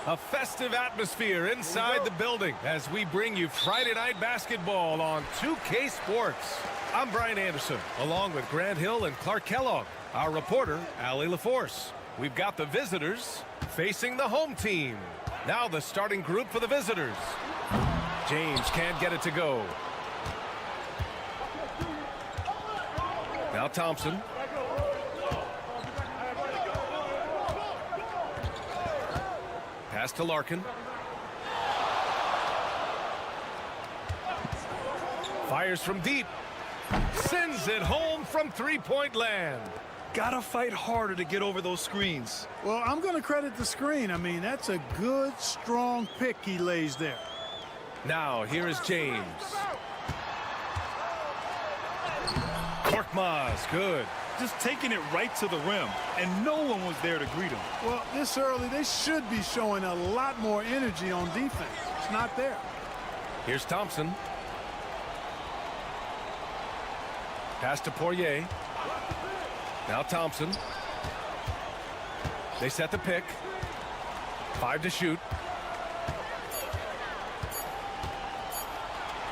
A festive atmosphere inside the building as we bring you Friday Night Basketball on 2K Sports. I'm Brian Anderson, along with Grant Hill and Clark Kellogg. Our reporter, Allie LaForce. We've got the visitors facing the home team. Now the starting group for the visitors. James can't get it to go. Now Thompson. Pass to Larkin. Fires from deep. Sends it home from three-point land. Gotta fight harder to get over those screens. Well, I'm going to credit the screen. I mean, that's a good, strong pick he lays there. Now, here is James. Korkmaz, good. Just taking it right to the rim, and no one was there to greet him. Well, this early, they should be showing a lot more energy on defense. It's not there. Here's Thompson. Pass to Poirier. Now Thompson. They set the pick. 5 to shoot.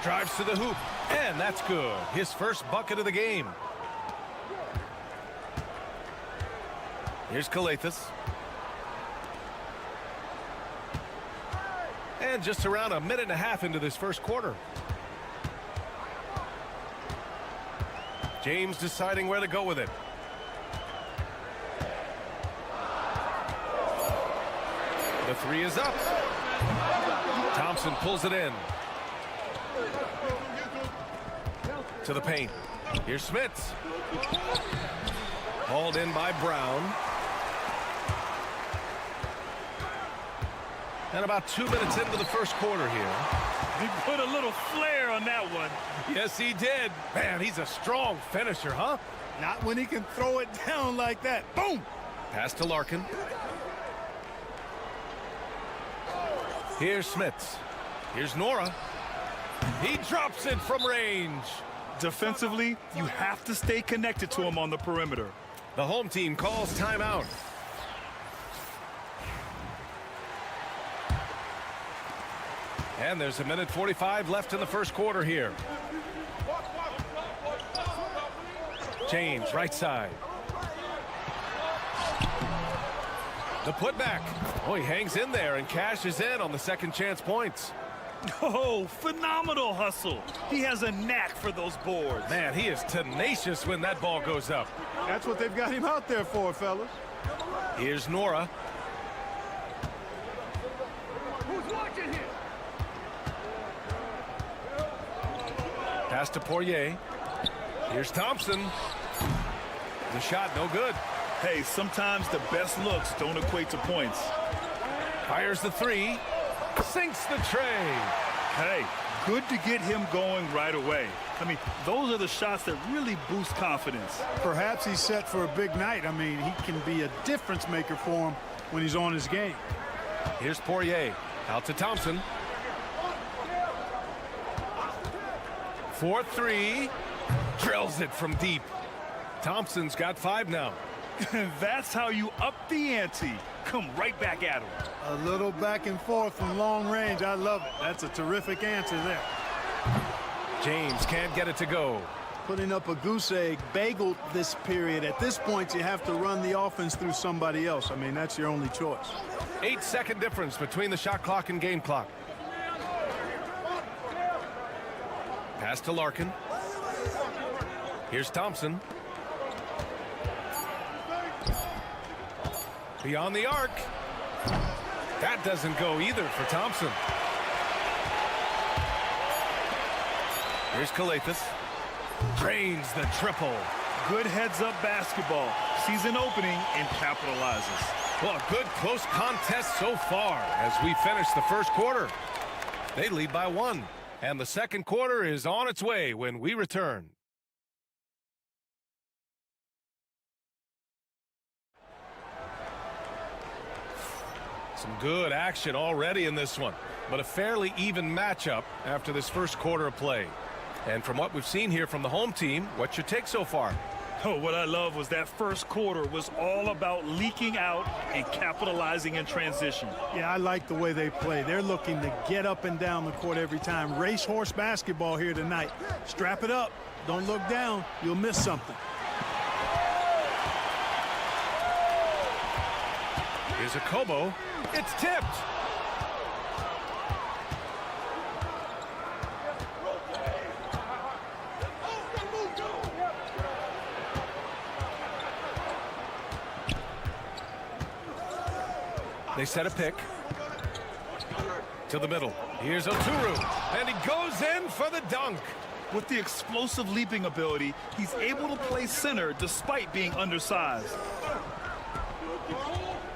Drives to the hoop, and that's good. His first bucket of the game. Here's Kalathis. And just around a minute and a half into this first quarter. James deciding where to go with it. The three is up. Thompson pulls it in. To the paint. Here's Smits. Hauled in by Brown. And about 2 minutes into the first quarter here. He put a little flair on that one. Yes, he did. Man, he's a strong finisher, huh? Not when he can throw it down like that. Boom! Pass to Larkin. Here's Smits. Here's Nora. He drops it from range. Defensively, you have to stay connected to him on the perimeter. The home team calls timeout. And there's 1:45 left in the first quarter here. James, right side. The putback. Oh, he hangs in there and cashes in on the second chance points. Oh, phenomenal hustle. He has a knack for those boards. Man, he is tenacious when that ball goes up. That's what they've got him out there for, fellas. Here's Nora. Who's watching here? Pass to Poirier. Here's Thompson. The shot no good. Hey, sometimes the best looks don't equate to points. Fires the three. Sinks the tray. Hey, good to get him going right away. I mean, those are the shots that really boost confidence. Perhaps he's set for a big night. I mean, he can be a difference maker for him when he's on his game. Here's Poirier. Out to Thompson. 4-3. Drills it from deep. Thompson's got 5 now. That's how you up the ante. Come right back at him. A little back and forth from long range. I love it. That's a terrific answer there. James can't get it to go. putting up a goose egg, bageled this period. At this point, you have to run the offense through somebody else. I mean, that's your only choice. 8-second difference between the shot clock and game clock. Pass to Larkin. Here's Thompson. Beyond the arc. That doesn't go either for Thompson. Here's Calathis. Drains the triple. Good heads-up basketball. Sees an opening and capitalizes. Well, a good close contest so far as we finish the first quarter. They lead by 1, and the second quarter is on its way when we return. Some good action already in this one, but a fairly even matchup after this first quarter of play. And from what we've seen here from the home team, what's your take so far? Oh, what I love was that first quarter was all about leaking out and capitalizing in transition. Yeah, I like the way they play. They're looking to get up and down the court every time. Racehorse basketball here tonight. Strap it up. Don't look down. You'll miss something. Here's a Kobo. It's tipped. They set a pick to the middle. Here's Oturu, and he goes in for the dunk. With the explosive leaping ability, he's able to play center despite being undersized.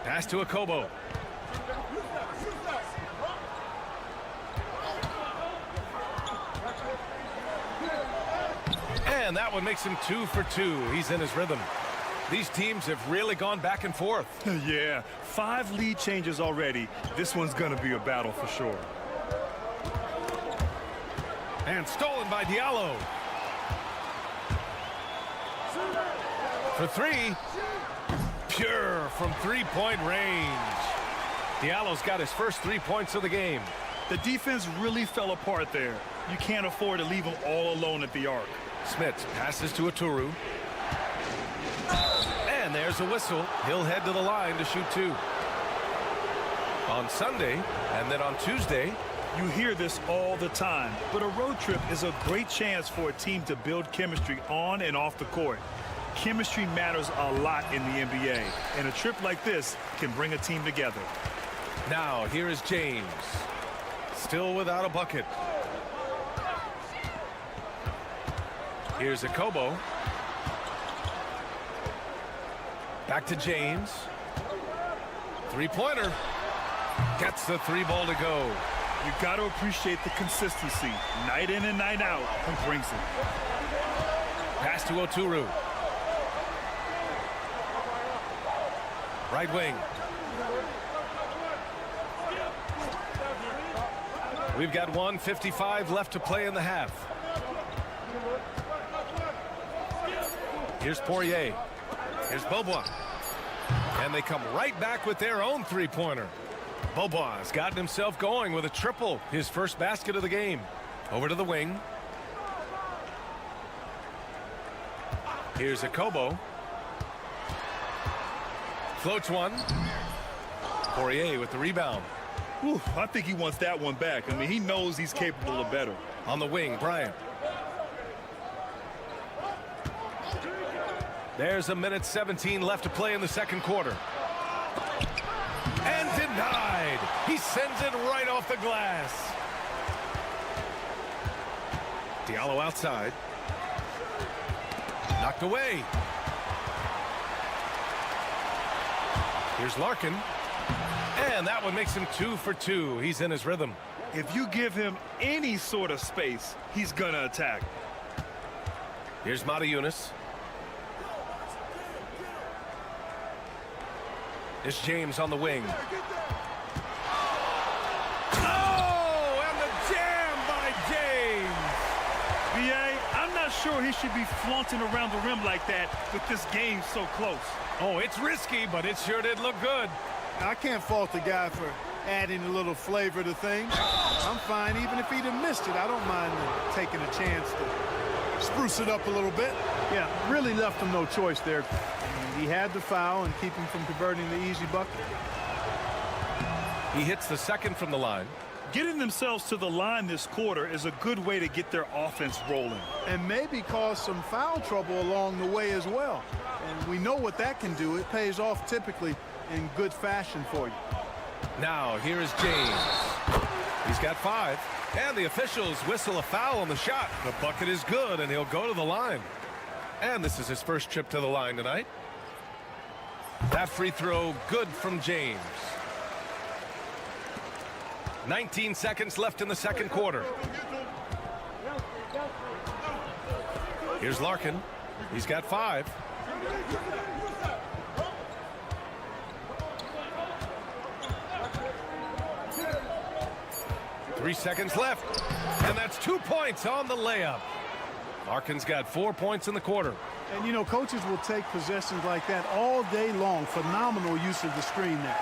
Pass to Akobo. And that one makes him 2 for 2. He's in his rhythm. These teams have really gone back and forth. Yeah, 5 lead changes already. This one's going to be a battle for sure. And stolen by Diallo. For 3. Pure from three-point range. Diallo's got his first 3 points of the game. The defense really fell apart there. You can't afford to leave them all alone at the arc. Smits passes to Oturu. And there's a whistle. He'll head to the line to shoot 2. On Sunday, and then on Tuesday. You hear this all the time, but a road trip is a great chance for a team to build chemistry on and off the court. Chemistry matters a lot in the NBA, and a trip like this can bring a team together. Now, here is James. Still without a bucket. Here's Akobo. Back to James. Three-pointer. Gets the 3-ball to go. You got to appreciate the consistency. Night in and night out, he brings it. Pass to Oturu. Right wing. We've got 1:55 left to play in the half. Here's Poirier. Here's Beaubois. And they come right back with their own three-pointer. Beaubois has gotten himself going with a triple, his first basket of the game. Over to the wing. Here's Akobo. Floats one. Poirier with the rebound. Whew, I think he wants that one back. I mean, he knows he's capable of better. On the wing, Bryant. There's 1:17 left to play in the second quarter. And denied. He sends it right off the glass. Diallo outside. Knocked away. Here's Larkin. And that one makes him 2 for 2. He's in his rhythm. If you give him any sort of space, he's going to attack. Here's Matajunas. It's James on the wing. Oh, and the jam by James. B.A., I'm not sure he should be flaunting around the rim like that with this game so close. Oh, it's risky, but it sure did look good. I can't fault the guy for adding a little flavor to things. I'm fine even if he'd have missed it. I don't mind taking a chance to spruce it up a little bit. Yeah, really left him no choice there. He had the foul and keep him from converting the easy bucket. He hits the second from the line. Getting themselves to the line this quarter is a good way to get their offense rolling. And maybe cause some foul trouble along the way as well. And we know what that can do. It pays off typically in good fashion for you. Now, here is James. He's got 5. And the officials whistle a foul on the shot. The bucket is good, and he'll go to the line. And this is his first trip to the line tonight. That free throw good from James. 19 seconds left in the second quarter. Here's Larkin. He's got 5. Three seconds left. And that's 2 points on the layup. Larkin's got 4 points in the quarter. And, you know, coaches will take possessions like that all day long. Phenomenal use of the screen there.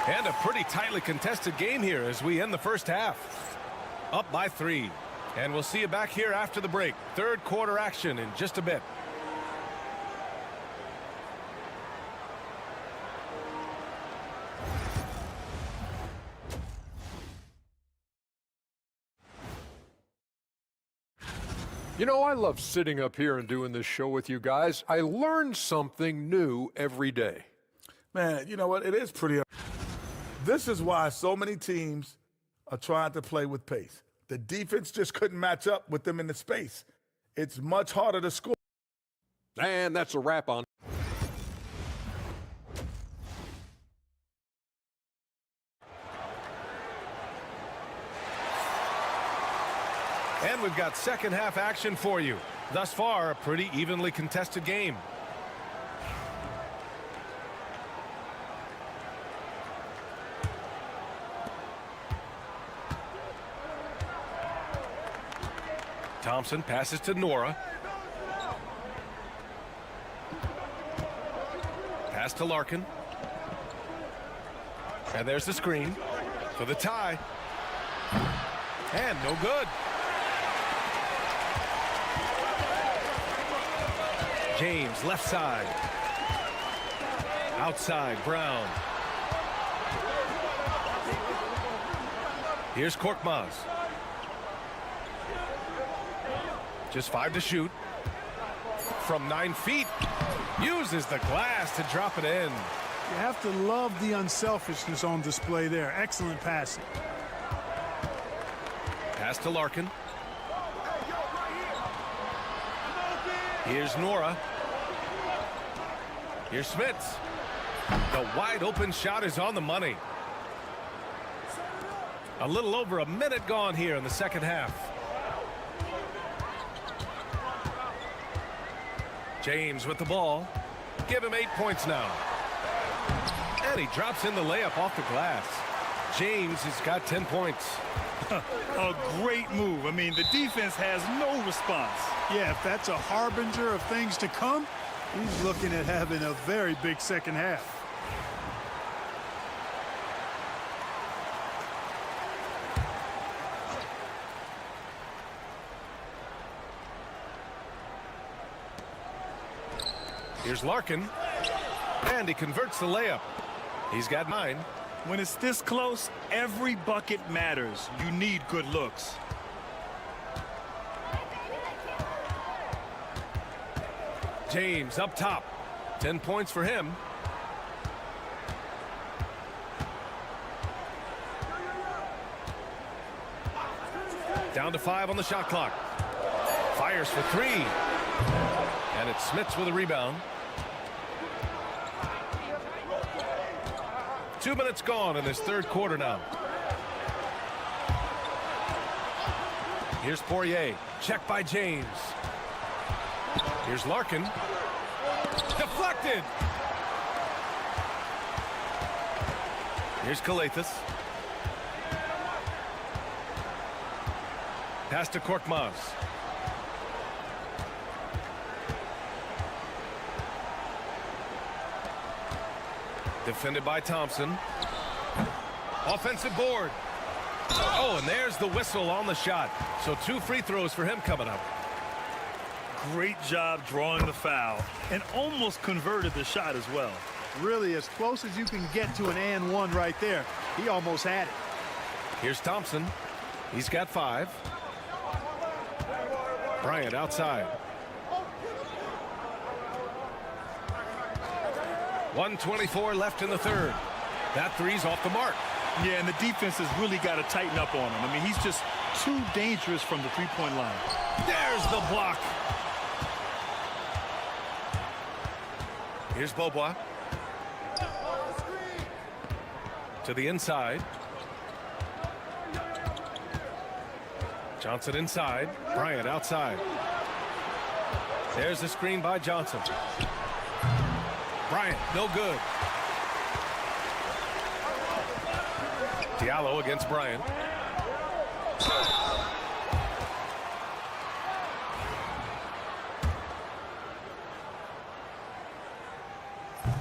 And a pretty tightly contested game here as we end the first half. Up by 3. And we'll see you back here after the break. Third quarter action in just a bit. You know, I love sitting up here and doing this show with you guys. I learn something new every day. Man, you know what? It is pretty. This is why so many teams are trying to play with pace. The defense just couldn't match up with them in the space. It's much harder to score. And that's a wrap on. And we've got second half action for you. Thus far, a pretty evenly contested game. Thompson passes to Nora. Pass to Larkin. And there's the screen for the tie. And no good. James, left side. Outside, Brown. Here's Korkmaz. Just 5 to shoot. From 9 feet. Uses the glass to drop it in. You have to love the unselfishness on display there. Excellent passing. Pass to Larkin. Here's Nora. Here's Smits. The wide open shot is on the money. A little over a minute gone here in the second half. James with the ball. Give him 8 points now. And he drops in the layup off the glass. James has got 10 points. A great move. I mean, the defense has no response. Yeah, if that's a harbinger of things to come, he's looking at having a very big second half. Here's Larkin. And he converts the layup. He's got 9. When it's this close, every bucket matters. You need good looks. James up top. 10 points for him. Down to 5 on the shot clock. Fires for 3. And it's Smits with a rebound. 2 minutes gone in this third quarter now. Here's Poirier. Check by James. Here's Larkin. Deflected. Here's Kalathis. Pass to Korkmaz. Defended by Thompson. Offensive board. Oh, and there's the whistle on the shot. So 2 free throws for him coming up. Great job drawing the foul and almost converted the shot as well. Really as close as you can get to an and one right there. He almost had it. Here's Thompson. He's got 5. Bryant outside. 1:24 left in the third. That three's off the mark. Yeah, and the defense has really got to tighten up on him. I mean, he's just too dangerous from the three-point line. There's the block. Here's Beaubois. To the inside. Johnson inside. Bryant outside. There's the screen by Johnson. Bryant, no good. Diallo against Bryant.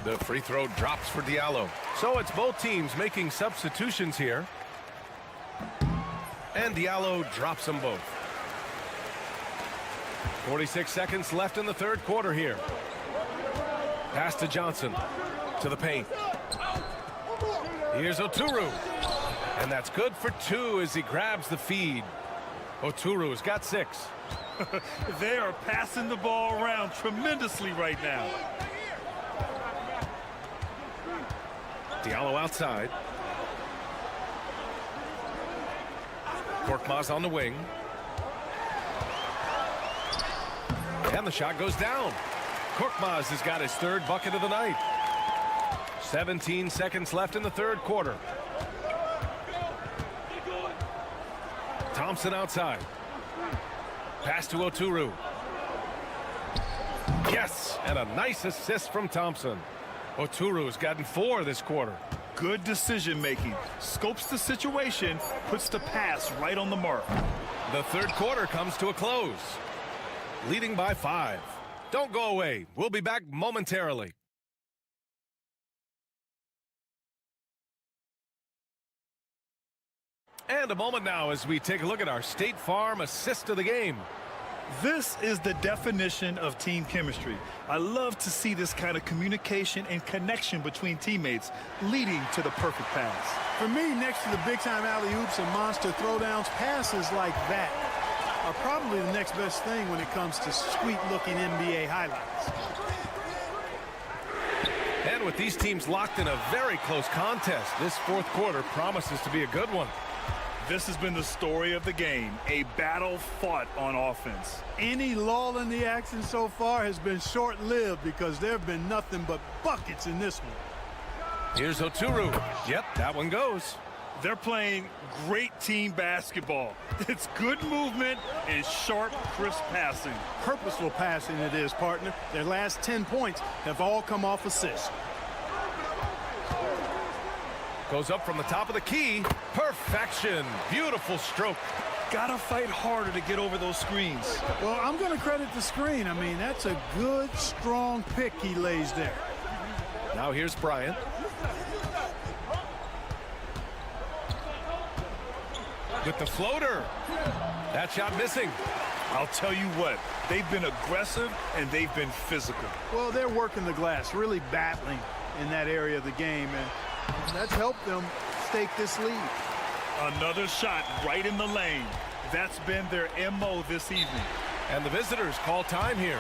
The free throw drops for Diallo. So it's both teams making substitutions here. And Diallo drops them both. 46 seconds left in the third quarter here. Pass to Johnson. To the paint. Here's Oturu. And that's good for 2 as he grabs the feed. Oturu's got 6. They are passing the ball around tremendously right now. Diallo outside. Korkmaz on the wing. And the shot goes down. Korkmaz has got his 3rd bucket of the night. 17 seconds left in the third quarter. Thompson outside. Pass to Oturu. Yes, and a nice assist from Thompson. Oturu's gotten 4 this quarter. Good decision making. Scopes the situation, puts the pass right on the mark. The third quarter comes to a close. Leading by 5. Don't go away. We'll be back momentarily. And a moment now as we take a look at our State Farm assist of the game. This is the definition of team chemistry. I love to see this kind of communication and connection between teammates leading to the perfect pass. For me, next to the big-time alley-oops and monster throwdowns, passes like that are probably the next best thing when it comes to sweet-looking NBA highlights. And with these teams locked in a very close contest, this fourth quarter promises to be a good one. This has been the story of the game, a battle fought on offense. Any lull in the action so far has been short-lived because there have been nothing but buckets in this one. Here's Oturu. Yep, that one goes. They're playing great team basketball. It's good movement and sharp, crisp passing. Purposeful passing it is, partner. Their last 10 points have all come off assists. Goes up from the top of the key. Perfection. Beautiful stroke. Gotta fight harder to get over those screens. Well, I'm going to credit the screen. I mean, that's a good, strong pick he lays there. Now here's Bryant. With the floater. That shot missing. I'll tell you what, they've been aggressive and they've been physical. Well, they're working the glass, really battling in that area of the game, and that's helped them stake this lead. Another shot right in the lane. That's been their MO this evening. And the visitors call time here.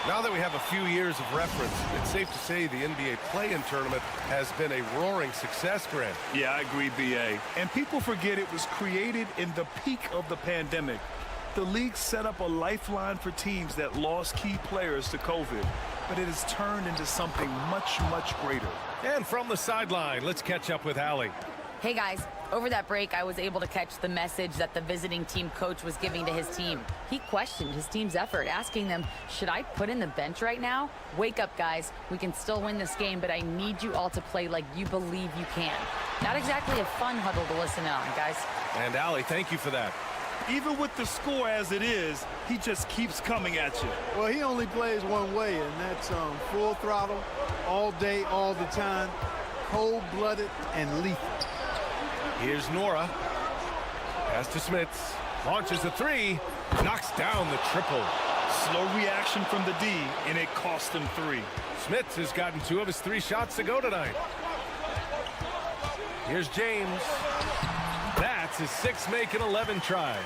Now that we have a few years of reference, it's safe to say the NBA play-in tournament has been a roaring success, Grant. Yeah, I agree, B.A. And people forget it was created in the peak of the pandemic. The league set up a lifeline for teams that lost key players to COVID, but it has turned into something much, much greater. And from the sideline, let's catch up with Allie. Hey guys, over that break, I was able to catch the message that the visiting team coach was giving to his team. He questioned his team's effort, asking them, should I put in the bench right now? Wake up, guys. We can still win this game, but I need you all to play like you believe you can. Not exactly a fun huddle to listen on, guys. And Allie, thank you for that. Even with the score as it is, he just keeps coming at you. Well, he only plays one way, and that's full throttle, all day, all the time, cold-blooded and lethal. Here's Nora. Pass to Smits. Launches a three. Knocks down the triple. Slow reaction from the D, and it cost him 3. Smits has gotten 2 of his 3 shots to go tonight. Here's James. That's his 6th make in 11 tries.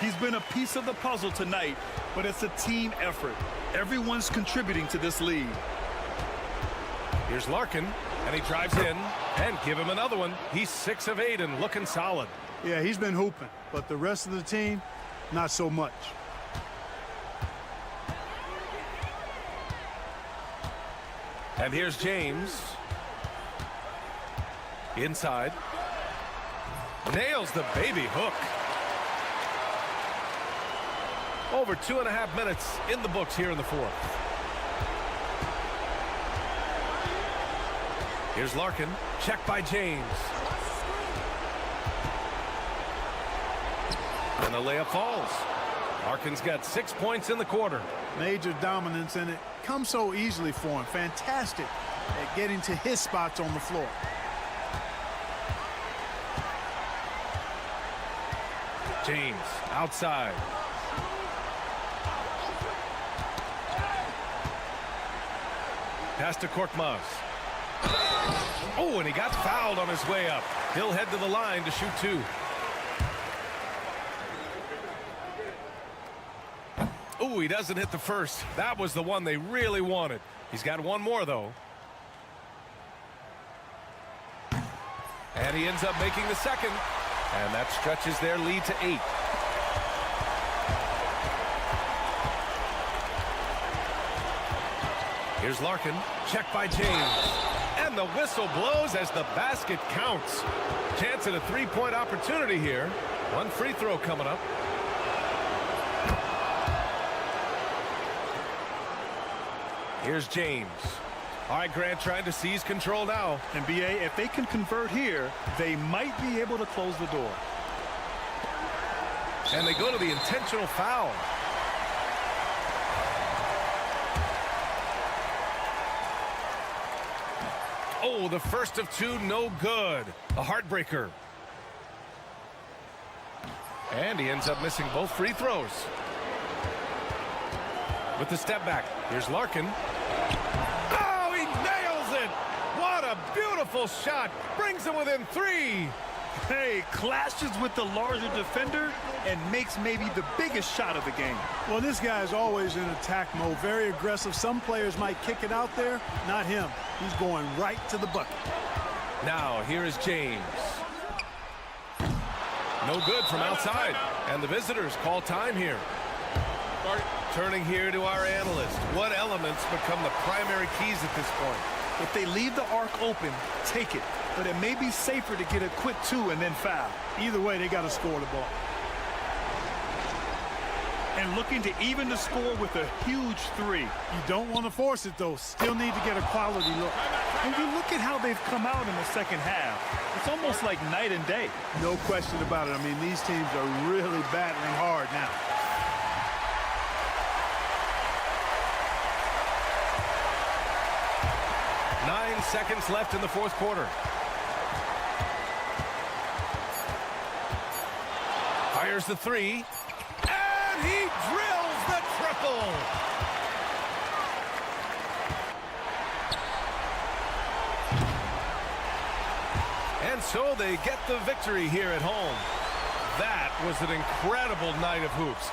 He's been a piece of the puzzle tonight, but it's a team effort. Everyone's contributing to this lead. Here's Larkin, and he drives in, and give him another one. He's 6 of 8 and looking solid. Yeah, he's been hooping, but the rest of the team, not so much. And here's James. Inside. Nails the baby hook. Over 2.5 minutes in the books here in the 4th. Here's Larkin. Checked by James. And the layup falls. Larkin's got 6 points in the quarter. Major dominance, and it comes so easily for him. Fantastic at getting to his spots on the floor. James outside. Pass to Korkmaz. Oh, and he got fouled on his way up. He'll head to the line to shoot 2. Oh, he doesn't hit the first. That was the one they really wanted. He's got one more, though. And he ends up making the second. And that stretches their lead to 8. Here's Larkin. Checked by James. And the whistle blows as the basket counts. Chance at a 3-point opportunity here. One free throw coming up. Here's James. All right, Grant trying to seize control now. And BA, if they can convert here, they might be able to close the door. And they go to the intentional foul. Oh, the first of 2, no good. A heartbreaker. And he ends up missing both free throws. With the step back, here's Larkin. Oh, he nails it! What a beautiful shot! Brings him within 3. Hey, clashes with the larger defender and makes maybe the biggest shot of the game. Well, this guy is always in attack mode, very aggressive. Some players might kick it out there, not him. He's going right to the bucket. Now, here is James. No good from outside. And the visitors call time here. Turning here to our analyst. What elements become the primary keys at this point? If they leave the arc open, take it. But it may be safer to get a quick 2 and then foul. Either way, they got to score the ball. And looking to even the score with a huge 3. You don't want to force it, though. Still need to get a quality look. And you look at how they've come out in the second half. It's almost like night and day. No question about it. I mean, these teams are really battling hard now. Nine seconds left in the 4th quarter. Fires the 3. And he drills the triple. And so they get the victory here at home. That was an incredible night of hoops.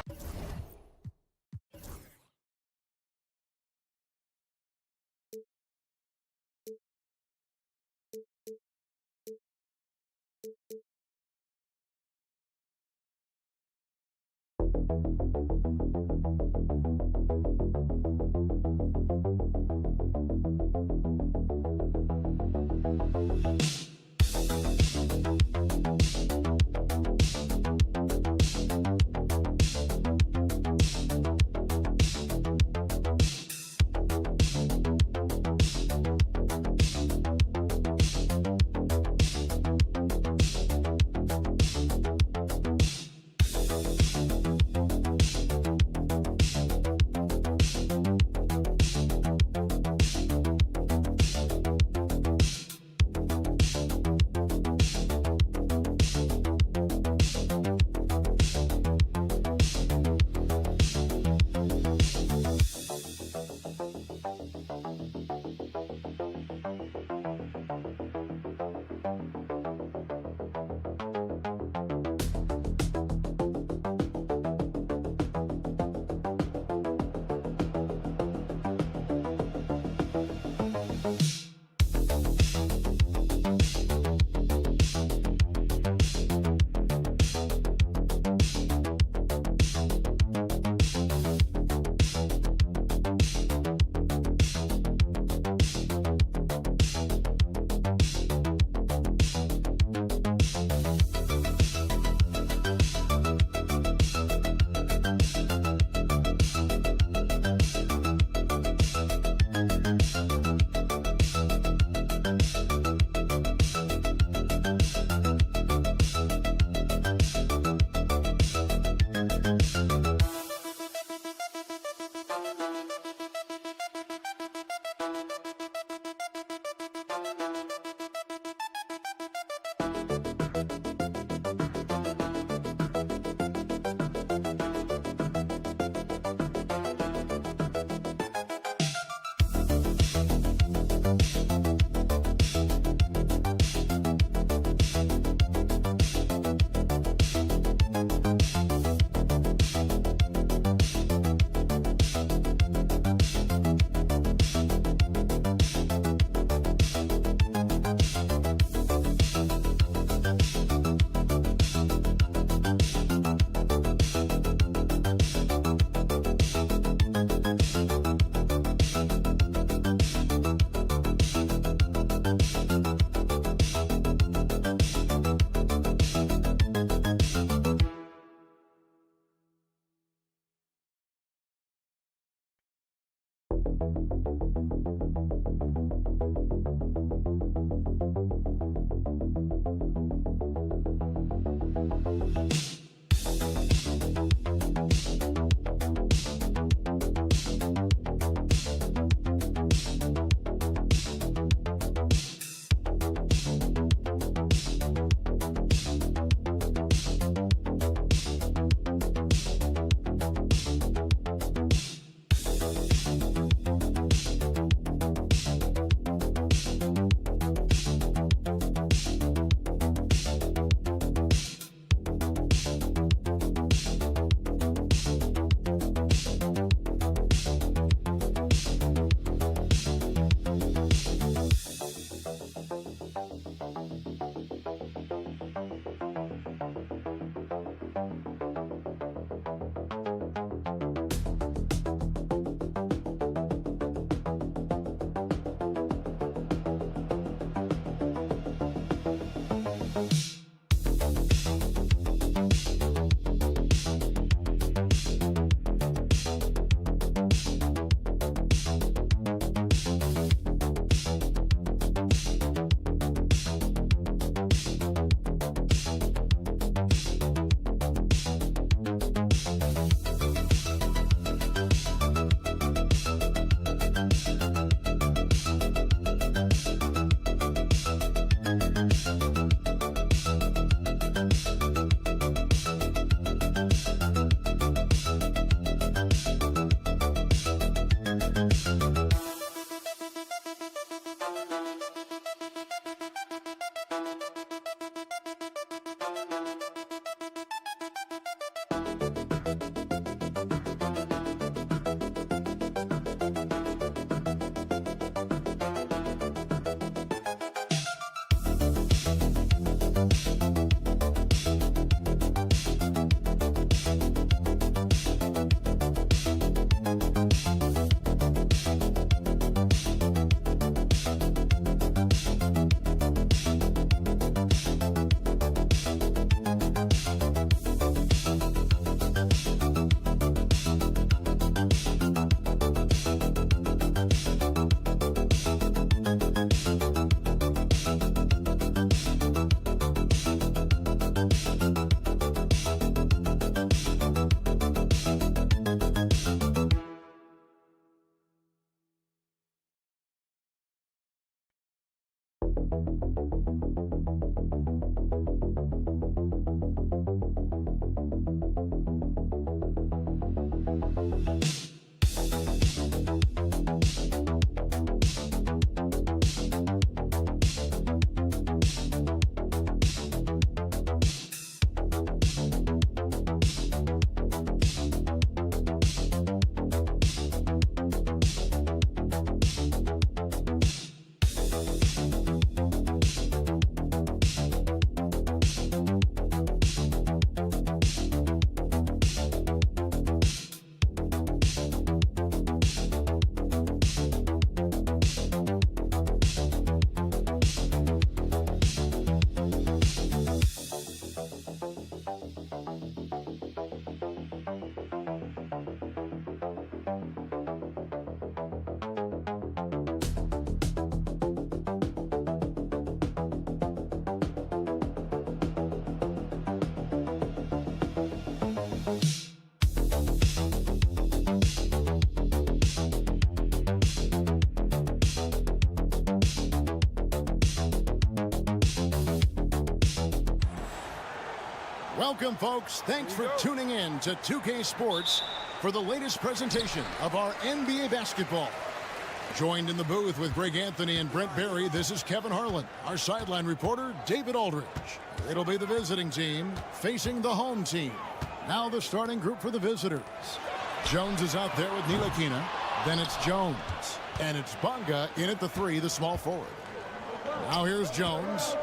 Welcome, folks. Thanks for tuning in to 2K Sports for the latest presentation of our NBA basketball. Joined in the booth with Greg Anthony and Brent Barry, this is Kevin Harlan. Our sideline reporter, David Aldridge. It'll be the visiting team facing the home team. Now the starting group for the visitors. Jones is out there with Ntilikina. Then it's Jones. And it's Bonga in at the 3, the small forward. Now here's Jones.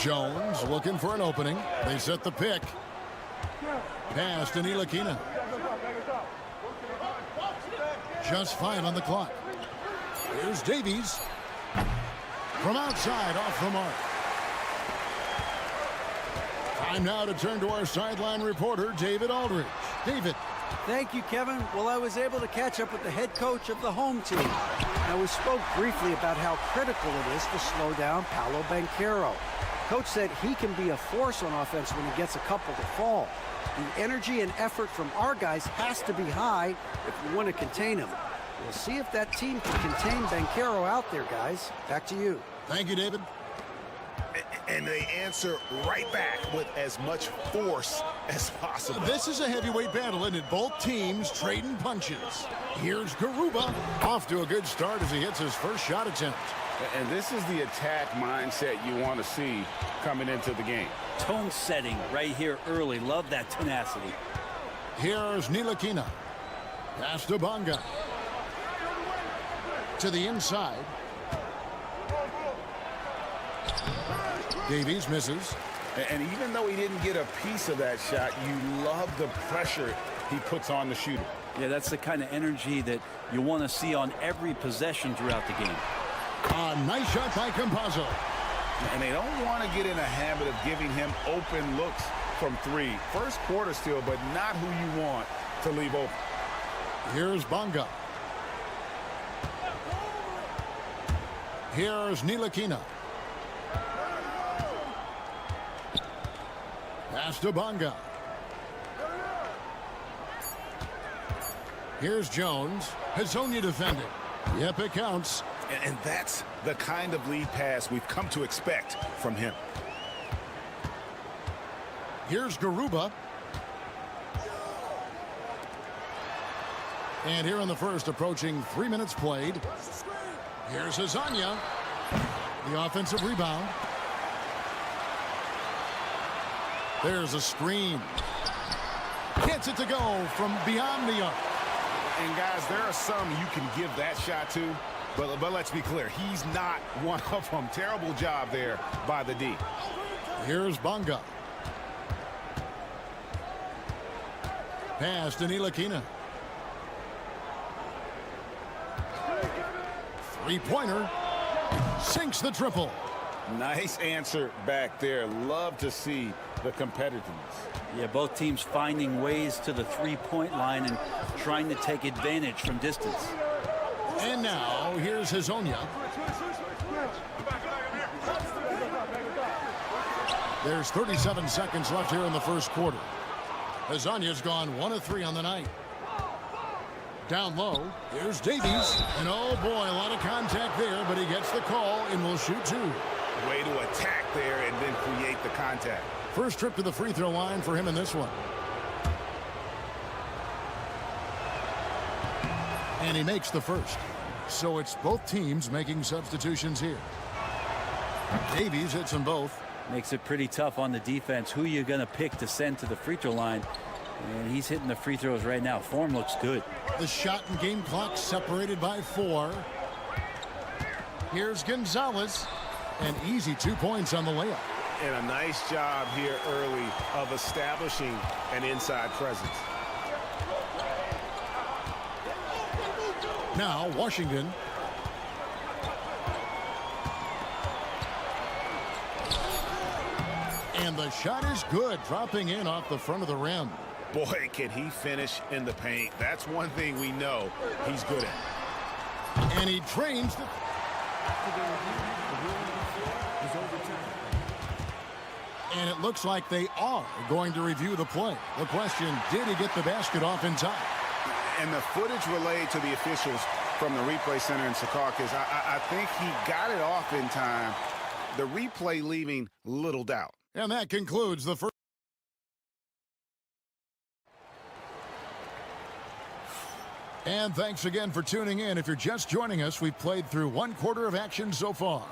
Jones looking for an opening. They set the pick. Pass to Ntilikina. Just 5 on the clock. Here's Davies. From outside, off the mark. Time now to turn to our sideline reporter, David Aldridge. David. Thank you, Kevin. Well, I was able to catch up with the head coach of the home team. Now, we spoke briefly about how critical it is to slow down Paolo Banchero. Coach said he can be a force on offense when he gets a couple to fall. The energy and effort from our guys has to be high if we want to contain him. We'll see if that team can contain Banchero out there, guys. Back to you. Thank you, David. And they answer right back with as much force as possible. This is a heavyweight battle, and both teams trading punches. Here's Garuba. Off to a good start as he hits his first shot attempt. And this is the attack mindset you want to see coming into the game. Tone setting right here early. Love that tenacity. Here's Ntilikina. Pass to Bonga. To the inside. Davies misses. And even though he didn't get a piece of that shot, you love the pressure he puts on the shooter. Yeah, that's the kind of energy that you want to see on every possession throughout the game. A nice shot by Campazzo. And they don't want to get in a habit of giving him open looks from 3. First quarter still, but not who you want to leave open. Here's Bonga. Here's Ntilikina. Pass to Bonga. Here's Jones. Hazonia defending. Yep, it counts. And that's the kind of lead pass we've come to expect from him. Here's Garuba. And here in the first, approaching 3 minutes played. Here's Hazonia. The offensive rebound. There's a screen. Gets it to go from beyond the arc. And guys, there are some you can give that shot to, but let's be clear, he's not one of them. Terrible job there by the D. Here's Bonga. Pass to Ntilikina. Three-pointer. Sinks the triple. Nice answer back there. Love to see the competitiveness. Yeah, both teams finding ways to the three-point line and trying to take advantage from distance. And now, here's Hazonia. There's 37 seconds left here in the first quarter. Hazonia's gone 1 of 3 on the night. Down low, here's Davies. And oh boy, a lot of contact there, but he gets the call and will shoot 2. Way to attack there and then create the contact. First trip to the free throw line for him in this one. And he makes the first. So it's both teams making substitutions here. Davies hits them both. Makes it pretty tough on the defense. Who you're going to pick to send to the free throw line. And he's hitting the free throws right now. Form looks good. The shot and game clock separated by 4. Here's Gonzalez. An easy 2 points on the layup. And a nice job here early of establishing an inside presence. Now Washington. And the shot is good, dropping in off the front of the rim. Boy, can he finish in the paint. That's one thing we know he's good at. And he trains the... And it looks like they are going to review the play. The question, did he get the basket off in time? And the footage relayed to the officials from the replay center in Secaucus, I think he got it off in time. The replay leaving little doubt. And that concludes the first. And thanks again for tuning in. If you're just joining us, we've played through 1/4 of action so far.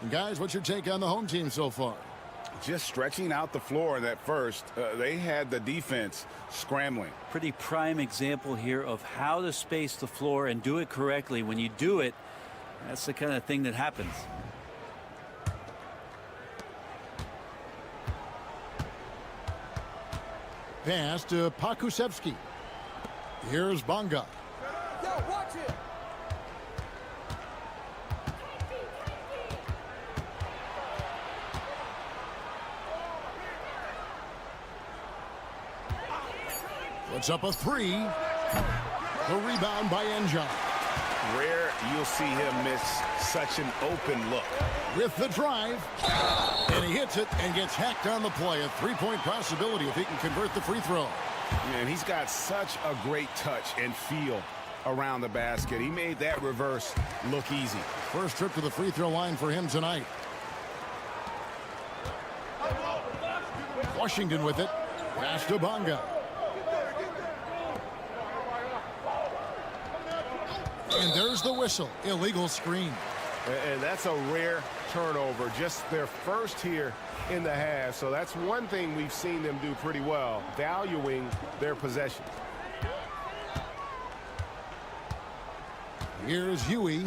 And guys, what's your take on the home team so far? Just stretching out the floor in that first. They had the defense scrambling. Pretty prime example here of how to space the floor and do it correctly. When you do it, that's the kind of thing that happens. Pass to Pakusevski. Here's Bonga. Yo, watch it. Puts up a 3. The rebound by Enja. Rare you'll see him miss such an open look. With the drive. And he hits it and gets hacked on the play. A 3-point possibility if he can convert the free throw. And he's got such a great touch and feel around the basket. He made that reverse look easy. First trip to the free throw line for him tonight. Washington with it. Pass to Bonga. And there's the whistle. Illegal screen. And that's a rare turnover. Just their first here in the half. So that's one thing we've seen them do pretty well, valuing their possession. Here's Huey.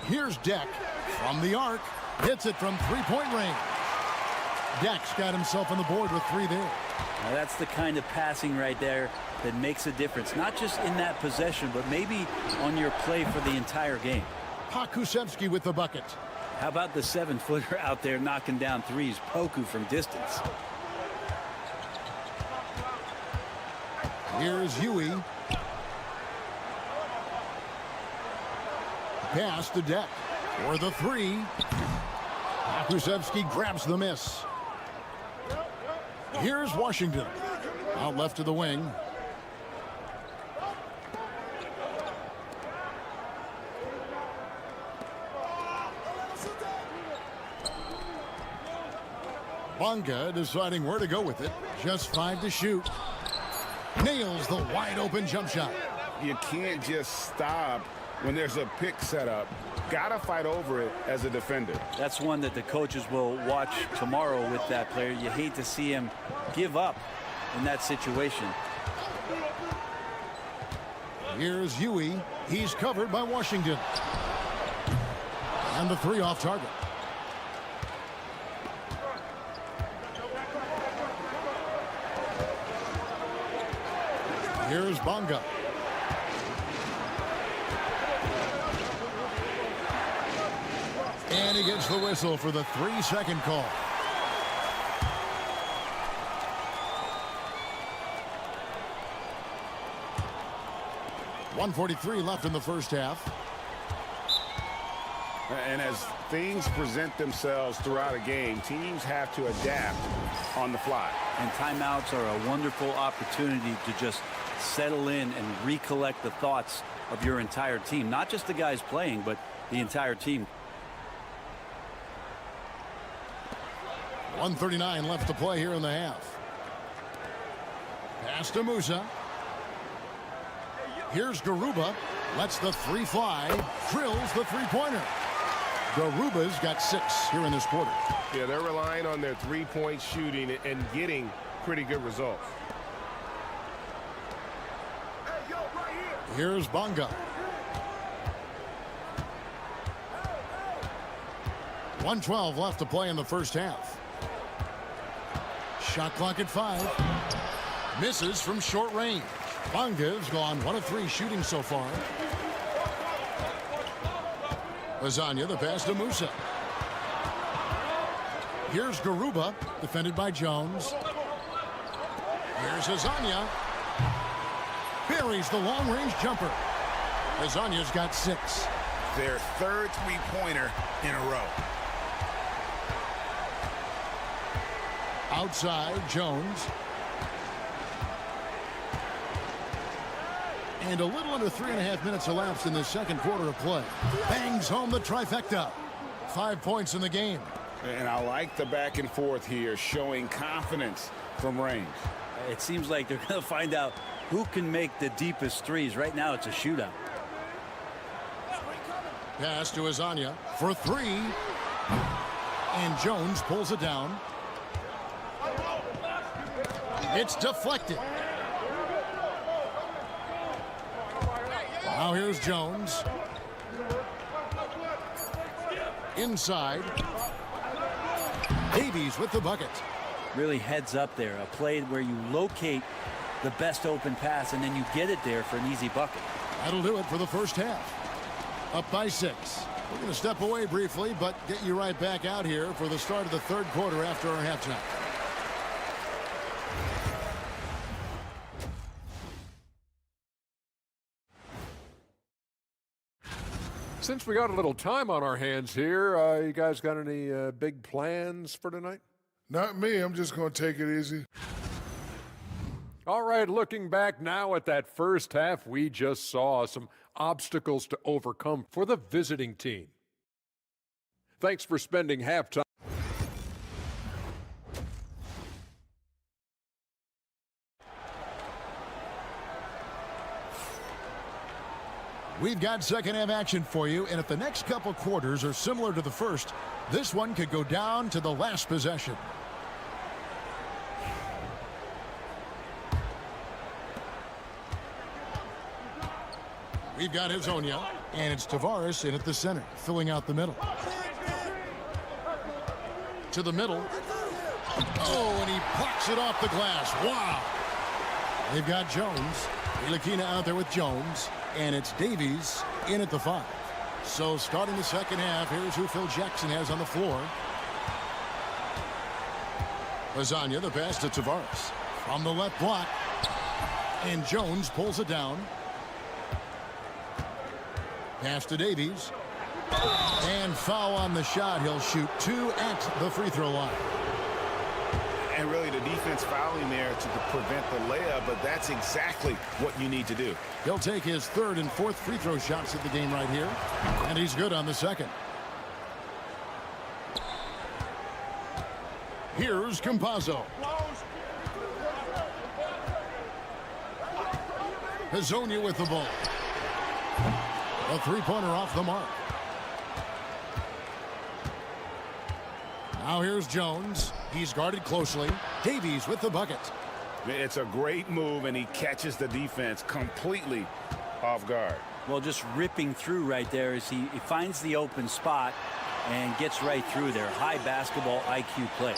Here's Deck from the arc. Hits it from 3-point range. Deck's got himself on the board with 3 there. Now that's the kind of passing right there that makes a difference. Not just in that possession, but maybe on your play for the entire game. Pakusevski with the bucket. How about the 7-footer out there knocking down threes? Poku from distance. Here's Huey. Pass to Deck for the 3. Pakusevski grabs the miss. Here's Washington. Out left to the wing. Bonga deciding where to go with it. Just 5 to shoot. Nails the wide open jump shot. You can't just stop when there's a pick set up. Gotta fight over it as a defender. That's one that the coaches will watch tomorrow with that player. You hate to see him give up in that situation. Here's Huey. He's covered by Washington. And the 3 off target. Here's Bonga. And he gets the whistle for the 3-second call. .143 left in the first half. And as things present themselves throughout a game, teams have to adapt on the fly. And timeouts are a wonderful opportunity to just settle in and recollect the thoughts of your entire team. Not just the guys playing, but the entire team. 1:39 left to play here in the half. Pass to Musa. Here's Garuba. Lets the 3 fly. Drills the 3-pointer. Garuba's got 6 here in this quarter. Yeah, they're relying on their 3-point shooting and getting pretty good results. Here's Bonga. 1:12 left to play in the first half. Shot clock at 5. Misses from short range. Bonga's gone 1 of 3 shooting so far. Lasagna, the pass to Musa. Here's Garuba, defended by Jones. Here's Lasagna. Buries the long-range jumper. Lasagna's got 6. Their 3rd 3-pointer in a row. Outside, Jones. And a little under 3.5 minutes elapsed in the second quarter of play. Bangs home the trifecta. 5 points in the game. And I like the back and forth here, showing confidence from range. It seems like they're going to find out Who can make the deepest threes? Right now it's a shootout. Pass to Azania for three. And Jones pulls it down. It's deflected. Now here's Jones. Inside. Davies with the bucket. Really heads up there. A play where you locate the best open pass and then you get it there for an easy bucket. That'll do it for the first half. Up by 6. We're going to step away briefly, but get you right back out here for the start of the third quarter after our halftime. Since we got a little time on our hands here, you guys got any big plans for tonight? Not me. I'm just going to take it easy. All right, looking back now at that first half, we just saw some obstacles to overcome for the visiting team. Thanks for spending halftime. We've got second half action for you, and if the next couple quarters are similar to the first, this one could go down to the last possession. We've got Hazonia, and it's Tavares in at the center, filling out the middle. To the middle. Oh, and he plucks it off the glass. Wow. They've got Jones. Ntilikina out there with Jones. And it's Davies in at the 5. So starting the second half, here's who Phil Jackson has on the floor. Lasagna, the pass to Tavares. From the left block. And Jones pulls it down. Pass to Davies. And foul on the shot. He'll shoot 2 at the free throw line. And really the defense fouling there to prevent the layup, but that's exactly what you need to do. He'll take his third and fourth free throw shots at the game right here. And he's good on the second. Here's Campazzo. Hazonia with the ball. A three-pointer off the mark. Now here's Jones. He's guarded closely. Davies with the bucket. It's a great move, and he catches the defense completely off guard. Well, just ripping through right there as he finds the open spot and gets right through there. High basketball IQ play.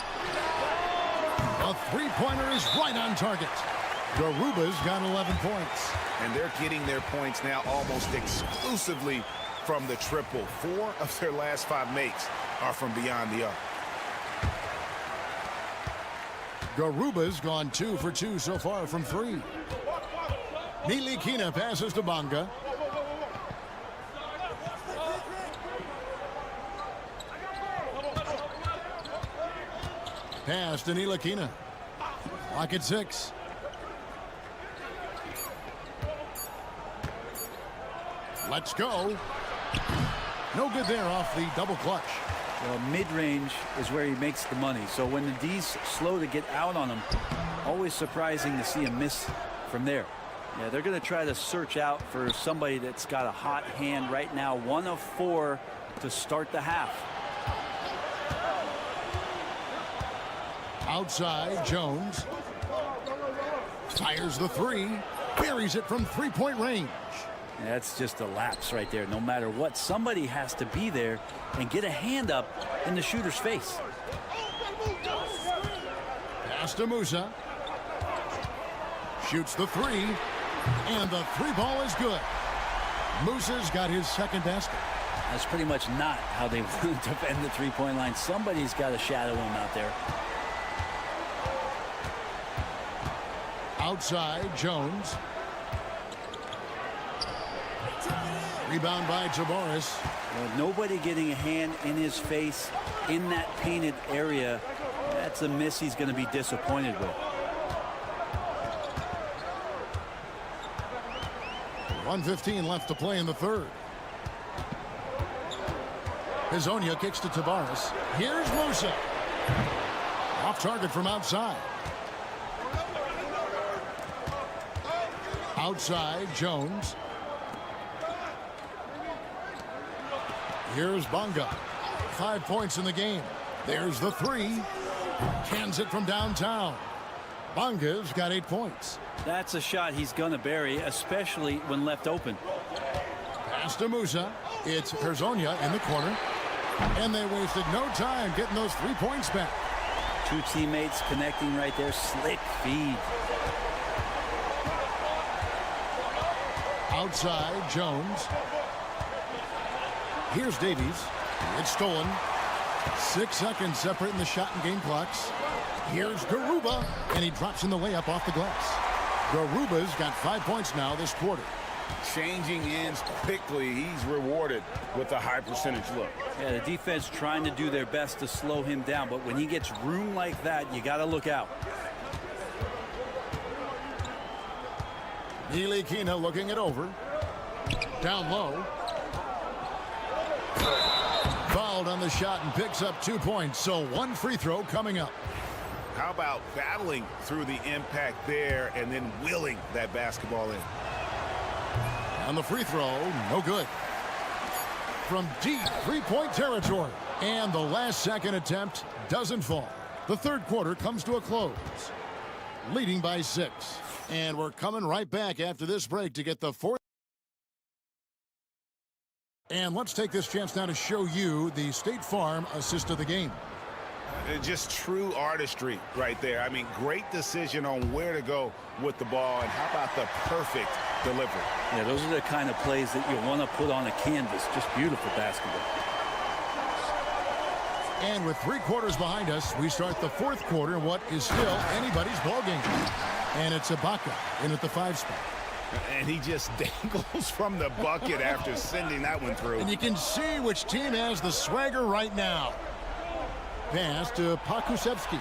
A three-pointer is right on target. Garuba's got 11 points. And they're getting their points now almost exclusively from the triple. 4 of their last 5 makes are from beyond the arc. Garuba's gone 2 for 2 so far from 3. Ntilikina passes to Bonga. Pass to Ntilikina. Lock at 6. Let's go. No good there off the double clutch. Well, mid-range is where he makes the money. So when the D's slow to get out on him, always surprising to see him miss from there. Yeah, they're going to try to search out for somebody that's got a hot hand right now. 1 of 4 to start the half. Outside, Jones. Fires the 3. Buries it from three-point range. That's just a lapse right there. No matter what, somebody has to be there and get a hand up in the shooter's face. Pass to Musa. Shoots the 3. And the 3 ball is good. Musa's got his second basket. That's pretty much not how they want to defend the three-point line. Somebody's got to shadow him out there. Outside, Jones. Rebound by Tavares. Well, nobody getting a hand in his face in that painted area. That's a miss he's going to be disappointed with. .115 left to play in the third. Hazonia kicks to Tavares. Here's Musa. Off target from outside. Outside, Jones. Here's Bonga. 5 points in the game. There's the three. Cans it from downtown. Bonga's got 8 points. That's a shot he's going to bury, especially when left open. Pass to Musa. It's Hezonja in the corner. And they wasted no time getting those 3 points back. Two teammates connecting right there. Slick feed. Outside, Jones. Here's Davies. It's stolen. 6 seconds separating the shot and game clocks. Here's Garuba, and he drops in the layup off the glass. Garuba's got 5 points now this quarter. Changing ends quickly. He's rewarded with a high percentage look. Yeah, the defense trying to do their best to slow him down, but when he gets room like that, you got to look out. Ntilikina looking it over. Down low. Fouled on the shot and picks up 2 points, so 1 free throw coming up. How about battling through the impact there and then willing that basketball in? On the free throw, no good. From deep three-point territory. And the last second attempt doesn't fall. The third quarter comes to a close. Leading by 6. And we're coming right back after this break to get the fourth. And let's take this chance now to show you the State Farm assist of the game. Just true artistry right there. I mean, great decision on where to go with the ball, and how about the perfect delivery? Yeah, those are the kind of plays that you want to put on a canvas. Just beautiful basketball. And with 3 quarters behind us, we start the fourth quarter in what is still anybody's ball game. And it's Ibaka in at the 5 spot. And he just dangles from the bucket after sending that one through. And you can see which team has the swagger right now. Pass to Pakusevsky.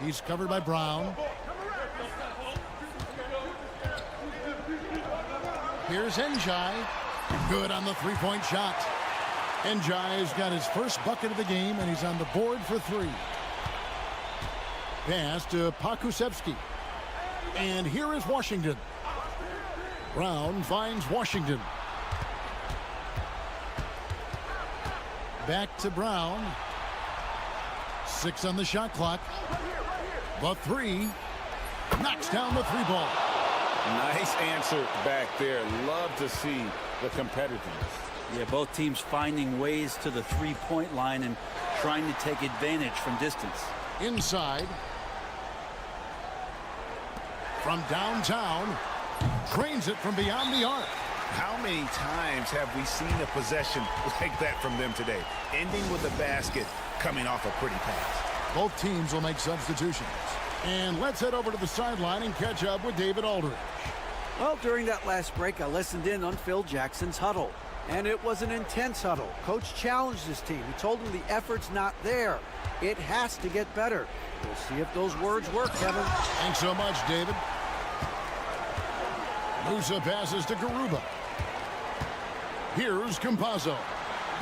He's covered by Brown. Here's Njai. Good on the 3-point shot. Njai's got his first bucket of the game, and he's on the board for 3. Pass to Pakusevsky. And here is Washington. Brown finds Washington. Back to Brown. 6 on the shot clock. The 3. Knocks down the 3 ball. Nice answer back there. Love to see the competitiveness. Yeah, both teams finding ways to the 3-point line and trying to take advantage from distance. Inside. From downtown. Drains it from beyond the arc. How many times have we seen a possession like that from them today? Ending with a basket, coming off a pretty pass. Both teams will make substitutions. And let's head over to the sideline and catch up with David Aldridge. Well, during that last break, I listened in on Phil Jackson's huddle. And it was an intense huddle. Coach challenged his team. He told them the effort's not there. It has to get better. We'll see if those words work, Kevin. Thanks so much, David. Musa passes to Garuba. Here's Campazzo.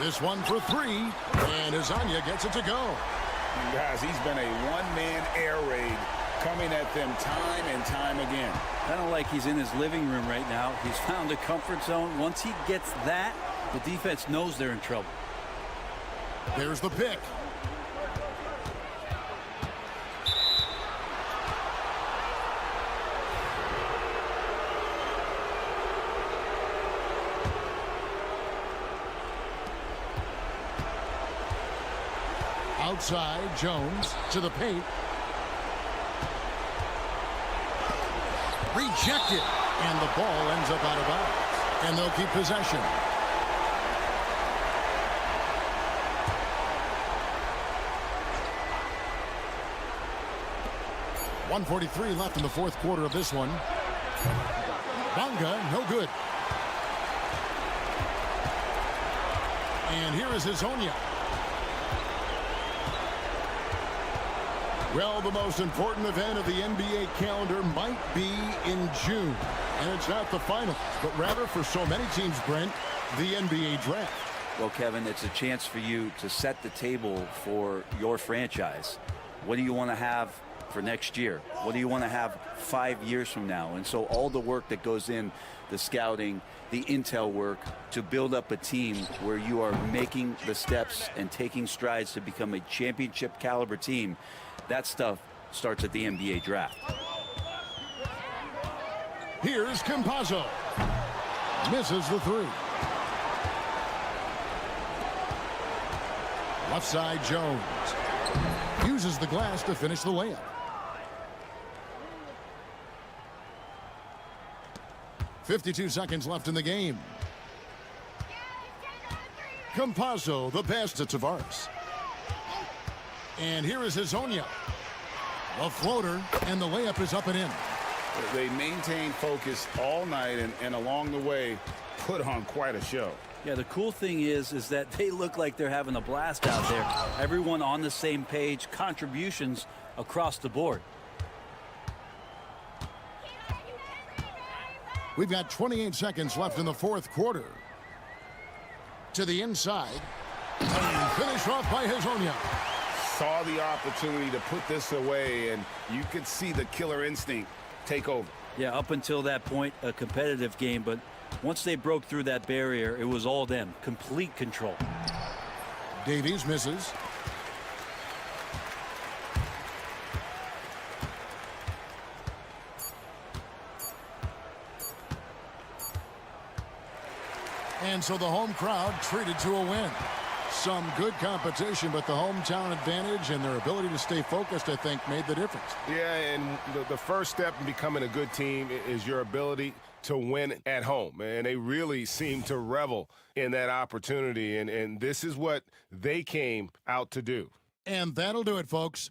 This one for 3. And Hezonja gets it to go. Guys, he's been a one-man air raid coming at them time and time again. Kind of like he's in his living room right now. He's found a comfort zone. Once he gets that, the defense knows they're in trouble. There's the pick. Outside, Jones to the paint. Rejected. And the ball ends up out of bounds. And they'll keep possession. .143 left in the fourth quarter of this one. Bonga, no good. And here is Hezonja. Well, the most important event of the NBA calendar might be in June. And it's not the finals, but rather for so many teams, Brent, the NBA draft. Well, Kevin, it's a chance for you to set the table for your franchise. What do you want to have for next year? What do you want to have 5 years from now? And so all the work that goes in, the scouting, the intel work to build up a team where you are making the steps and taking strides to become a championship caliber team, that stuff starts at the NBA draft. Here's Campazzo. Misses the three. Left side, Jones. Uses the glass to finish the layup. .52 seconds left in the game. Campazzo, the pass to Tavares. And here is Hezonja. The floater, and the layup is up and in. They maintain focus all night and along the way put on quite a show. Yeah, the cool thing is that they look like they're having a blast out there. Everyone on the same page, contributions across the board. We've got 28 seconds left in the fourth quarter. To the inside. And finished off by Hezonja. Saw the opportunity to put this away, and you could see the killer instinct take over. Yeah, up until that point, a competitive game, but once they broke through that barrier, it was all them. Complete control. Davies misses. And so the home crowd treated to a win. Some good competition, but the hometown advantage and their ability to stay focused, I think, made the difference. Yeah, and the first step in becoming a good team is your ability to win at home. And they really seem to revel in that opportunity. And this is what they came out to do. And that'll do it, folks.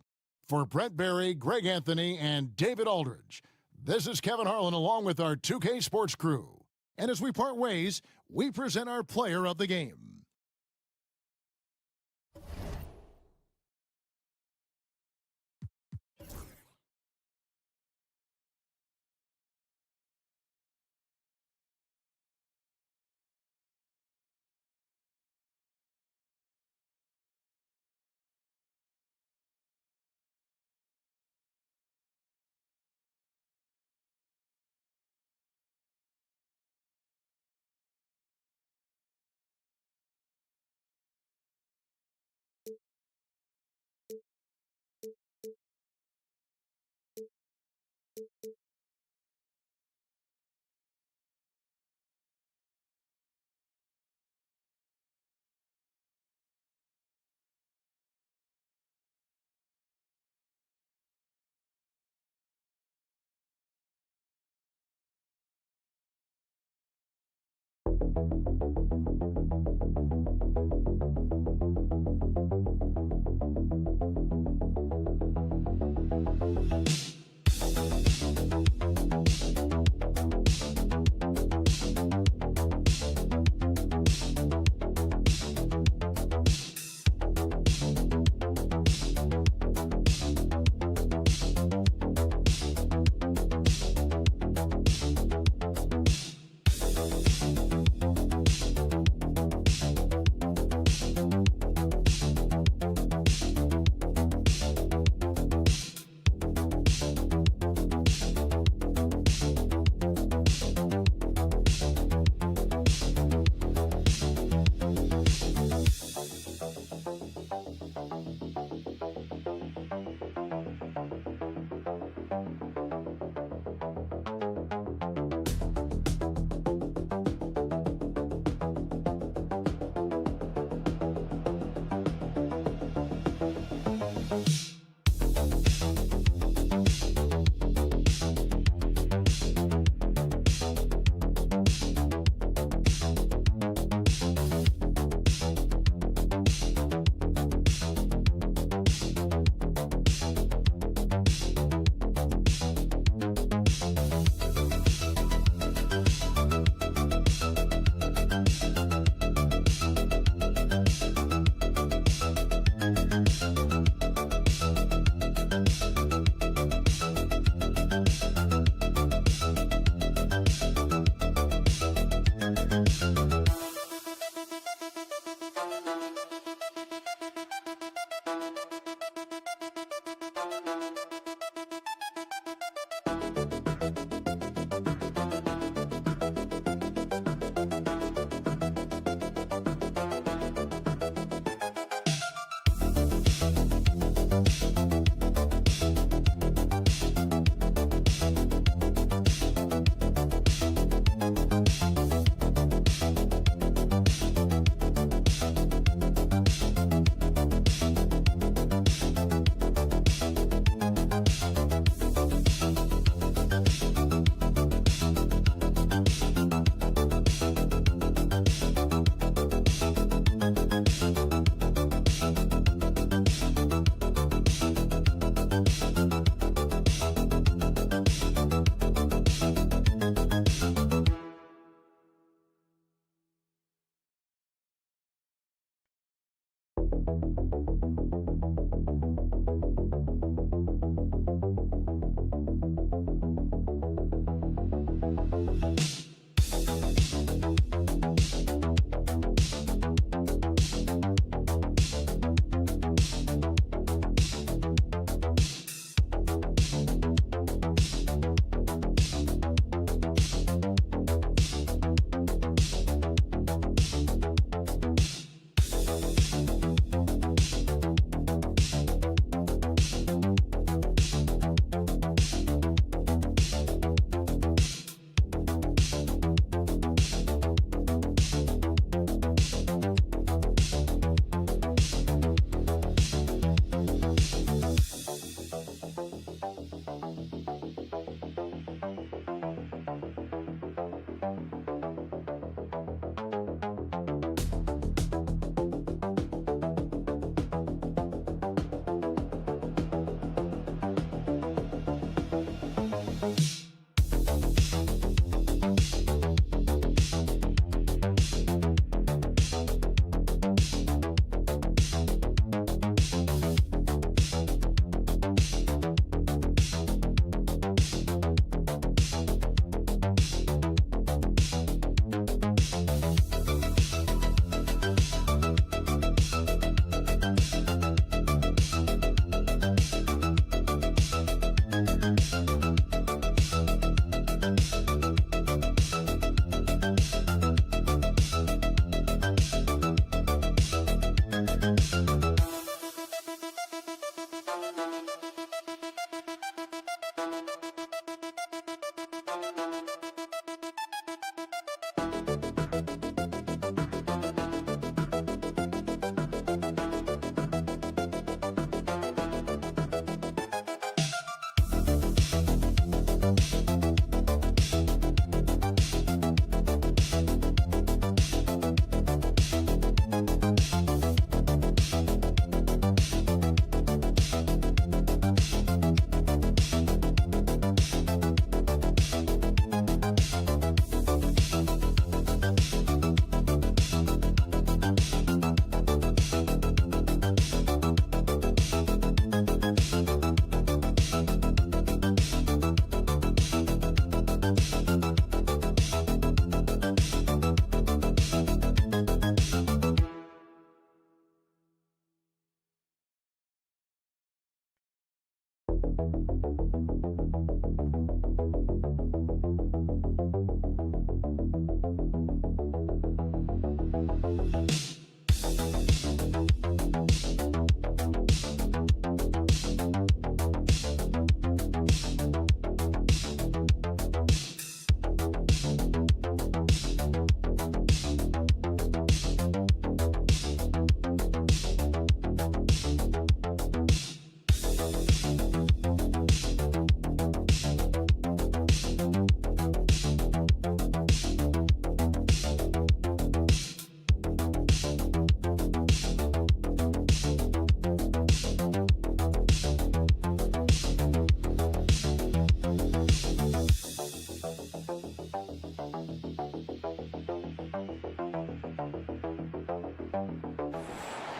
For Brett Barry, Greg Anthony, and David Aldridge, this is Kevin Harlan along with our 2K Sports crew. And as we part ways, we present our player of the game.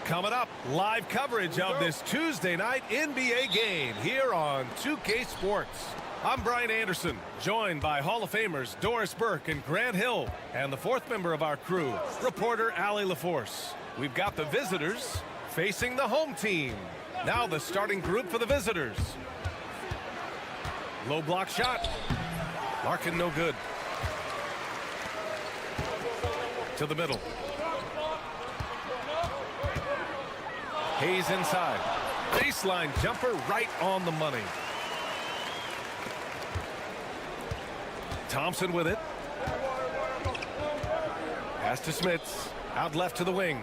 Coming up, live coverage of this Tuesday night NBA game here on 2K Sports. I'm Brian Anderson, joined by Hall of Famers Doris Burke and Grant Hill, and the fourth member of our crew, reporter Allie LaForce. We've got the visitors facing the home team. Now the starting group for the visitors. Low block shot. Larkin no good. To the middle. Hayes inside. Baseline jumper right on the money. Thompson with it. Pass to Smits. Out left to the wing.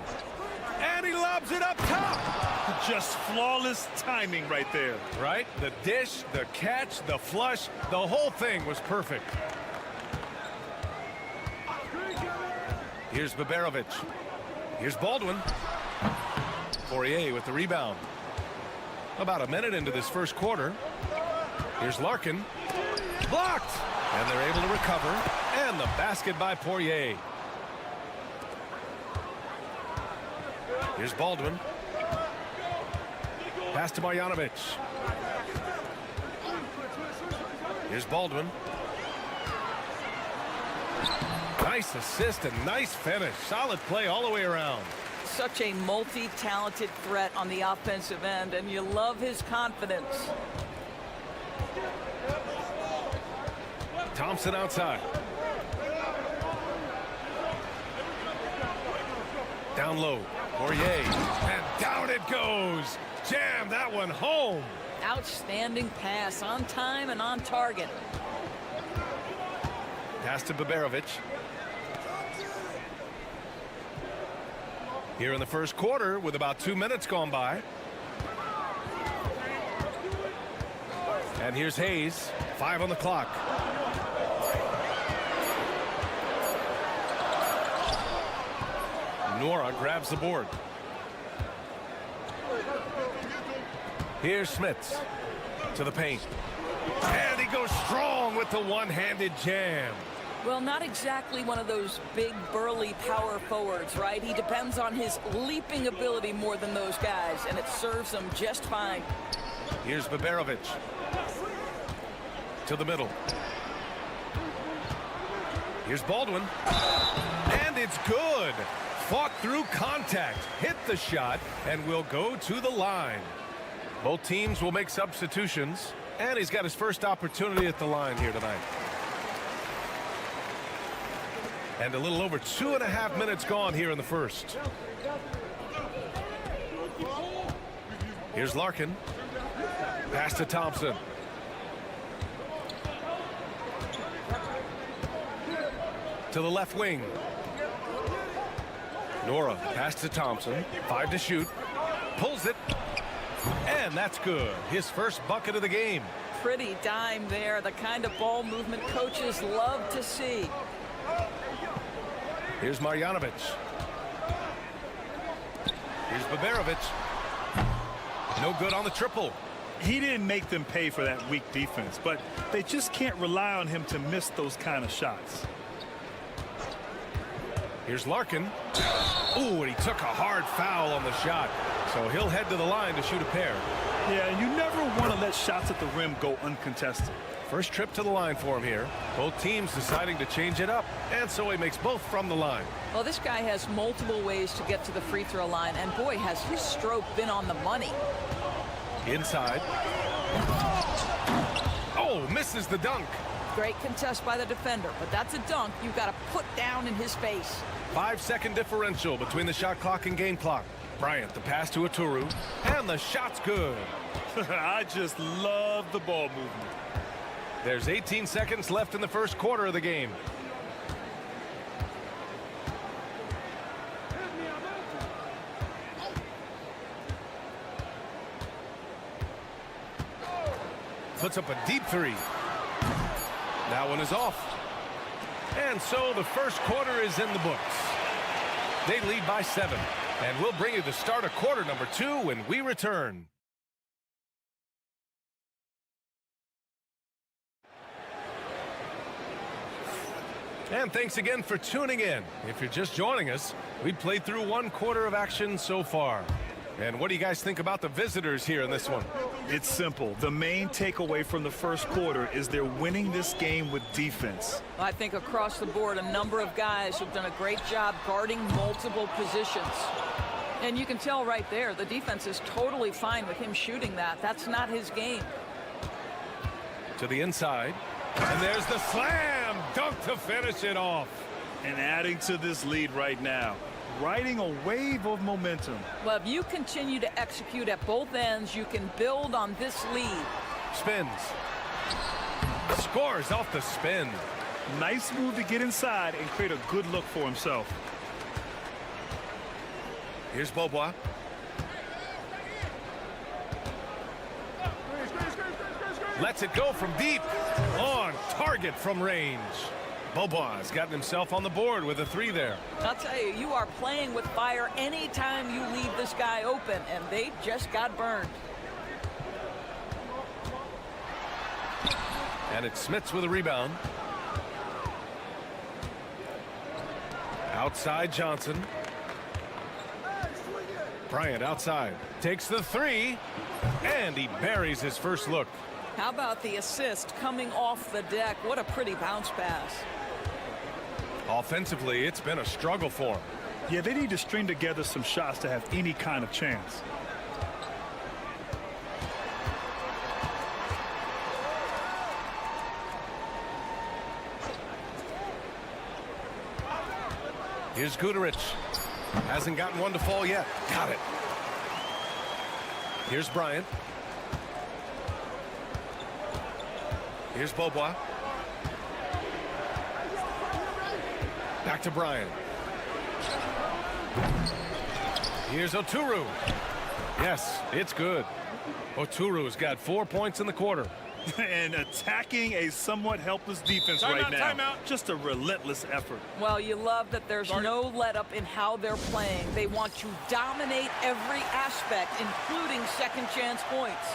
And he lobs it up top. Just flawless timing right there. Right? The dish, the catch, the flush, the whole thing was perfect. Here's Baberovic. Here's Baldwin. Poirier with the rebound. About a minute into this first quarter. Here's Larkin. Blocked! And they're able to recover. And the basket by Poirier. Here's Baldwin. Pass to Marjanovic. Here's Baldwin. Nice assist and nice finish. Solid play all the way around. Such a multi-talented threat on the offensive end, and you love his confidence. Thompson outside. Down low. Poirier. And down it goes. Jam that one home. Outstanding pass, on time and on target. Pass to Baberovic. Here in the first quarter with about 2 minutes gone by. And here's Hayes. 5 on the clock. Nora grabs the board. Here's Smits to the paint. And he goes strong with the one-handed jam. Well, not exactly one of those big, burly power forwards, right? He depends on his leaping ability more than those guys, and it serves him just fine. Here's Baberovic. To the middle. Here's Baldwin. And it's good. Fought through contact, hit the shot, and will go to the line. Both teams will make substitutions, and he's got his first opportunity at the line here tonight. And a little over 2.5 minutes gone here in the first. Here's Larkin. Pass to Thompson. To the left wing. Nora, pass to Thompson. 5 to shoot. Pulls it. And that's good. His first bucket of the game. Pretty dime there. The kind of ball movement coaches love to see. Here's Marjanovic. Here's Baberovic. No good on the triple. He didn't make them pay for that weak defense, but they just can't rely on him to miss those kind of shots. Here's Larkin. Ooh, and he took a hard foul on the shot. So he'll head to the line to shoot a pair. Yeah, and you never want to let shots at the rim go uncontested. First trip to the line for him here. Both teams deciding to change it up, and so he makes both from the line. Well, this guy has multiple ways to get to the free throw line, and boy, has his stroke been on the money. Inside. Oh, misses the dunk. Great contest by the defender, but that's a dunk you've got to put down in his face. 5-second differential between the shot clock and game clock. Bryant, the pass to Aturu, and the shot's good. I just love the ball movement. There's 18 seconds left in the first quarter of the game. Puts up a deep three. That one is off. And so the first quarter is in the books. They lead by 7. And we'll bring you the start of quarter number 2 when we return. And thanks again for tuning in. If you're just joining us, we played through 1 quarter of action so far. And what do you guys think about the visitors here in this one? It's simple. The main takeaway from the first quarter is they're winning this game with defense. I think across the board, a number of guys have done a great job guarding multiple positions. And you can tell right there, the defense is totally fine with him shooting that. That's not his game. To the inside. And there's the slam dunk to finish it off. And adding to this lead right now, riding a wave of momentum. Well, if you continue to execute at both ends, you can build on this lead. Spins. Scores off the spin. Nice move to get inside and create a good look for himself. Here's Beaubois. Lets it go from deep. On target from range. Beaubois has gotten himself on the board with a 3 there. I'll tell you, you are playing with fire anytime you leave this guy open, and they just got burned. And it's Smits with a rebound. Outside Johnson. Bryant outside. Takes the three. And he buries his first look. How about the assist coming off the deck? What a pretty bounce pass. Offensively, it's been a struggle for him. Yeah, they need to string together some shots to have any kind of chance. Here's Guterich. Hasn't gotten one to fall yet. Got it. Here's Bryant. Here's Beaubois. Back to Bryant. Here's Oturu. Yes, it's good. Oturu's got 4 points in the quarter. And attacking a somewhat helpless defense right now. Timeout. Just a relentless effort. Well, you love that there's no let-up in how they're playing. They want to dominate every aspect, including second chance points.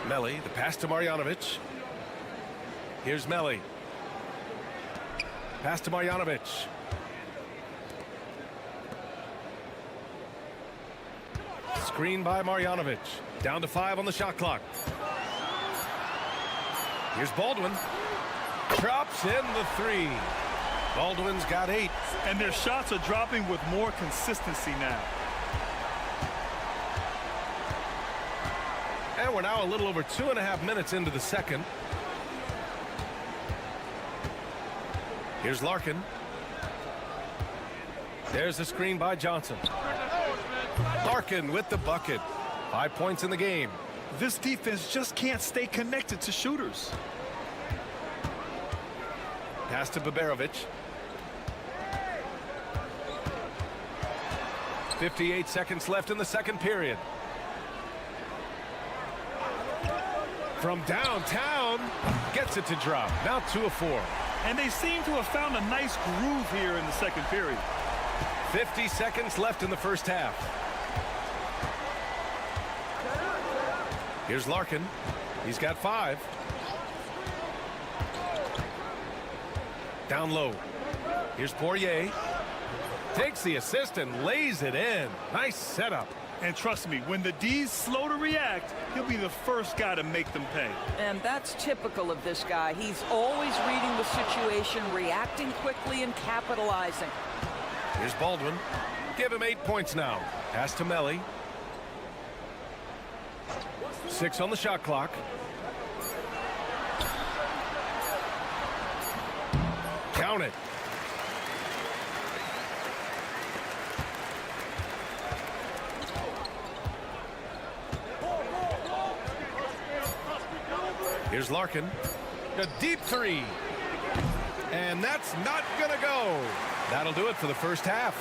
Melli, the pass to Marjanovic. Here's Melli. Pass to Marjanovic. Screen by Marjanovic. Down to 5 on the shot clock. Here's Baldwin. Drops in the 3. Baldwin's got 8. And their shots are dropping with more consistency now. And we're now a little over 2.5 minutes into the second. Here's Larkin. There's the screen by Johnson. Larkin with the bucket. 5 points in the game. This defense just can't stay connected to shooters. Pass to Baberovic. 58 seconds left in the second period. From downtown, gets it to drop. Now 2 of 4. And they seem to have found a nice groove here in the second period. 50 seconds left in the first half. Here's Larkin. He's got 5. Down low. Here's Poirier. Takes the assist and lays it in. Nice setup. And trust me, when the D's slow to react, he'll be the first guy to make them pay. And that's typical of this guy. He's always reading the situation, reacting quickly, and capitalizing. Here's Baldwin. Give him 8 points now. Pass to Melli. 6 on the shot clock. Count it. Here's Larkin. A deep 3. And that's not going to go. That'll do it for the first half.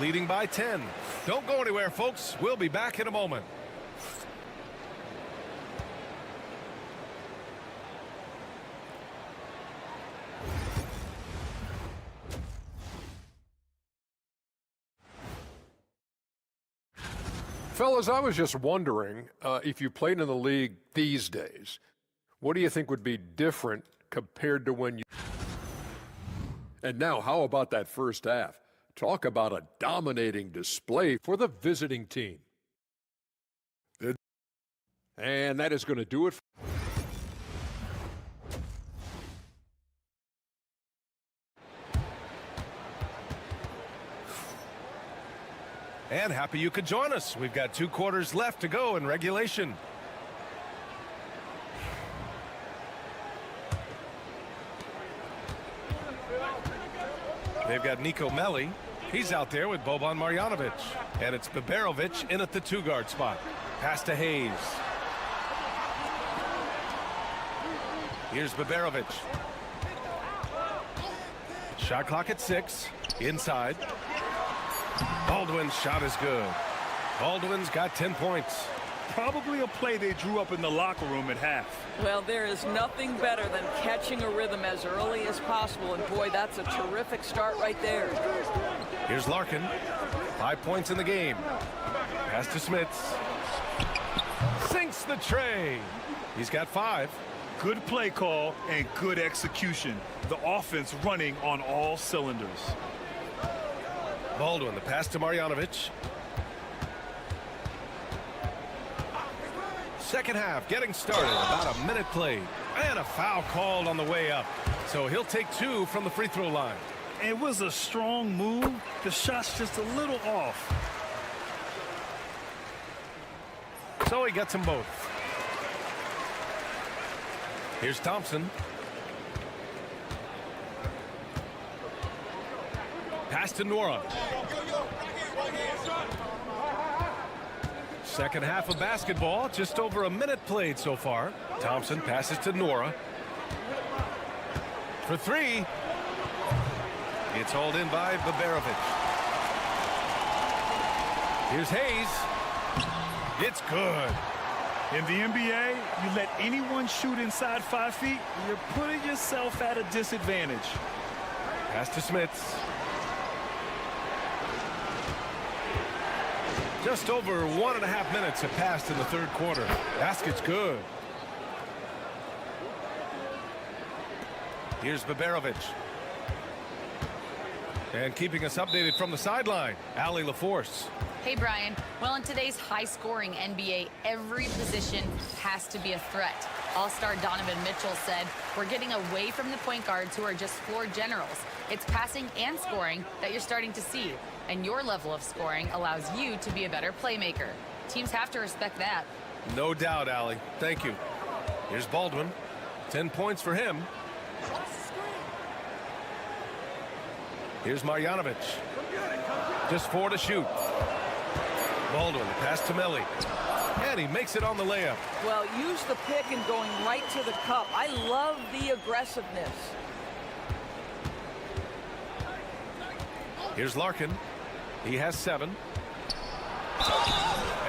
Leading by 10. Don't go anywhere, folks. We'll be back in a moment. Fellas, I was just wondering if you played in the league these days, what do you think would be different compared to when you... And now, how about that first half? Talk about a dominating display for the visiting team. And that is going to do it. And happy you could join us. We've got 2 quarters left to go in regulation. They've got Nico Melli. He's out there with Boban Marjanovic. And it's Baberovic in at the 2-guard spot. Pass to Hayes. Here's Baberovic. Shot clock at 6. Inside. Baldwin's shot is good. Baldwin's got 10 points. Probably a play they drew up in the locker room at half. Well, there is nothing better than catching a rhythm as early as possible. And boy, that's a terrific start right there. Here's Larkin. 5 points in the game. Pass to Smits. Sinks the tray. He's got 5. Good play call and good execution. The offense running on all cylinders. Baldwin, the pass to Marjanovic. Second half getting started, about a minute played. And a foul called on the way up. So he'll take 2 from the free throw line. It was a strong move. The shot's just a little off. So he gets them both. Here's Thompson. Pass to Nora. Second half of basketball, just over a minute played so far. Thompson passes to Nora. For 3. It's hauled in by Baberovic. Here's Hayes. It's good. In the NBA, you let anyone shoot inside 5 feet, you're putting yourself at a disadvantage. Pass to Smits. Just over 1.5 minutes have passed in the third quarter. Basket's good. Here's Baberovic. And keeping us updated from the sideline, Allie LaForce. Hey, Brian. Well, in today's high-scoring NBA, every position has to be a threat. All-star Donovan Mitchell said, we're getting away from the point guards who are just floor generals. It's passing and scoring that you're starting to see. And your level of scoring allows you to be a better playmaker. Teams have to respect that. No doubt, Allie. Thank you. Here's Baldwin. 10 points for him. Here's Marjanovic. Just 4 to shoot. Baldwin, the pass to Melli. And he makes it on the layup. Well, use the pick and going right to the cup. I love the aggressiveness. Here's Larkin. He has 7.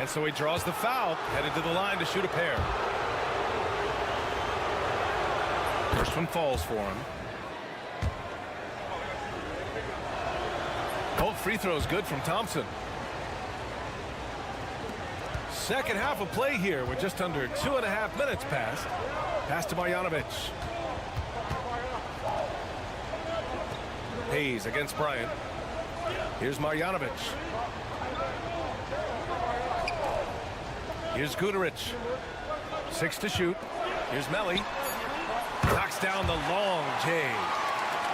And so he draws the foul, headed to the line to shoot a pair. First one falls for him. Both free throws good from Thompson. Second half of play here with just under 2.5 minutes passed. Pass to Marjanovic. Hayes against Bryant. Here's Marjanovic. Here's Guduric. 6 to shoot. Here's Melli. Knocks down the long J.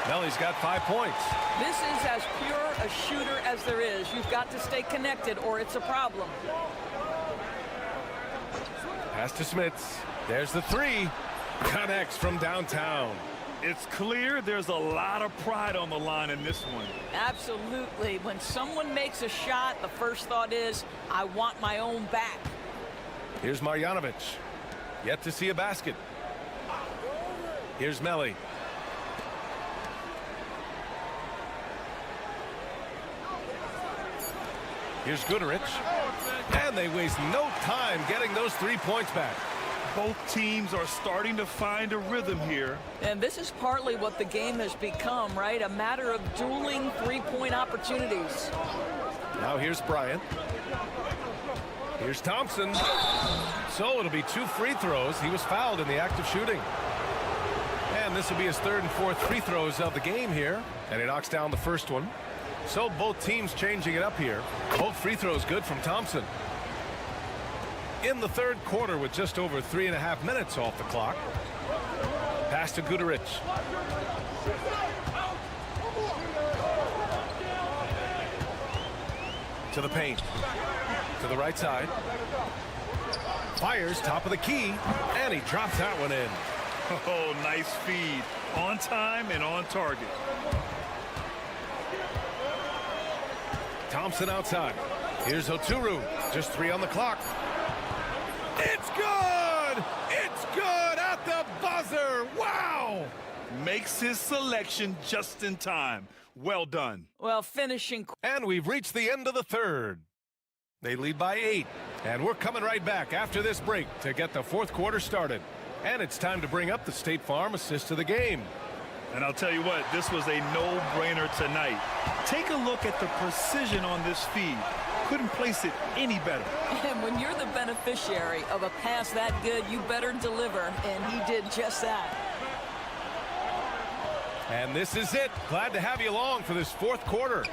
Melli's got 5 points. This is as pure a shooter as there is. You've got to stay connected or it's a problem. Pass to Smits. There's the 3. Connects from downtown. It's clear there's a lot of pride on the line in this one. Absolutely. When someone makes a shot, the first thought is, I want my own back. Here's Marjanovic. Yet to see a basket. Here's Melli. Here's Guduric. And they waste no time getting those 3 points back. Both teams are starting to find a rhythm here. And this is partly what the game has become, right? A matter of dueling three-point opportunities. Now here's Bryant. Here's Thompson. So it'll be 2 free throws. He was fouled in the act of shooting. And this will be his 3rd and 4th free throws of the game here. And he knocks down the first one. So both teams changing it up here. Both free throws good from Thompson. In the third quarter with just over 3.5 minutes off the clock. Pass to Guduric. To the paint. To the right side. Fires top of the key. And he drops that one in. Oh, nice feed. On time and on target. Thompson outside. Here's Oturu. Just 3 on the clock. It's good! It's good at the buzzer! Wow! Makes his selection just in time. Well done. Well, finishing. And we've reached the end of the third. They lead by 8. And we're coming right back after this break to get the fourth quarter started. And it's time to bring up the State Farm assist of the game. And I'll tell you what, this was a no-brainer tonight. Take a look at the precision on this feed. couldn't place it any better. And when you're the beneficiary of a pass that good, you better deliver, and he did just that. And this is it. Glad to have you along for this fourth quarter.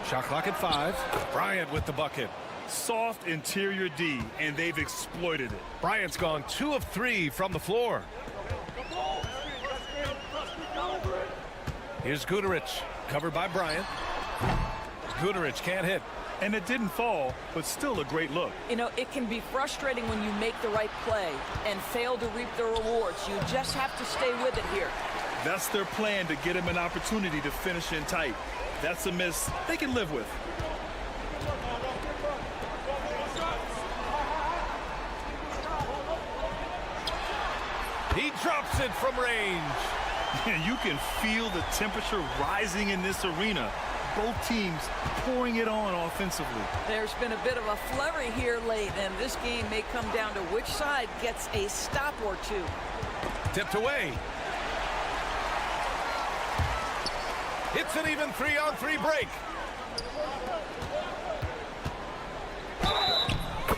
Shot clock at 5. Bryant with the bucket. Soft interior D, and they've exploited it. Bryant's gone 2 of 3 from the floor. Here's Guterich, covered by Bryant. Guterich can't hit. And it didn't fall, but still a great look. You know, it can be frustrating when you make the right play and fail to reap the rewards. You just have to stay with it here. That's their plan, to get him an opportunity to finish in tight. That's a miss they can live with. He drops it from range. You can feel the temperature rising in this arena. Both teams pouring it on offensively. There's been a bit of a flurry here late, and this game may come down to which side gets a stop or two. Tipped away. It's an even 3-on-3 break.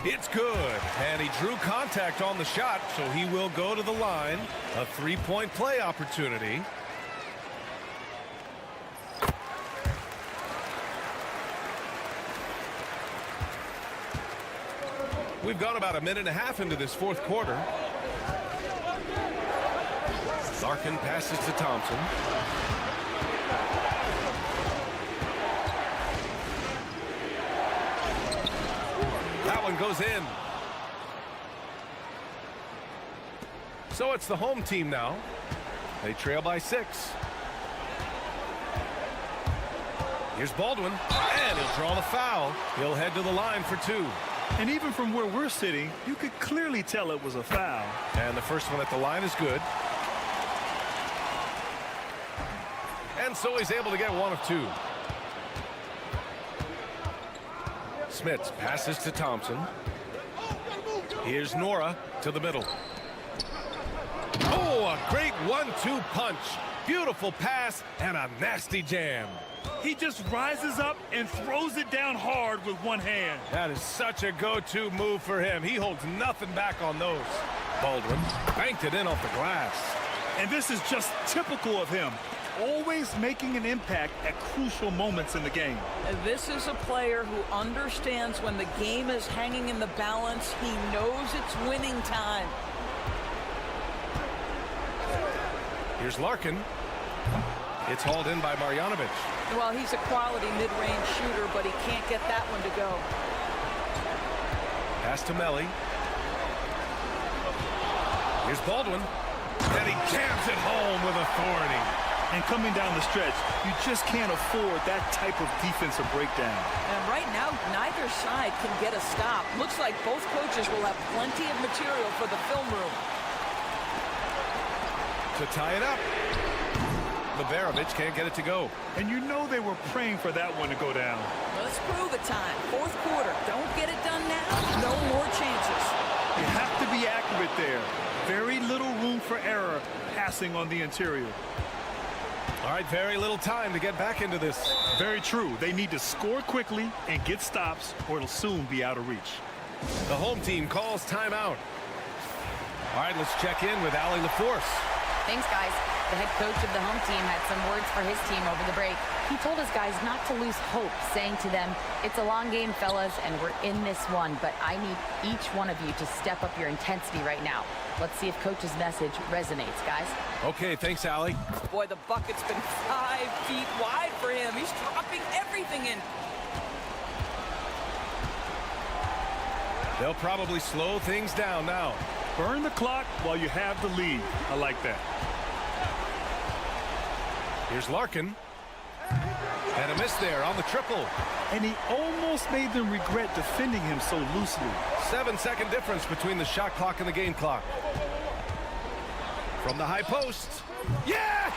It's good, and he drew contact on the shot, so he will go to the line. A 3-point play opportunity. We've gone about a minute and a half into this fourth quarter. Larkin passes to Thompson. That one goes in. So it's the home team now. They trail by 6. Here's Baldwin, and he'll draw the foul. He'll head to the line for 2. And even from where we're sitting, you could clearly tell it was a foul. And the first one at the line is good. And so he's able to get 1 of 2. Smits passes to Thompson. Here's Nora to the middle. Oh, a great 1-2 punch. Beautiful pass and a nasty jam. He just rises up and throws it down hard with one hand. That is such a go-to move for him. He holds nothing back on those. Baldwin banked it in off the glass. And this is just typical of him. Always making an impact at crucial moments in the game. This is a player who understands when the game is hanging in the balance. He knows it's winning time. Here's Larkin. It's hauled in by Marjanovic. Well, he's a quality mid-range shooter, but he can't get that one to go. Pass to Melly. Here's Baldwin. And he jams it home with authority. And coming down the stretch, you just can't afford that type of defensive breakdown. And right now, neither side can get a stop. Looks like both coaches will have plenty of material for the film room. To tie it up. Liberovic can't get it to go. And you know they were praying for that one to go down. Let's prove it time. Fourth quarter. Don't get it done now. No more chances. You have to be accurate there. Very little room for error passing on the interior. All right, very little time to get back into this. Very true. They need to score quickly and get stops, or it'll soon be out of reach. The home team calls timeout. All right, let's check in with Allie LaForce. Thanks, guys. The head coach of the home team had some words for his team over the break. He told his guys not to lose hope, saying to them, "It's a long game, fellas, and we're in this one, but I need each one of you to step up your intensity right now." Let's see if coach's message resonates, guys. Okay, thanks, Allie. Boy, the bucket's been 5 feet wide for him. He's dropping everything in. They'll probably slow things down now. Burn the clock while you have the lead. I like that. Here's Larkin. And a miss there on the triple. And he almost made them regret defending him so loosely. 7-second difference between the shot clock and the game clock. From the high post. Yes!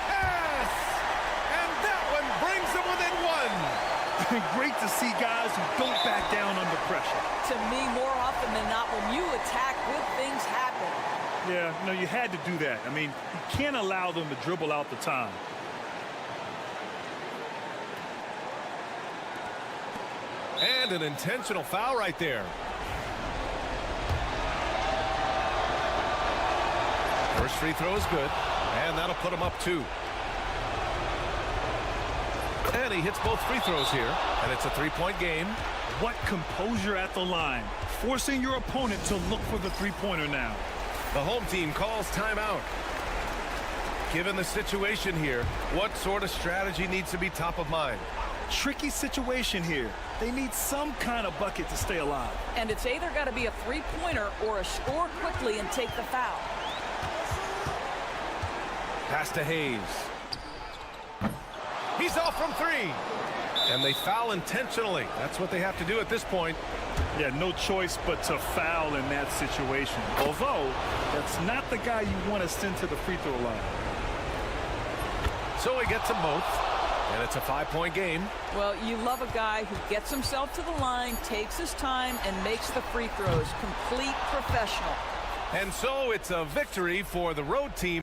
And that one brings them within 1. Great to see guys who don't back down under pressure. To me, more often than not, when you attack, good things happen. Yeah, no, you had to do that. I mean, you can't allow them to dribble out the time. And an intentional foul right there. First free throw is good, and that'll put him up 2. And he hits both free throws here, and it's a 3-point game. What composure at the line, forcing your opponent to look for the three-pointer now. The home team calls timeout. Given the situation here, what sort of strategy needs to be top of mind? Tricky situation here. They need some kind of bucket to stay alive. And it's either got to be a three-pointer or a score quickly and take the foul. Pass to Hayes. He's off from 3. And they foul intentionally. That's what they have to do at this point. Yeah, no choice but to foul in that situation. Although, that's not the guy you want to send to the free throw line. So he gets them both. And it's a 5-point game. Well, you love a guy who gets himself to the line, takes his time, and makes the free throws. Complete professional. And so it's a victory for the road team.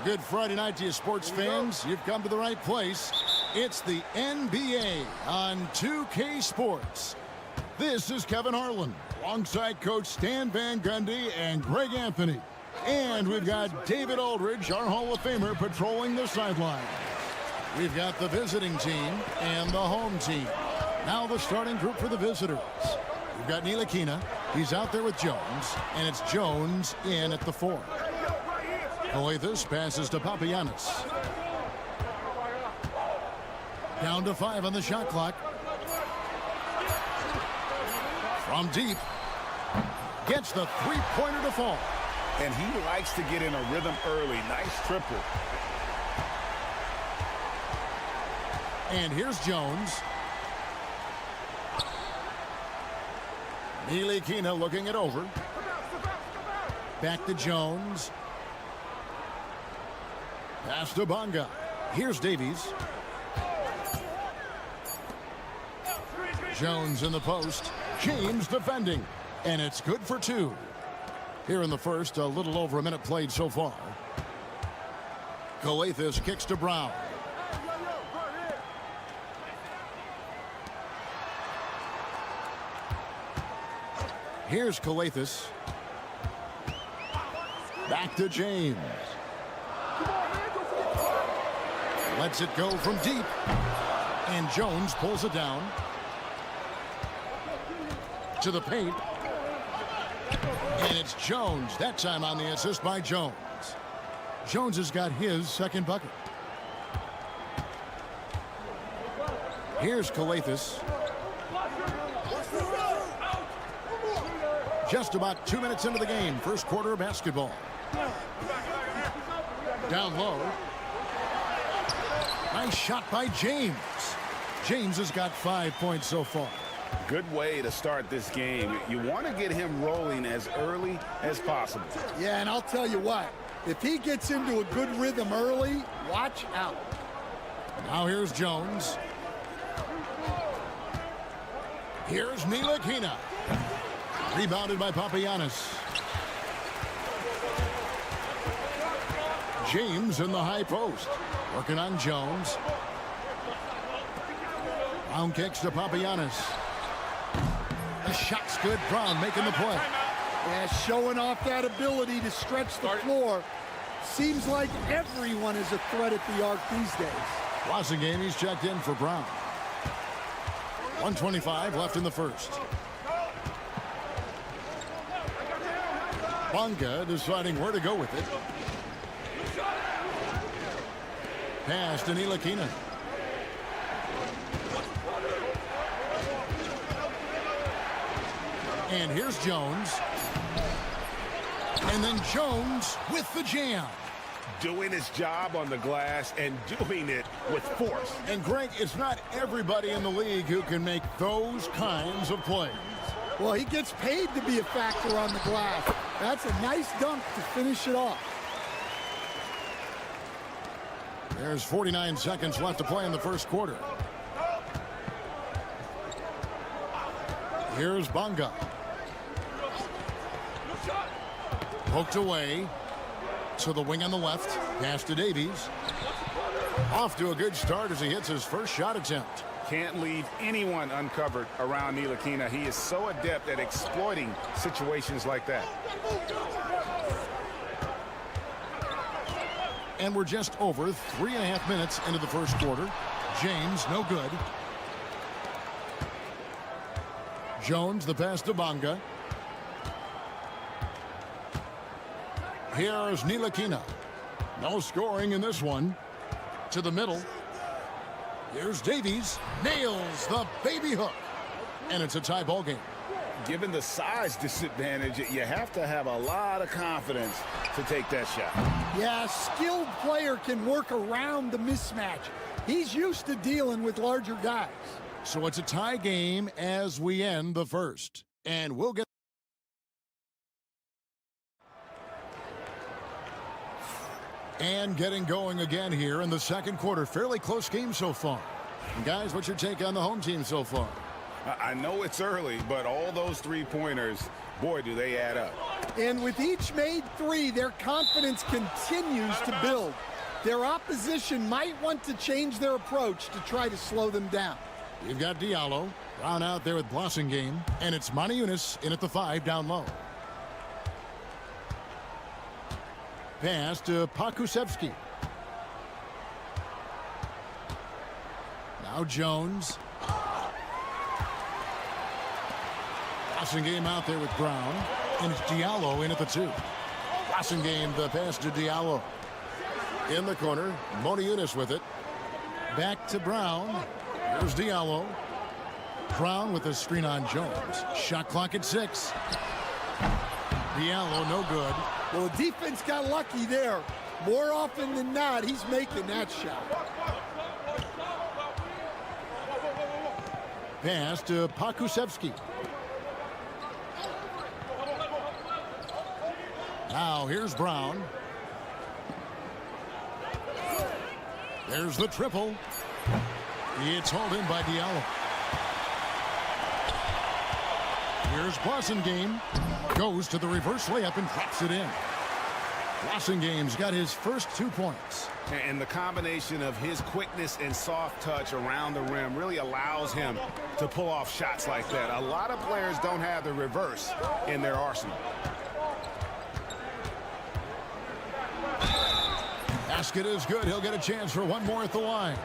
Good Friday night to you, sports fans. You've come to the right place. It's the NBA on 2K Sports. This is Kevin Harlan alongside Coach Stan Van Gundy and Greg Anthony. And we've got David Aldridge, our Hall of Famer, patrolling the sideline. We've got the visiting team and the home team. Now the starting group for the visitors. We've got Ntilikina. He's out there with Jones, and it's Jones in at the 4. Coathis passes to Papagiannis. Down to 5 on the shot clock. From deep. Gets the three-pointer to fall. And he likes to get in a rhythm early. Nice triple. And here's Jones. Ntilikina looking it over. Back to Jones. Pass to Bonga. Here's Davies. Jones in the post. James defending. And it's good for 2. Here in the first, a little over a minute played so far. Coathis kicks to Brown. Here's Coathis. Back to James. Lets it go from deep. And Jones pulls it down. To the paint. And it's Jones. That time on the assist by Jones. Jones has got his second bucket. Here's Coathis. Just about 2 minutes into the game. First quarter of basketball. Down low. Nice shot by James. James has got 5 points so far. Good way to start this game. You want to get him rolling as early as possible. Yeah, and I'll tell you what. If he gets into a good rhythm early, watch out. Now here's Jones. Here's Ntilikina. Rebounded by Papagiannis. James in the high post. Working on Jones. Brown kicks to Papagiannis. The shot's good. Brown making the play. Yeah, showing off that ability to stretch the floor. Seems like everyone is a threat at the arc these days. Wassergame, he's checked in for Brown. 1:25 left in the first. Bonga deciding where to go with it. Pass to Ntilikina. And here's Jones. And then Jones with the jam. Doing his job on the glass and doing it with force. And Greg, it's not everybody in the league who can make those kinds of plays. Well, he gets paid to be a factor on the glass. That's a nice dunk to finish it off. There's 49 seconds left to play in the first quarter. Here's Bonga. Poked away to the wing on the left. Pass to Davies. Off to a good start as he hits his first shot attempt. Can't leave anyone uncovered around Ntilikina. He is so adept at exploiting situations like that. And we're just over 3.5 minutes into the first quarter. James, no good. Jones, the pass to Bonga. Here's Ntilikina. No scoring in this one. To the middle. Here's Davies. Nails the baby hook. And it's a tie ball game. Given the size disadvantage, you have to have a lot of confidence to take that shot. Yeah, a skilled player can work around the mismatch. He's used to dealing with larger guys. So it's a tie game as we end the first. And we'll get... And getting going again here in the second quarter. Fairly close game so far. And guys, what's your take on the home team so far? I know it's early, but all those three-pointers, boy, do they add up. And with each made three, their confidence continues to build. Their opposition might want to change their approach to try to slow them down. You've got Diallo. Brown out there with Blossingame. And it's Moniunas in at the 5 down low. Pass to Pakusevski. Now Jones. Blossingame out there with Brown. And it's Diallo in at the 2. Blossingame, the pass to Diallo. In the corner, Moniunas with it. Back to Brown. Here's Diallo. Brown with a screen on Jones. Shot clock at 6. Diallo, no good. Well, the defense got lucky there. More often than not, he's making that shot. Pass to Pakusevski. Now here's Brown. There's the triple. It's hauled in by Diallo. Here's Blossingame. Goes to the reverse layup and drops it in. Blossingame's got his first 2 points. And the combination of his quickness and soft touch around the rim really allows him to pull off shots like that. A lot of players don't have the reverse in their arsenal. Basket is good. He'll get a chance for one more at the line.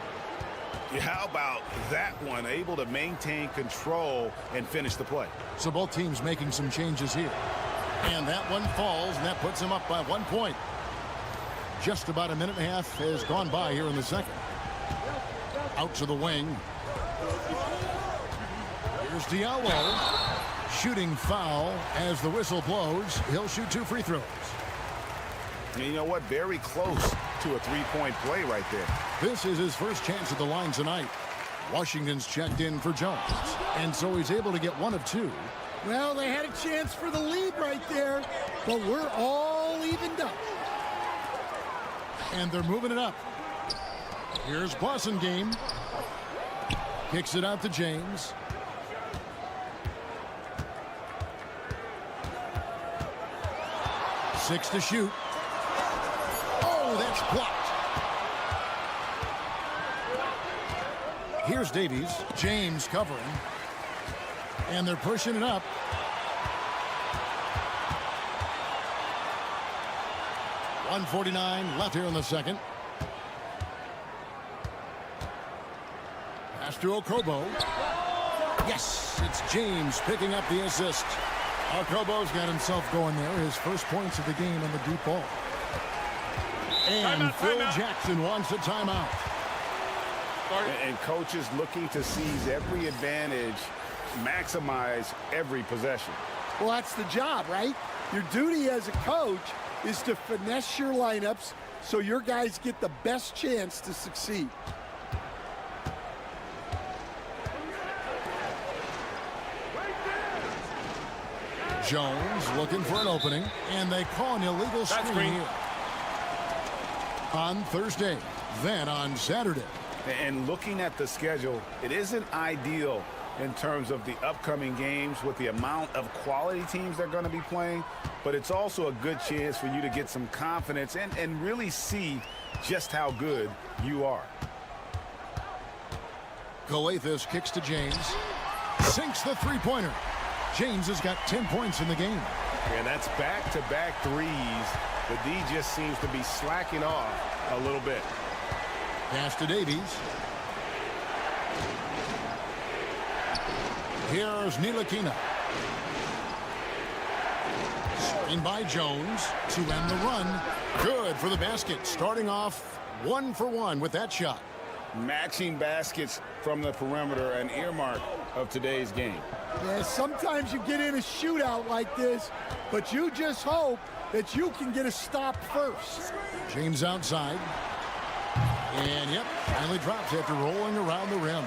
How about that one? Able to maintain control and finish the play. So both teams making some changes here. And that one falls, and that puts him up by 1 point. Just about a minute and a half has gone by here in the second. Out to the wing. Here's Diallo. Shooting foul as the whistle blows. He'll shoot 2 free throws. And you know what? Very close to a three-point play right there. This is his first chance at the line tonight. Washington's checked in for Jones. And so he's able to get 1 of 2. Well, they had a chance for the lead right there, but we're all evened up. And they're moving it up. Here's Blossingame. Kicks it out to James. Six to shoot. Oh, that's blocked. Here's Davies. James covering. And they're pushing it up. .149 left here in the second. Pass to Okobo. Yes, it's James picking up the assist. Okobo's got himself going there. His first points of the game on the deep ball. And Phil Jackson wants a timeout. And coaches looking to seize every advantage, maximize every possession. Well, that's the job, right? Your duty as a coach is to finesse your lineups so your guys get the best chance to succeed. Jones looking for an opening, and they call an illegal screen here. On Thursday, then on Saturday. And looking at the schedule, it isn't ideal in terms of the upcoming games with the amount of quality teams they're going to be playing, but it's also a good chance for you to get some confidence and really see just how good you are. Calathes kicks to James, sinks the three-pointer. James has got 10 points in the game. And that's back-to-back threes. The D just seems to be slacking off a little bit. Pass to Davies. Here's Ntilikina. Screen by Jones to end the run. Good for the basket. Starting off 1 for 1 with that shot. Matching baskets from the perimeter, an earmark of today's game. Yeah, sometimes you get in a shootout like this, but you just hope that you can get a stop first. James outside. And, yep, finally drops after rolling around the rim.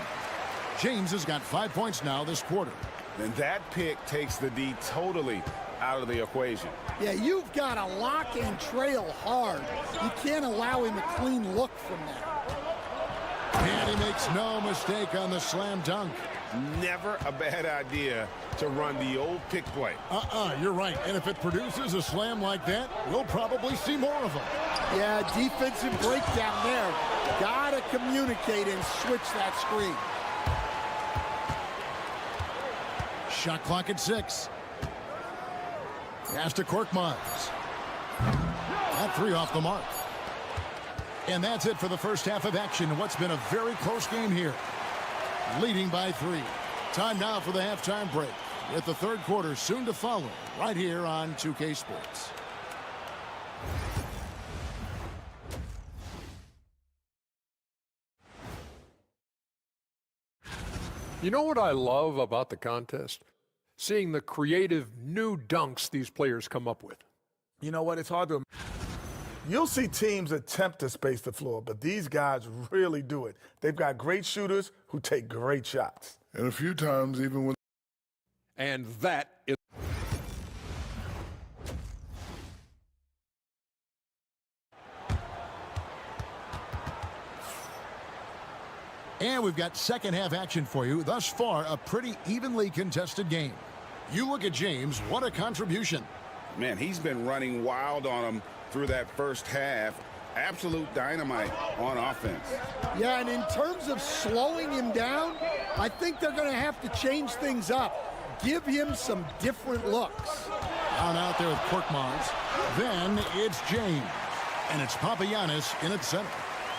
James has got 5 points now this quarter. And that pick takes the D totally out of the equation. Yeah, you've got to lock and trail hard. You can't allow him a clean look from that. And he makes no mistake on the slam dunk. Never a bad idea to run the old pick play. You're right. And if it produces a slam like that, we'll probably see more of them. Yeah, defensive breakdown there. Got to communicate and switch that screen. Shot clock at 6. Pass to Korkmaz. That three off the mark. And that's it for the first half of action. What's been a very close game here. Leading by 3. Time now for the halftime break, with the third quarter soon to follow right here on 2K Sports. You know what I love about the contest? Seeing the creative new dunks these players come up with. You know what? It's hard to... You'll see teams attempt to space the floor, but these guys really do it. They've got great shooters who take great shots. And a few times even when... And that is... And we've got second half action for you. Thus far, a pretty evenly contested game. You look at James, what a contribution. Man, he's been running wild on him through that first half. Absolute dynamite on offense. Yeah, and in terms of slowing him down, I think they're going to have to change things up. Give him some different looks. Down out there with Korkmaz. Then it's James. And it's Papagiannis in at center.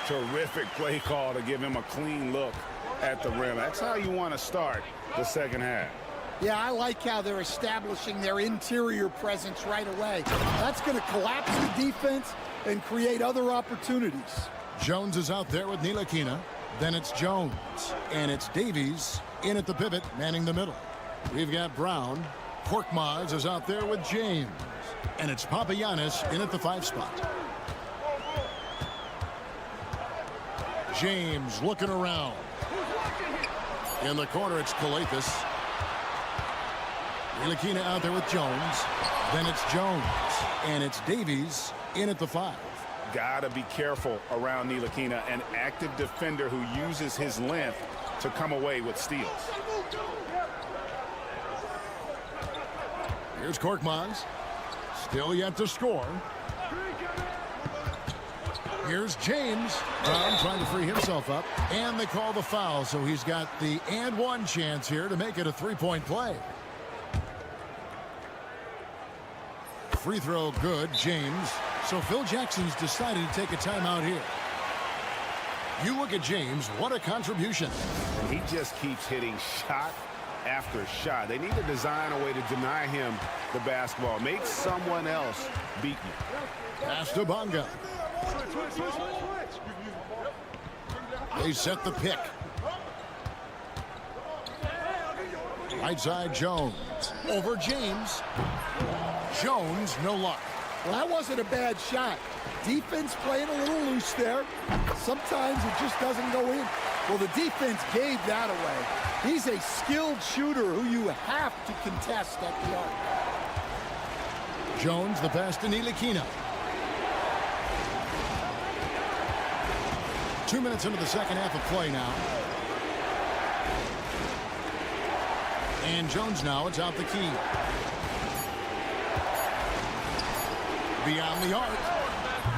Terrific play call to give him a clean look at the rim. That's how you want to start the second half. Yeah, I like how they're establishing their interior presence right away. That's going to collapse the defense and create other opportunities. Jones is out there with Ntilikina. Then it's Jones. And it's Davies in at the pivot, manning the middle. We've got Brown. Korkmaz is out there with James. And it's Papagiannis in at the 5 spot. James looking around. In the corner, it's Calathes. Ntilikina out there with Jones. Then it's Jones. And it's Davies in at the 5. Gotta be careful around Ntilikina, an active defender who uses his length to come away with steals. Here's Korkmaz. Still yet to score. Here's James. Brown trying to free himself up. And they call the foul, so he's got the and one chance here to make it a three-point play. Free throw good, James. So Phil Jackson's decided to take a timeout here. You look at James, what a contribution. And he just keeps hitting shot after shot. They need to design a way to deny him the basketball. Make someone else beat you. Pass to Bonga. They set the pick. Right side, Jones. Over James. Jones, no luck. Well, that wasn't a bad shot. Defense playing a little loose there. Sometimes it just doesn't go in. Well, the defense gave that away. He's a skilled shooter who you have to contest at the arc. Jones, the pass to Ntilikina. 2 minutes into the second half of play now. And Jones now, it's out the key. Beyond the arc.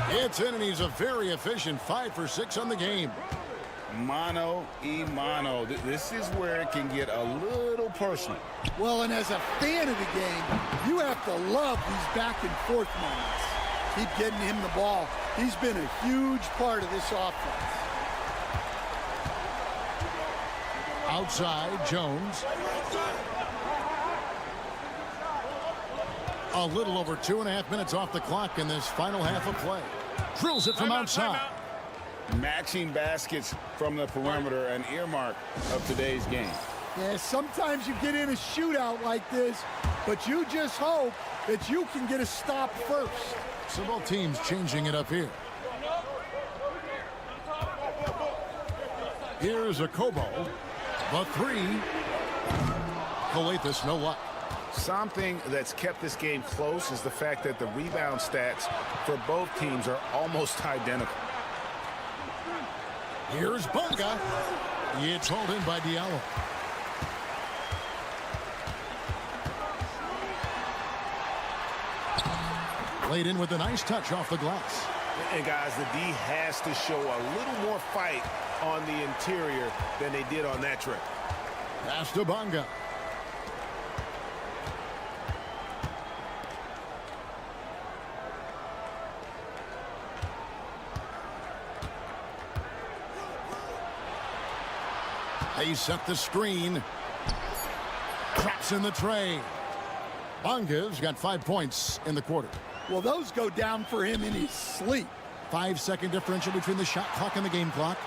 It's in, and he's a very efficient 5 for 6 on the game. Mano y mano. This is where it can get a little personal. Well, and as a fan of the game, you have to love these back and forth moments. Keep getting him the ball. He's been a huge part of this offense. Outside, Jones. A little over 2.5 minutes off the clock in this final half of play. Drills it from outside. Matching baskets from the perimeter, an earmark of today's game. Yeah, sometimes you get in a shootout like this, but you just hope that you can get a stop first. So both teams changing it up here. Here's a Kobo. The three. Coletas, no luck. Something that's kept this game close is the fact that the rebound stats for both teams are almost identical. Here's Bunga. It's hauled in by Diallo. Laid in with a nice touch off the glass. And guys, the D has to show a little more fight on the interior than they did on that trip. Pass to Bunga. They set the screen. Traps in the tray. Bunga's got 5 points in the quarter. Well, those go down for him in his sleep. 5-second differential between the shot clock and the game clock.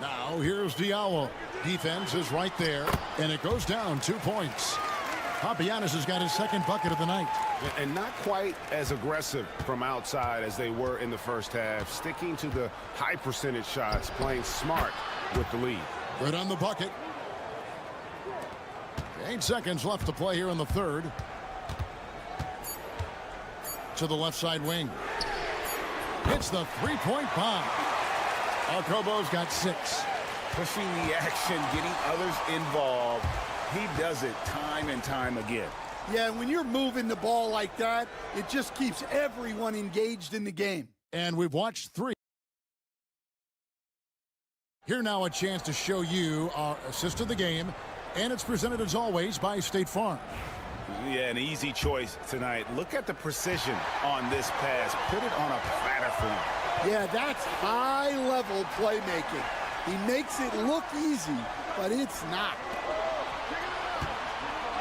Now here's Diallo. Defense is right there, and it goes down 2 points. Papagiannis has got his second bucket of the night. And not quite as aggressive from outside as they were in the first half. Sticking to the high percentage shots, playing smart with the lead. Good on the bucket. 8 seconds left to play here in the third. To the left side wing. Hits the three-point bomb. Alcobo's got 6. Pushing the action, getting others involved. He does it time and time again. Yeah, when you're moving the ball like that, it just keeps everyone engaged in the game. And we've watched 3. Here now a chance to show you our assist of the game. And it's presented as always by State Farm. Yeah, an easy choice tonight. Look at the precision on this pass. Put it on a platter for him. Yeah, that's high-level playmaking. He makes it look easy, but it's not.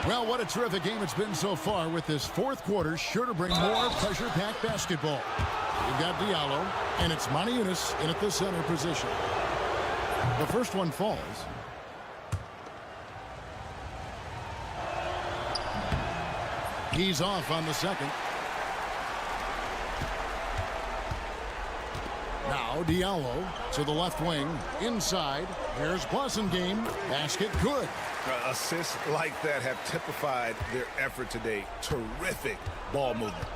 Well, what a terrific game it's been so far, with this fourth quarter sure to bring more pressure-packed basketball. We've got Diallo, and it's Maniunas in at the center position. The first one falls. He's off on the second. Now Diallo to the left wing. Inside. Here's Blasingame. Basket good. Assists like that have typified their effort today. Terrific ball movement.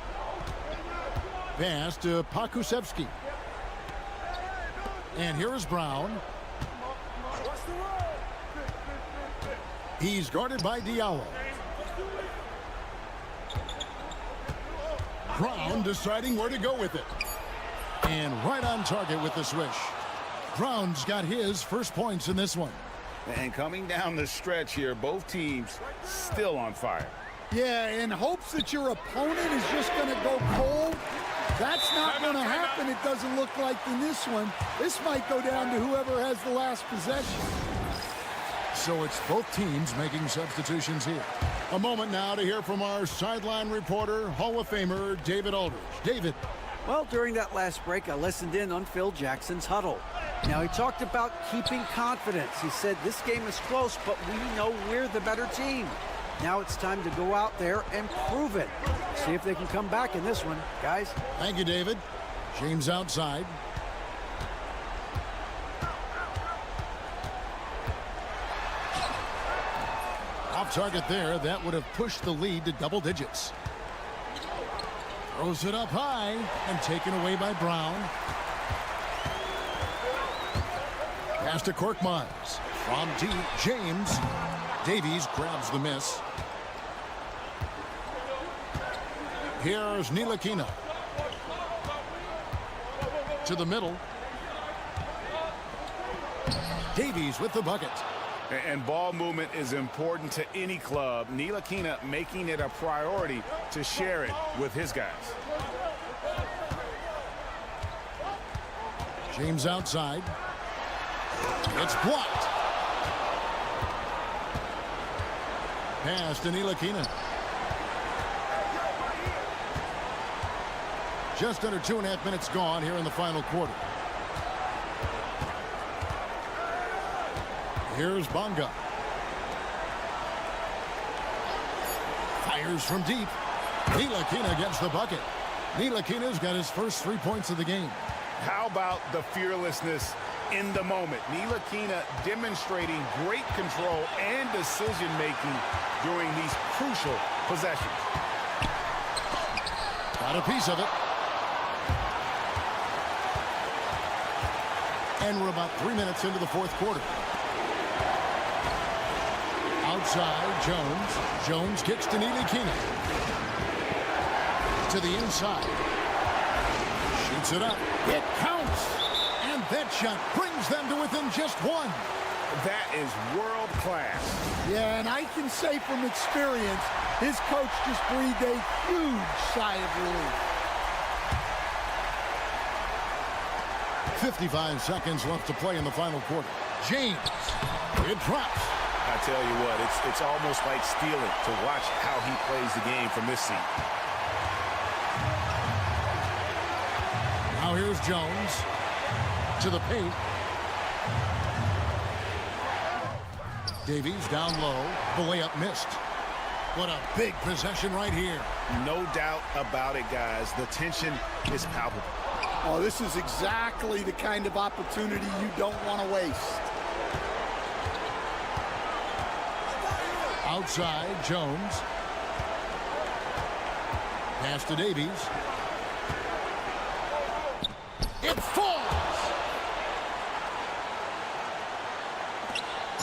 Pass to Pakusevski. And here is Brown. He's guarded by Diallo. Brown deciding where to go with it. And right on target with the swish. Brown's got his first points in this one. And coming down the stretch here, both teams still on fire. Yeah, in hopes that your opponent is just going to go cold. That's not going to happen, it doesn't look like, in this one. This might go down to whoever has the last possession. So it's both teams making substitutions here. A moment now to hear from our sideline reporter, Hall of Famer David Aldridge. David. Well, during that last break, I listened in on Phil Jackson's huddle. Now, he talked about keeping confidence. He said this game is close, but we know we're the better team. Now it's time to go out there and prove it. See if they can come back in this one, guys. Thank you, David. James outside. Off target there. That would have pushed the lead to double digits. Throws it up high and taken away by Brown. Pass to Korkmaz. From deep, James. Davies grabs the miss. Here's Ntilikina. To the middle. Davies with the bucket. And ball movement is important to any club. Ntilikina making it a priority to share it with his guys. James outside. It's blocked. Pass to Ntilikina. Just under 2.5 minutes gone here in the final quarter. Here's Bonga. Fires from deep. Ntilikina gets the bucket. Ntilikina's got his first 3 points of the game. How about the fearlessness in the moment? Ntilikina demonstrating great control and decision-making during these crucial possessions. Got a piece of it. And we're about 3 minutes into the fourth quarter. Outside, Jones. Jones kicks to Ntilikina. To the inside. Shoots it up. It counts. And that shot brings them to within just one. That is world class. Yeah, and I can say from experience, his coach just breathed a huge sigh of relief. 55 seconds left to play in the final quarter. James. It drops. I tell you what, it's almost like stealing to watch how he plays the game from this seat. Now here's Jones. To the paint. Davies down low. The layup missed. What a big possession right here. No doubt about it, guys. The tension is palpable. Oh, this is exactly the kind of opportunity you don't want to waste. Outside, Jones. Pass to Davies. It falls!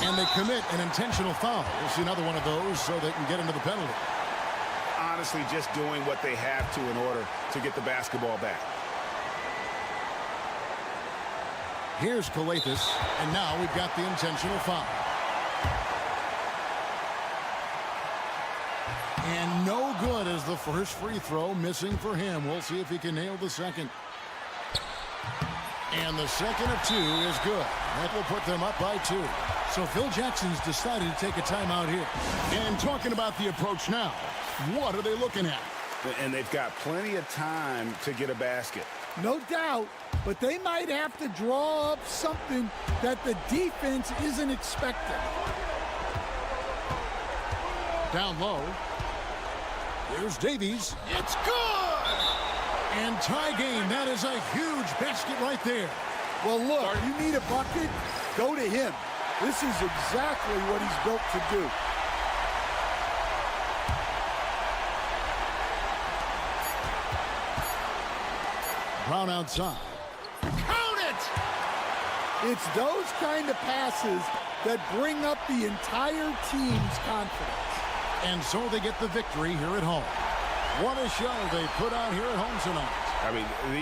And they commit an intentional foul. We'll see another one of those so they can get into the penalty. Honestly, just doing what they have to in order to get the basketball back. Here's Kalathis, and now we've got the intentional foul. And no good as the first free throw missing for him. We'll see if he can nail the second. And the second of two is good. That will put them up by 2. So Phil Jackson's decided to take a timeout here. And talking about the approach now, what are they looking at? And they've got plenty of time to get a basket. No doubt, but they might have to draw up something that the defense isn't expecting. Down low. Here's Davies. It's good! And tie game. That is a huge basket right there. Well, look, you need a bucket, go to him. This is exactly what he's built to do. Brown outside. Count it! It's those kind of passes that bring up the entire team's confidence. And so they get the victory here at home. What a show they put on here at home tonight. I mean,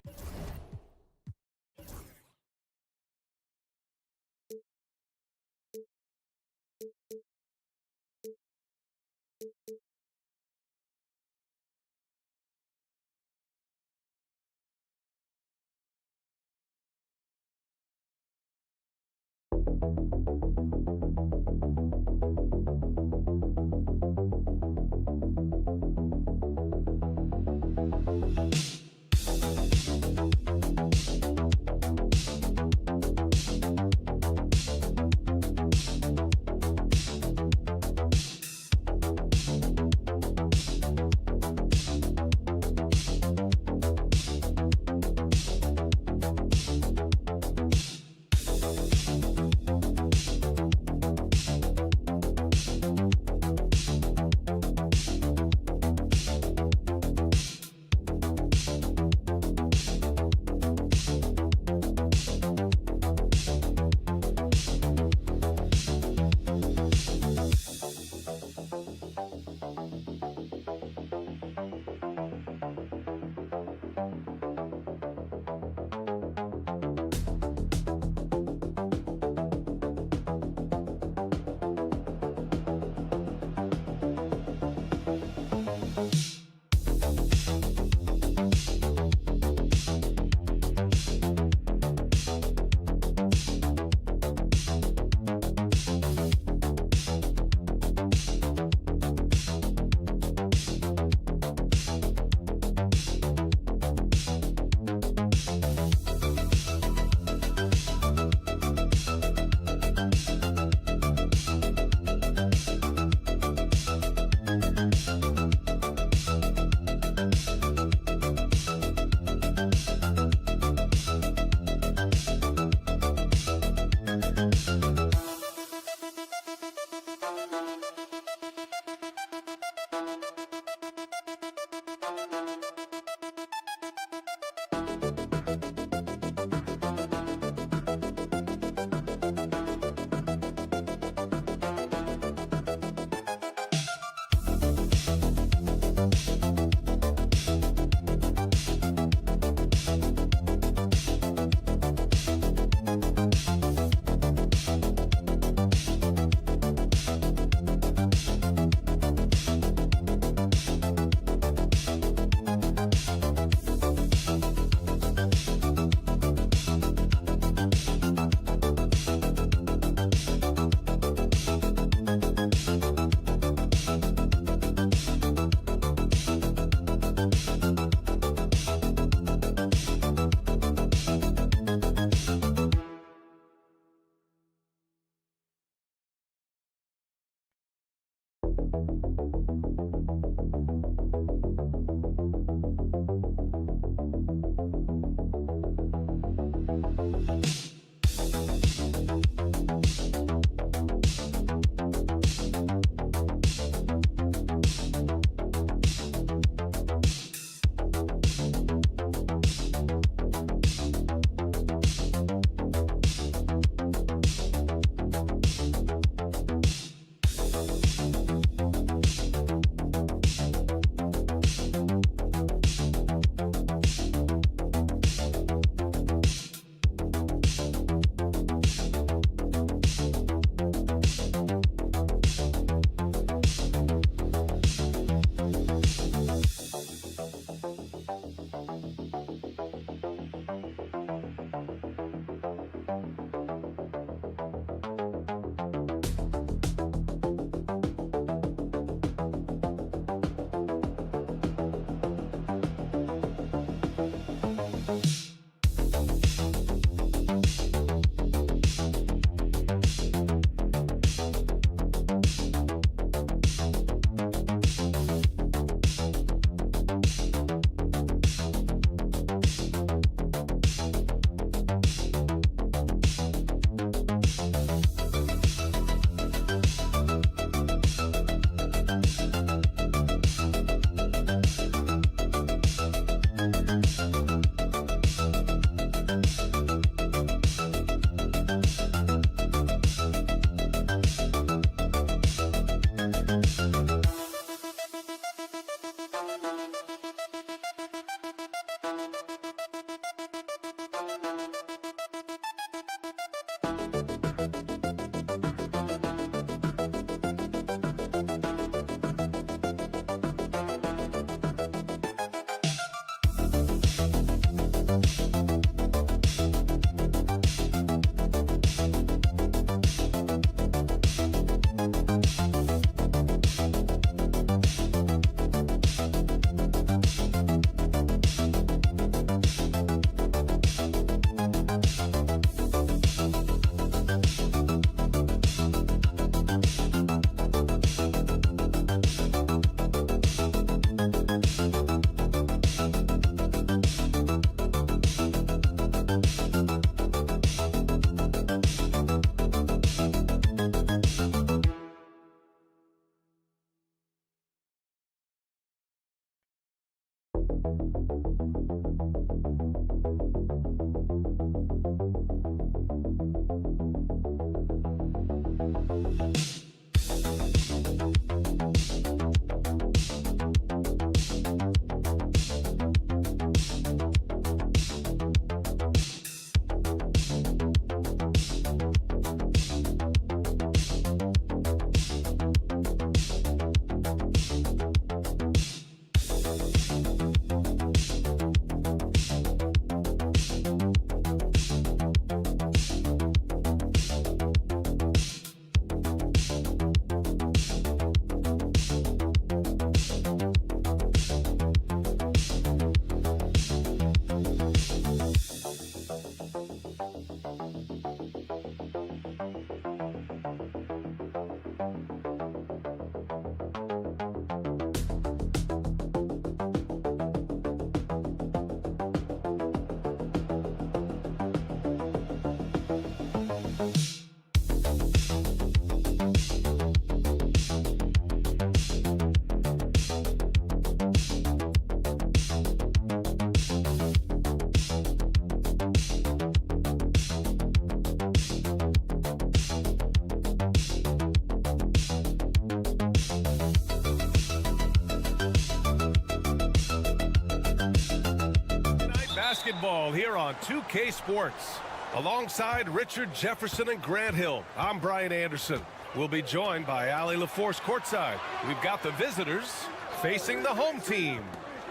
Basketball here on 2K Sports. Alongside Richard Jefferson and Grant Hill, I'm Brian Anderson. We'll be joined by Ali LaForce courtside. We've got the visitors facing the home team.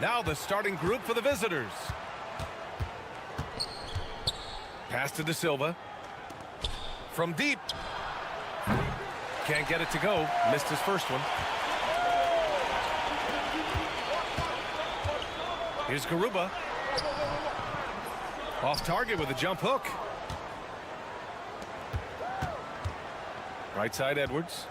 Now the starting group for the visitors. Pass to De Silva. From deep. Can't get it to go. Missed his first one. Here's Garuba. Off target with a jump hook. Right side Edwards.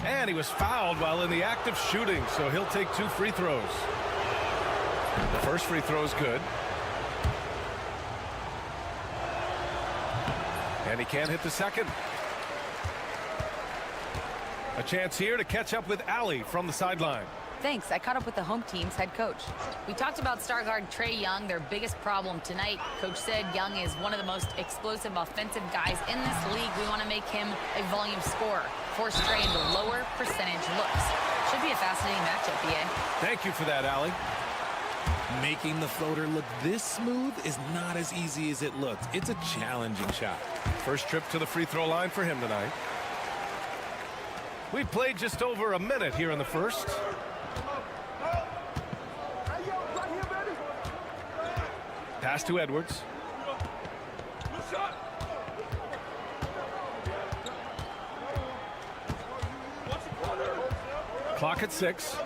And he was fouled while in the act of shooting, so he'll take 2 free throws. The first free throw is good. And he can't hit the second. A chance here to catch up with Allie from the sideline. Thanks. I caught up with the home team's head coach. We talked about star guard Trae Young, their biggest problem tonight. Coach said Young is one of the most explosive offensive guys in this league. We want to make him a volume scorer. Force Trae into lower percentage looks. Should be a fascinating matchup, BA. Thank you for that, Allie. Making the floater look this smooth is not as easy as it looked. It's a challenging shot. First trip to the free throw line for him tonight. We've played just over a minute here in the first. Pass to Edwards. Clock at 6.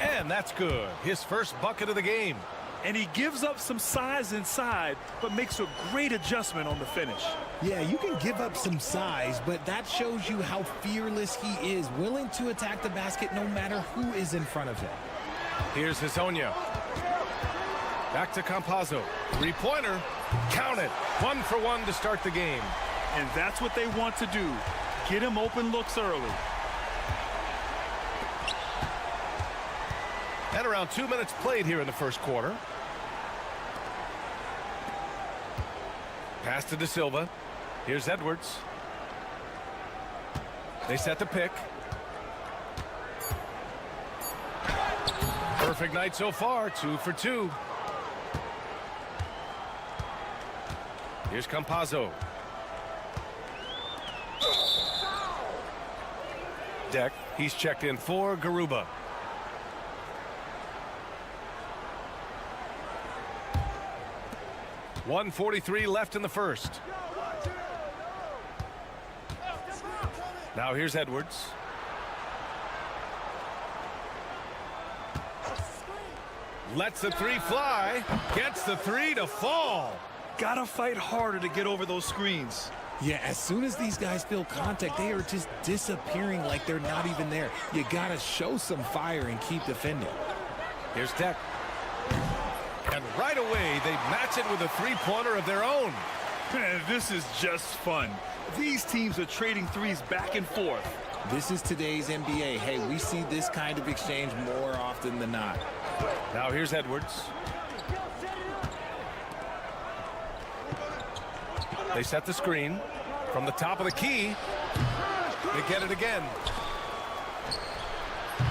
And that's good. His first bucket of the game. And he gives up some size inside, but makes a great adjustment on the finish. Yeah, you can give up some size, but that shows you how fearless he is, willing to attack the basket no matter who is in front of him. Here's Hezonja. Back to Campazzo. 3-pointer. Count it. 1 for 1 to start the game. And that's what they want to do. Get him open looks early. And around 2 minutes played here in the first quarter. Pass to De Silva. Here's Edwards. They set the pick. Perfect night so far. 2 for 2. Here's Campazzo. Deck. He's checked in for Garuba. .143 left in the first. Now here's Edwards. Lets the 3 fly. Gets the 3 to fall. Gotta fight harder to get over those screens. Yeah, as soon as these guys feel contact, they are just disappearing like they're not even there. You gotta show some fire and keep defending. Here's Deck. And right away, they match it with a 3-pointer of their own. Man, this is just fun. These teams are trading threes back and forth. This is today's NBA. Hey, we see this kind of exchange more often than not. Now here's Edwards. They set the screen from the top of the key. They get it again.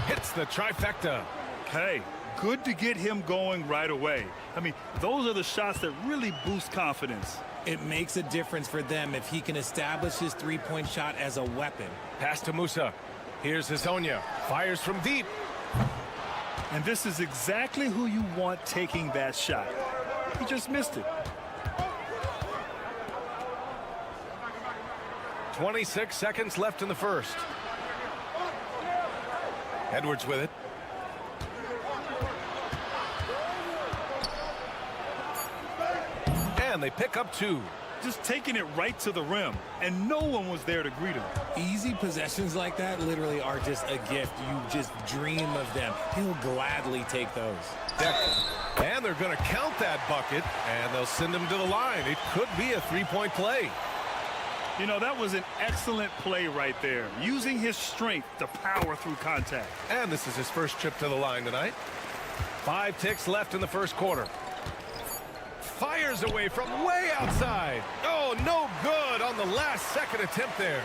Hits the trifecta. Hey, good to get him going right away. I mean, those are the shots that really boost confidence. It makes a difference for them if he can establish his 3-point shot as a weapon. Pass to Musa. Here's Hezonja. Fires from deep. And this is exactly who you want taking that shot. He just missed it. 26 seconds left in the first. Edwards with it. And they pick up 2. Just taking it right to the rim, and no one was there to greet him. Easy possessions like that literally are just a gift. You just dream of them. He'll gladly take those. Deck. And they're going to count that bucket, and they'll send him to the line. It could be a 3-point play. You know, that was an excellent play right there, using his strength to power through contact. And this is his first trip to the line tonight. 5 ticks left in the first quarter. Fires away from way outside. Oh, no good on the last second attempt there.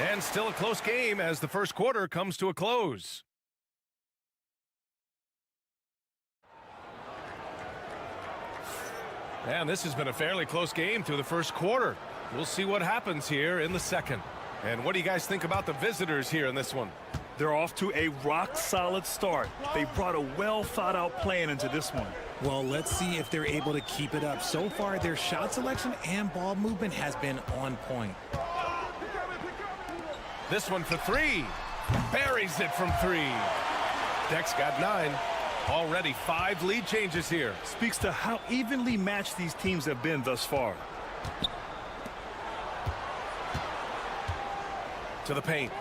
And still a close game as the first quarter comes to a close. And this has been a fairly close game through the first quarter. We'll see what happens here in the second. And what do you guys think about the visitors here in this one? They're off to a rock-solid start. They brought a well-thought-out plan into this one. Well, let's see if they're able to keep it up. So far, their shot selection and ball movement has been on point. This one for 3. Buries it from 3. Deck's got 9. Already 5 lead changes here. Speaks to how evenly matched these teams have been thus far. To the paint.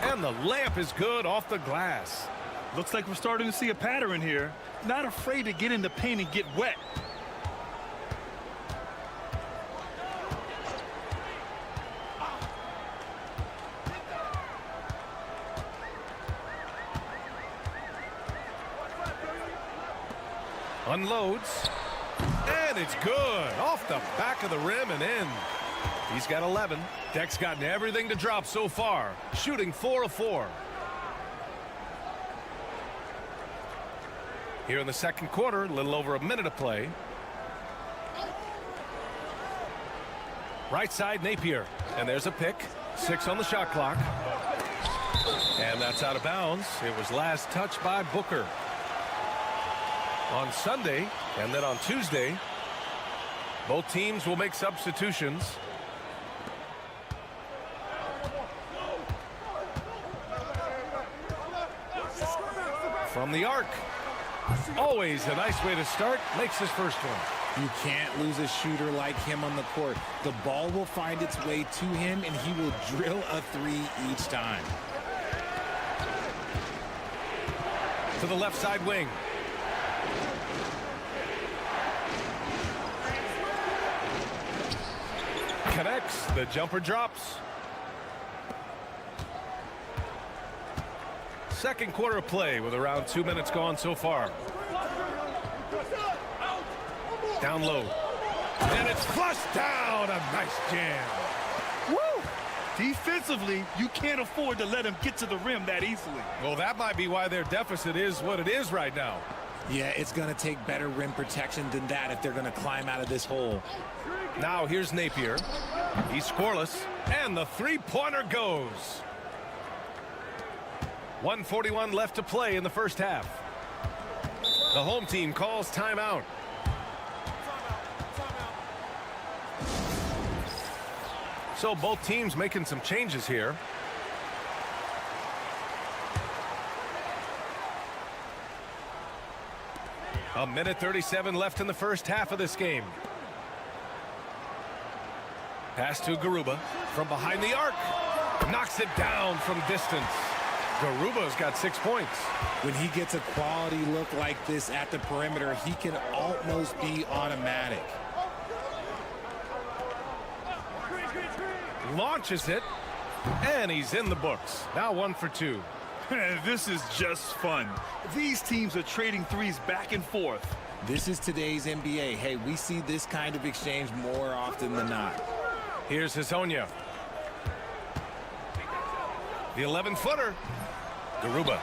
And the layup is good off the glass. Looks like we're starting to see a pattern here. Not afraid to get in the paint and get wet. Unloads. And it's good. Off the back of the rim and in. He's got 11. Deck's gotten everything to drop so far. Shooting 4 of 4. Here in the second quarter, a little over a minute to play. Right side, Napier. And there's a pick. 6 on the shot clock. And that's out of bounds. It was last touched by Booker. On Sunday, and then on Tuesday, both teams will make substitutions. From the arc. Always a nice way to start. Makes his first one. You can't lose a shooter like him on the court. The ball will find its way to him, and he will drill a 3 each time. To the left side wing. Connects. The jumper drops. Second quarter of play with around 2 minutes gone so far. Down low. And it's flushed down. A nice jam. Woo! Defensively, you can't afford to let him get to the rim that easily. Well, that might be why their deficit is what it is right now. Yeah, it's going to take better rim protection than that if they're going to climb out of this hole. Now here's Napier. He's scoreless. And the three-pointer goes. 1:41 left to play in the first half. The home team calls timeout. So both teams making some changes here. A minute 37 left in the first half of this game. Pass to Garuba from behind the arc. Knocks it down from distance. Garuba's got 6 points. When he gets a quality look like this at the perimeter, he can almost be automatic. Launches it, and he's in the books. Now 1 for 2. This is just fun. These teams are trading threes back and forth. This is today's NBA. Hey, we see this kind of exchange more often than not. Here's Hezonja. The 11-footer. Garuba.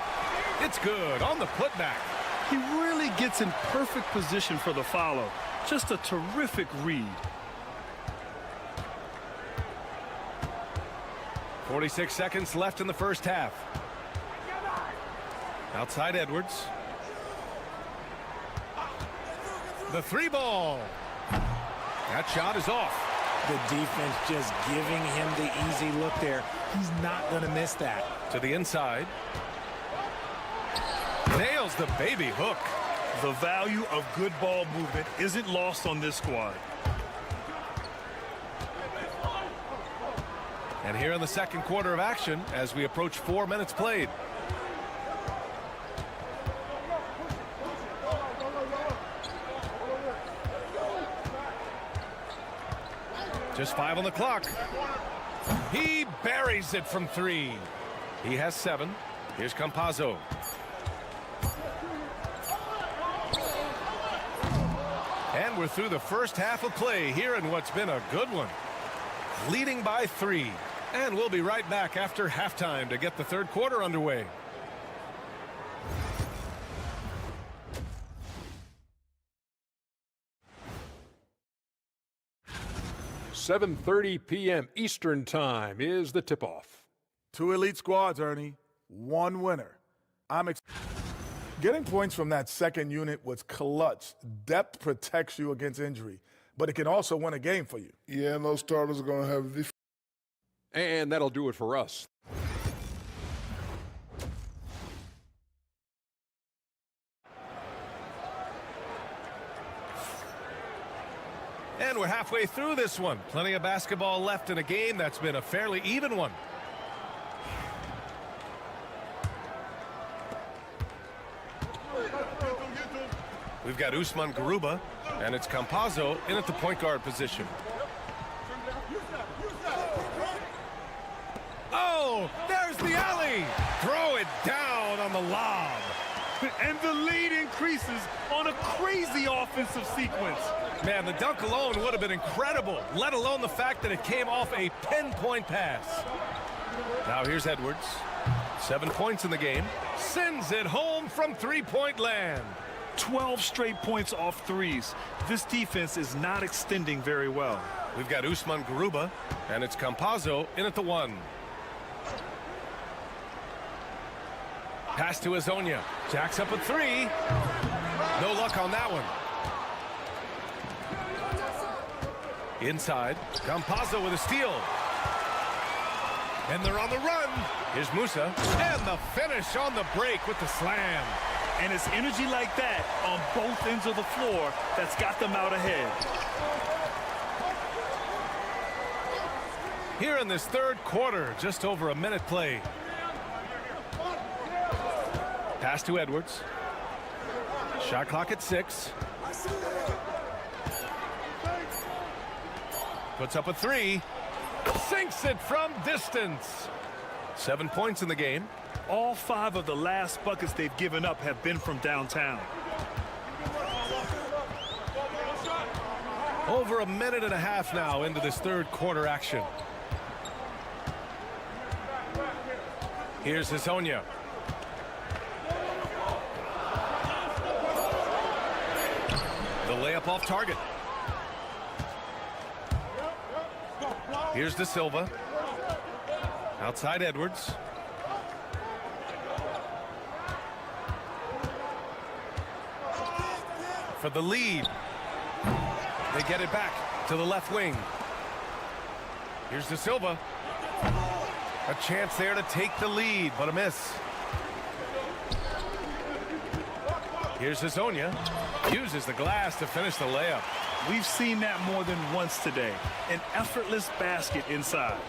It's good on the putback. He really gets in perfect position for the follow. Just a terrific read. 46 seconds left in the first half. Outside Edwards. The 3-ball. That shot is off. The defense just giving him the easy look there. He's not going to miss that. To the inside. Nails the baby hook. The value of good ball movement isn't lost on this squad. And here in the second quarter of action as we approach 4 minutes played. Just 5 on the clock. He buries it from 3. He has 7. Here's Campazzo. And we're through the first half of play here in what's been a good one. Leading by 3. And we'll be right back after halftime to get the third quarter underway. $7:30 p.m. Eastern Time is the tip-off. 2 elite squads, Ernie. 1 winner. Getting points from that second unit was clutch. Depth protects you against injury, but it can also win a game for you. Yeah, and those starters are going to have the. And that'll do it for us. And we're halfway through this one. Plenty of basketball left in a game that's been a fairly even one. We've got Usman Garuba, and it's Campazzo in at the point guard position. Oh, there's the alley. Throw it down on the lob. And the lead increases on a crazy offensive sequence. Man, the dunk alone would have been incredible, let alone the fact that it came off a pinpoint pass. Now here's Edwards. 7 points in the game. Sends it home from three-point land. 12 straight points off threes. This defense is not extending very well. We've got Usman Garuba, and it's Campazzo in at the 1. Pass to Azonia. Jacks up a 3. No luck on that one. Inside. Campazzo with a steal. And they're on the run. Here's Musa. And the finish on the break with the slam. And it's energy like that on both ends of the floor that's got them out ahead. Here in this third quarter, just over a minute played. Pass to Edwards. Shot clock at 6. Puts up a 3. Sinks it from distance. 7 points in the game. All 5 of the last buckets they've given up have been from downtown. Over a minute and a half now into this third quarter action. Here's Azonia. The layup off target. Here's De Silva. Outside Edwards. For the lead. They get it back to the left wing. Here's De Silva. A chance there to take the lead, but a miss. Here's Azonia. Uses the glass to finish the layup. We've seen that more than once today. An effortless basket inside.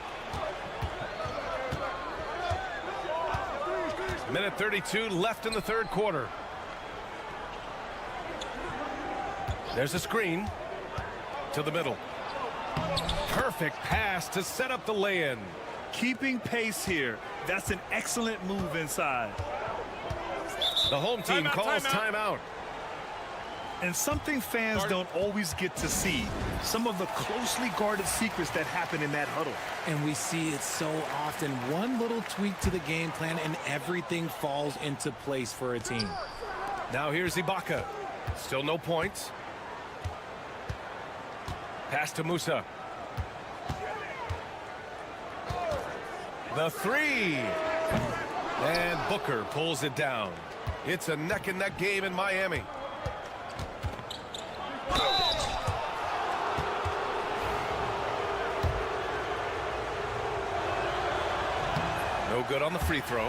Minute 32 left in the third quarter. There's a screen to the middle. Perfect pass to set up the lay-in. Keeping pace here. That's an excellent move inside. The home team calls timeout. And something fans don't always get to see. Some of the closely guarded secrets that happen in that huddle. And we see it so often. One little tweak to the game plan and everything falls into place for a team. Now here's Ibaka. Still no points. Pass to Musa. The 3. And Booker pulls it down. It's a neck-and-neck game in Miami. No good on the free throw.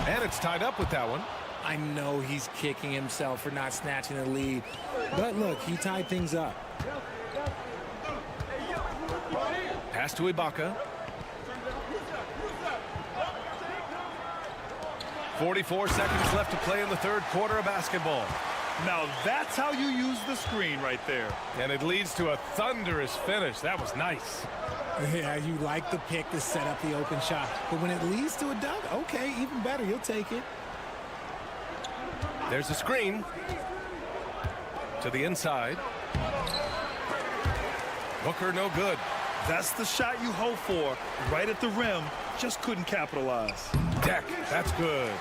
And it's tied up with that one. I know he's kicking himself for not snatching the lead. But look, he tied things up. Pass to Ibaka. 44 seconds left to play in the third quarter of basketball. Now that's how you use the screen right there. And it leads to a thunderous finish. That was nice. Yeah, you like the pick to set up the open shot. But when it leads to a dunk, okay, even better. You'll take it. There's a screen to the inside. Booker no good. That's the shot you hope for. Right at the rim. Just couldn't capitalize. Deck. That's good.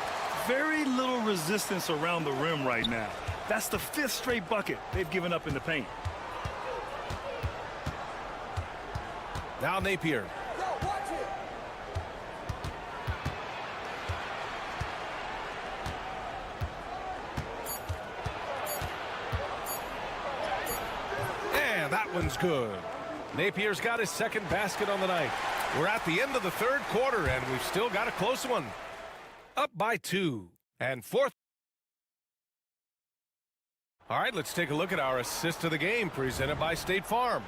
Very little resistance around the rim right now. That's the 5th straight bucket they've given up in the paint. Now Napier. Yo, watch it. And that one's good. Napier's got his second basket on the night. We're at the end of the third quarter, and we've still got a close one. Up by 2. And fourth. All right, let's take a look at our assist of the game presented by State Farm.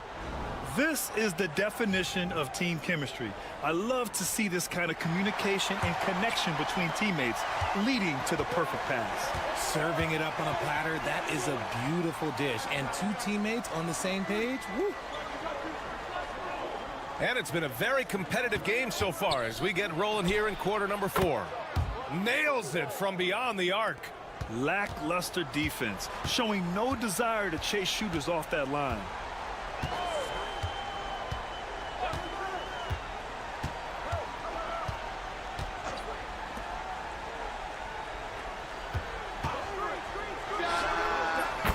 This is the definition of team chemistry. I love to see this kind of communication and connection between teammates leading to the perfect pass. Serving it up on a platter, that is a beautiful dish. And two teammates on the same page, woo. And it's been a very competitive game so far as we get rolling here in quarter number 4. Nails it from beyond the arc. Lackluster defense, showing no desire to chase shooters off that line.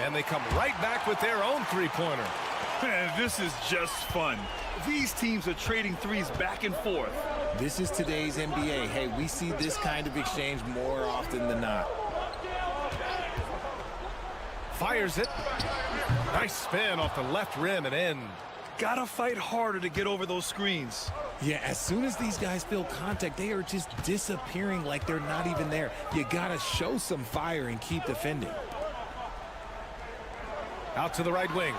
And they come right back with their own three-pointer. Man, this is just fun. These teams are trading threes back and forth. This is today's NBA. Hey, we see this kind of exchange more often than not. Fires it. Nice spin off the left rim and in. Gotta fight harder to get over those screens. Yeah, as soon as these guys feel contact, they are just disappearing like they're not even there. You gotta show some fire and keep defending. Out to the right wing.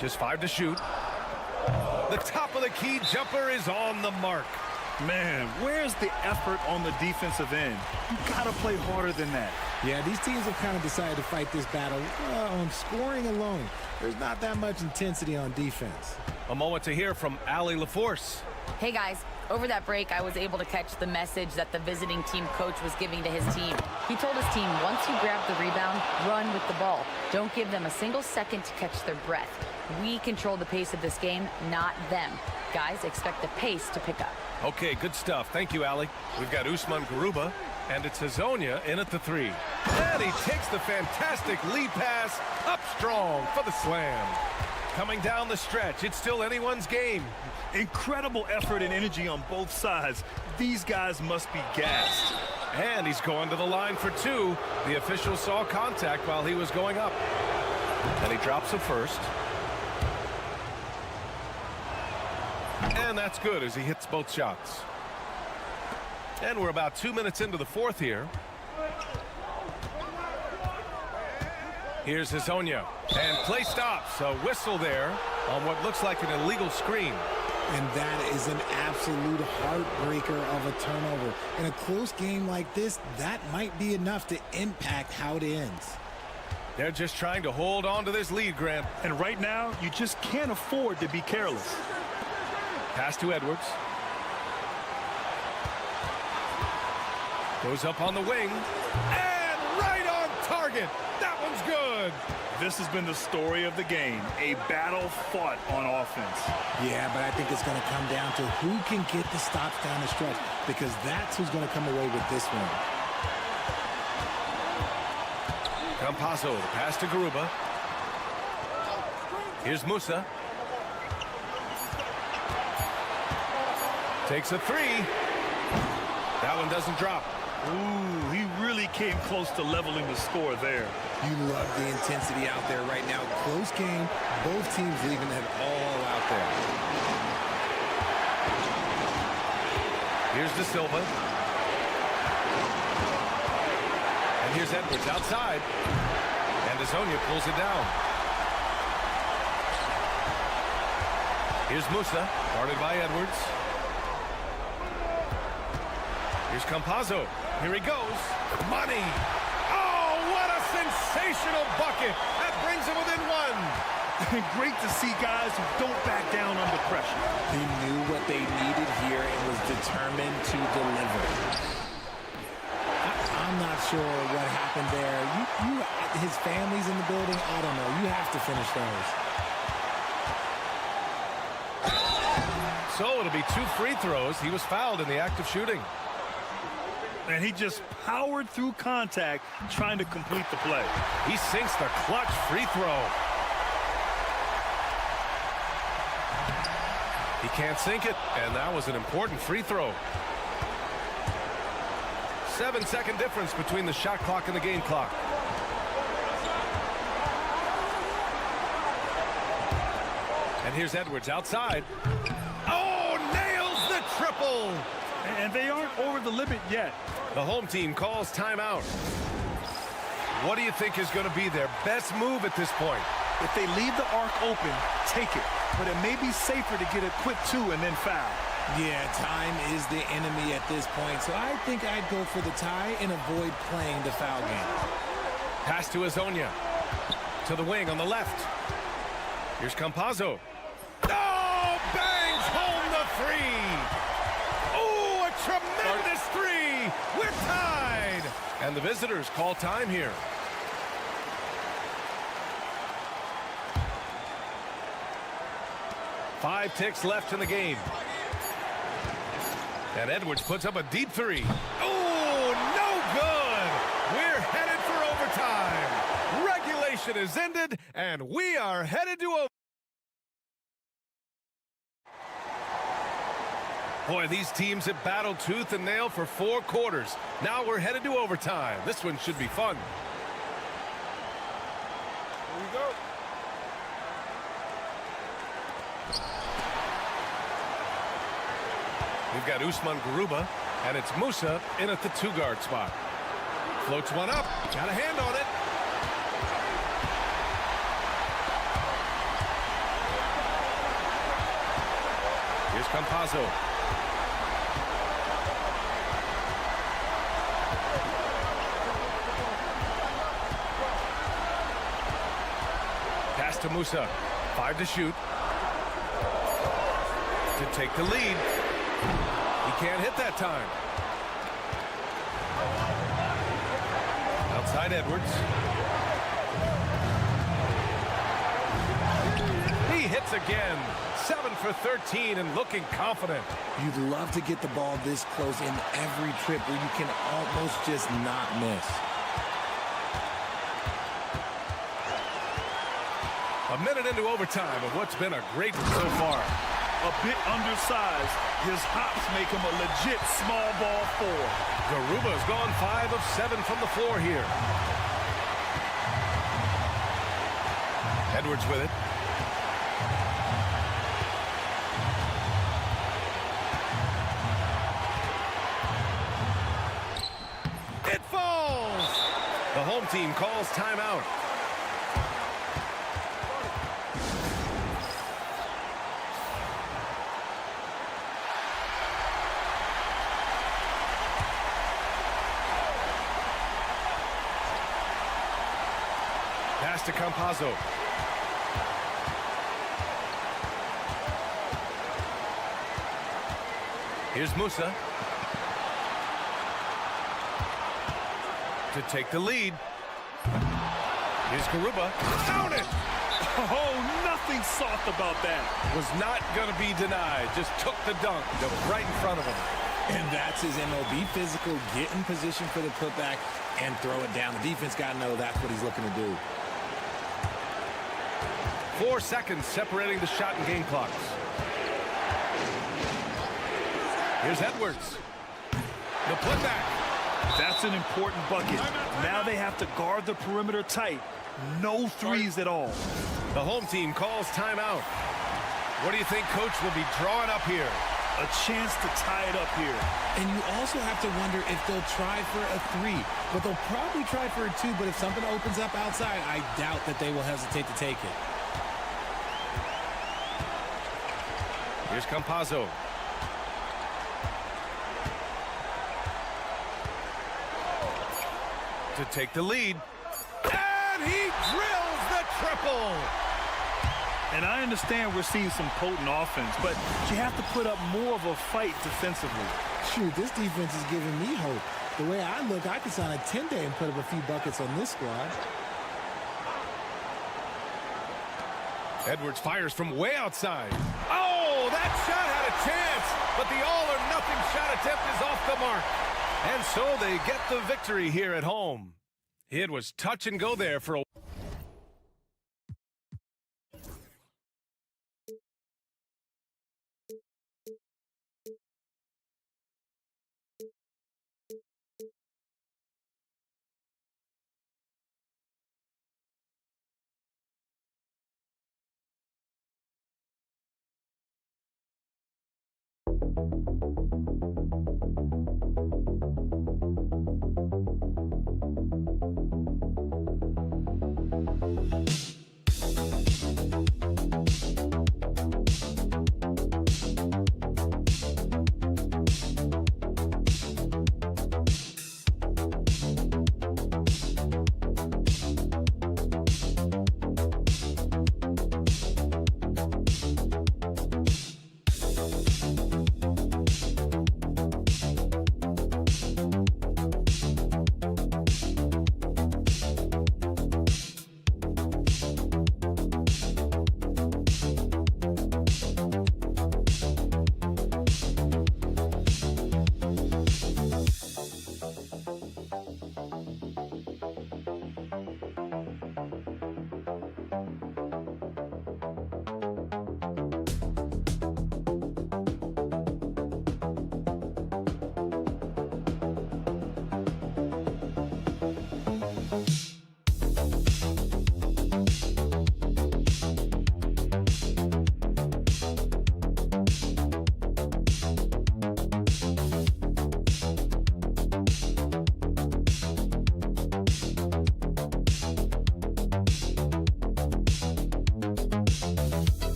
Just 5 to shoot. The top of the key jumper is on the mark. Man, where's the effort on the defensive end? You gotta play harder than that. Yeah, these teams have kind of decided to fight this battle on scoring alone. There's not that much intensity on defense. A moment to hear from Allie LaForce. Hey guys, over that break, I was able to catch the message that the visiting team coach was giving to his team. He told his team, once you grab the rebound, run with the ball. Don't give them a single second to catch their breath. We control the pace of this game, not them. Guys, expect the pace to pick up. Okay, good stuff. Thank you, Allie. We've got Usman Garuba, and it's Hazonia in at the 3. And he takes the fantastic lead pass up strong for the slam. Coming down the stretch, it's still anyone's game. Incredible effort and energy on both sides. These guys must be gassed. And he's going to the line for 2. The official saw contact while he was going up. And he drops it first. And that's good as he hits both shots. And we're about 2 minutes into the 4th here. Here's Hazonia. And play stops. A whistle there on what looks like an illegal screen. And that is an absolute heartbreaker of a turnover. In a close game like this, that might be enough to impact how it ends. They're just trying to hold on to this lead, Grant. And right now, you just can't afford to be careless. Pass to Edwards. Goes up on the wing. And right on target. That one's good. This has been the story of the game. A battle fought on offense. Yeah, but I think it's going to come down to who can get the stops down the stretch, because that's who's going to come away with this one. Campazzo, the pass to Garuba. Here's Musa. Takes a 3. That one doesn't drop. Ooh, he really came close to leveling the score there. You love the intensity out there right now. Close game. Both teams leaving it all out there. Here's De Silva. And here's Edwards outside. And Hazonia pulls it down. Here's Musa, guarded by Edwards. Here's Campazzo. Here he goes. Money. Oh, what a sensational bucket. That brings him within 1. Great to see guys who don't back down under pressure. He knew what they needed here and was determined to deliver. I'm not sure what happened there. His family's in the building. I don't know. You have to finish those. So it'll be 2 free throws. He was fouled in the act of shooting. And he just powered through contact trying to complete the play. He sinks the clutch free throw. He can't sink it, and that was an important free throw. 7-second difference between the shot clock and the game clock. And here's Edwards outside. Oh, nails the triple! And they aren't over the limit yet. The home team calls timeout. What do you think is going to be their best move at this point? If they leave the arc open, take it. But it may be safer to get a quick 2 and then foul. Yeah, time is the enemy at this point, so I think I'd go for the tie and avoid playing the foul game. Pass to Azonia. To the wing on the left. Here's Campazzo. Oh, bangs home the 3. Oh, a tremendous 3. We're tied. And the visitors call time here. Five ticks left in the game. And Edwards puts up a deep 3. Oh, no good. We're headed for overtime. Regulation is ended, and we are headed to overtime. Boy, these teams have battled tooth and nail for 4 quarters. Now we're headed to overtime. This one should be fun. Here we go. We've got Usman Garuba, and it's Musa in at the 2-guard spot. Floats one up. Got a hand on it. Here's Campazzo. Pass to Musa. 5 to shoot. To take the lead. He can't hit that time. Outside Edwards. He hits again. 7 for 13 and looking confident. You'd love to get the ball this close in every trip where you can almost just not miss. A minute into overtime of what's been a great one so far. A bit undersized. His hops make him a legit small ball 4. Garuba's gone 5 of 7 from the floor here. Edwards with it. It falls! The home team calls timeout. Pass to Campazzo. Here's Musa. To take the lead. Here's Garuba. Down it! Oh, nothing soft about that. Was not going to be denied. Just took the dunk that was right in front of him. And that's his MO. Be physical, get in position for the putback, and throw it down. The defense got to know that's what he's looking to do. 4 seconds separating the shot and game clocks. Here's Edwards. The putback. That's an important bucket. Now they have to guard the perimeter tight. No threes at all. The home team calls timeout. What do you think Coach will be drawing up here? A chance to tie it up here. And you also have to wonder if they'll try for a 3. But they'll probably try for a 2. But if something opens up outside, I doubt that they will hesitate to take it. Here's Campazzo. To take the lead. And he drills the triple. And I understand we're seeing some potent offense, but you have to put up more of a fight defensively. Shoot, this defense is giving me hope. The way I look, I could sign a 10-day and put up a few buckets on this squad. Edwards fires from way outside. Oh, that shot had a chance, but the all-or-nothing shot attempt is off the mark. And so they get the victory here at home. It was touch and go there for a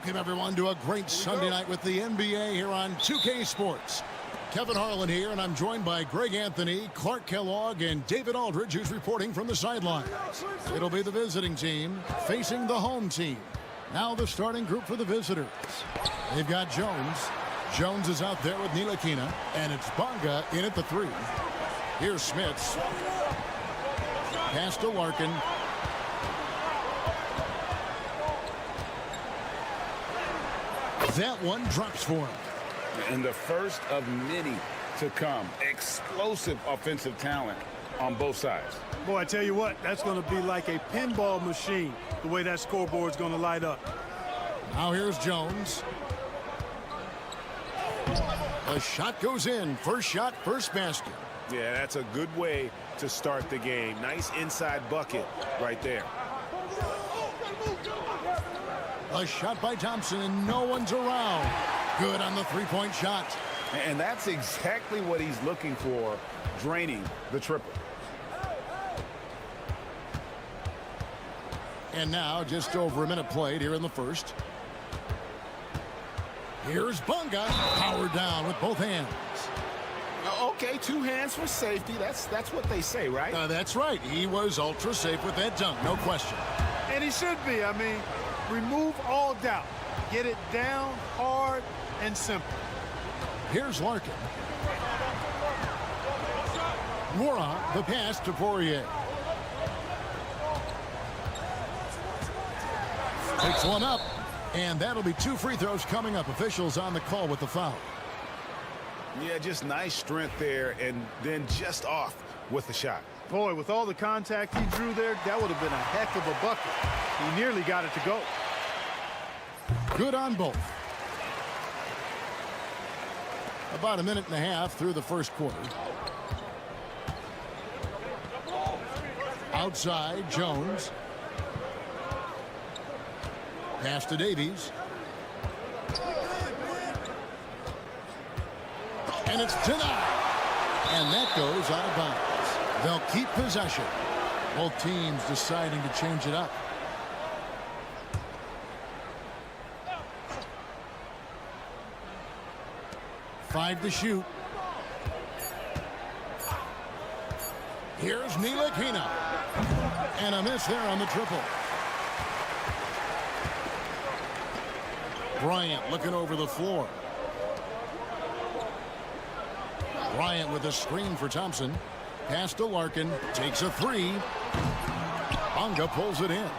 Welcome, everyone, to a great Sunday night with the NBA here on 2K Sports. Kevin Harlan here, and I'm joined by Greg Anthony, Clark Kellogg, and David Aldridge, who's reporting from the sidelines. It'll be the visiting team facing the home team. Now the starting group for the visitors. They've got Jones. Jones is out there with Ntilikina, and it's Bonga in at the 3. Here's Smits. Pass to Larkin. That one drops for him. And the first of many to come. Explosive offensive talent on both sides. Boy, I tell you what, that's going to be like a pinball machine, the way that scoreboard's going to light up. Now here's Jones. The shot goes in. First shot, first basket. Yeah, that's a good way to start the game. Nice inside bucket right there. A shot by Thompson, and no one's around. Good on the three-point shot. And that's exactly what he's looking for, draining the triple. And now just over a minute played here in the first. Here's Bonga, powered down with both hands. Okay, 2 hands for safety. That's what they say, right? That's right. He was ultra safe with that dunk, no question. And he should be. I mean, remove all doubt. Get it down, hard, and simple. Here's Larkin. Moura, the pass to Poirier. Picks one up, and that'll be 2 free throws coming up. Officials on the call with the foul. Yeah, just nice strength there, and then just off with the shot. Boy, with all the contact he drew there, that would have been a heck of a bucket. He nearly got it to go. Good on both. About a minute and a half through the first quarter. Outside, Jones. Pass to Davies. And it's denied. And that goes out of bounds. They'll keep possession. Both teams deciding to change it up. Five to shoot. Here's Ntilikina. And a miss there on the triple. Bryant looking over the floor. Bryant with a screen for Thompson. Pass to Larkin. Takes a 3. Bonga pulls it in.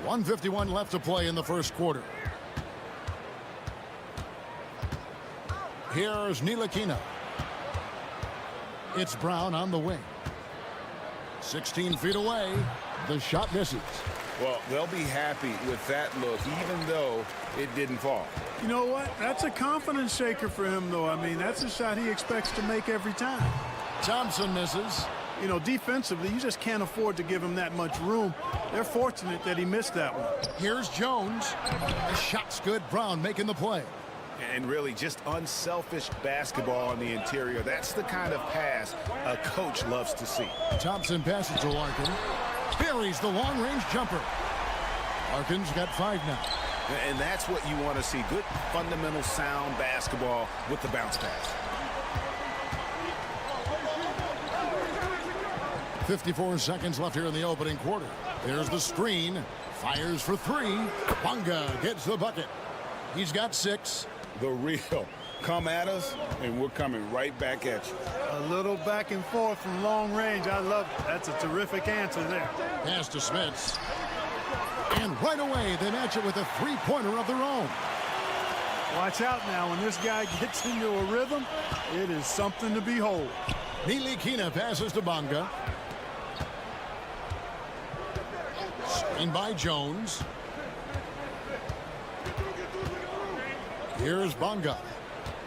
1:51 left to play in the first quarter. Here's Ntilikina. It's Brown on the wing. 16 feet away. The shot misses. Well, they'll be happy with that look, even though it didn't fall. You know what? That's a confidence shaker for him, though. I mean, that's a shot he expects to make every time. Thompson misses. You know, defensively, you just can't afford to give him that much room. They're fortunate that he missed that one. Here's Jones. The shot's good. Brown making the play. And really just unselfish basketball on the interior. That's the kind of pass a coach loves to see. Thompson passes to Larkin. Buries the long-range jumper. Larkin's got 5 now. And that's what you want to see. Good, fundamental, sound basketball with the bounce pass. 54 seconds left here in the opening quarter. There's the screen. Fires for 3. Bonga gets the bucket. He's got 6. The real. Come at us, and we're coming right back at you. A little back and forth from long range. I love it. That's a terrific answer there. Pass to Smits. And right away, they match it with a three-pointer of their own. Watch out now. When this guy gets into a rhythm, it is something to behold. Nilikina passes to Bonga. Screen by Jones. Here's Bonga.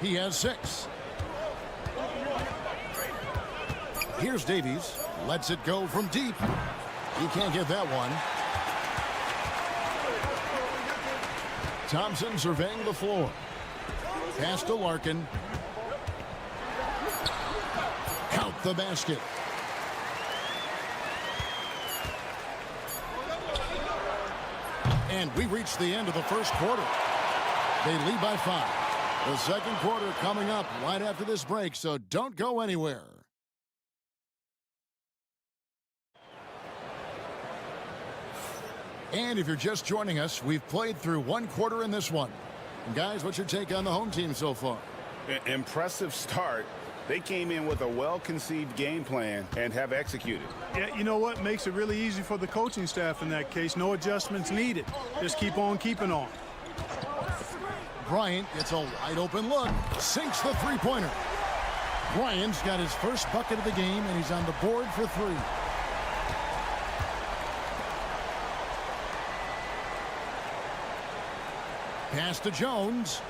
He has 6. Here's Davies. Lets it go from deep. He can't get that one. Thompson surveying the floor. Pass to Larkin. Count the basket. And we reach the end of the first quarter. They lead by 5. The second quarter coming up right after this break, so don't go anywhere. And if you're just joining us, we've played through 1 quarter in this one. And guys, what's your take on the home team so far? Impressive start. They came in with a well-conceived game plan and have executed. Yeah, you know what? Makes it really easy for the coaching staff in that case. No adjustments needed. Just keep on keeping on. Bryant gets a wide open look. Sinks the three-pointer. Bryant's got his first bucket of the game, and he's on the board for 3. Pass to Jones.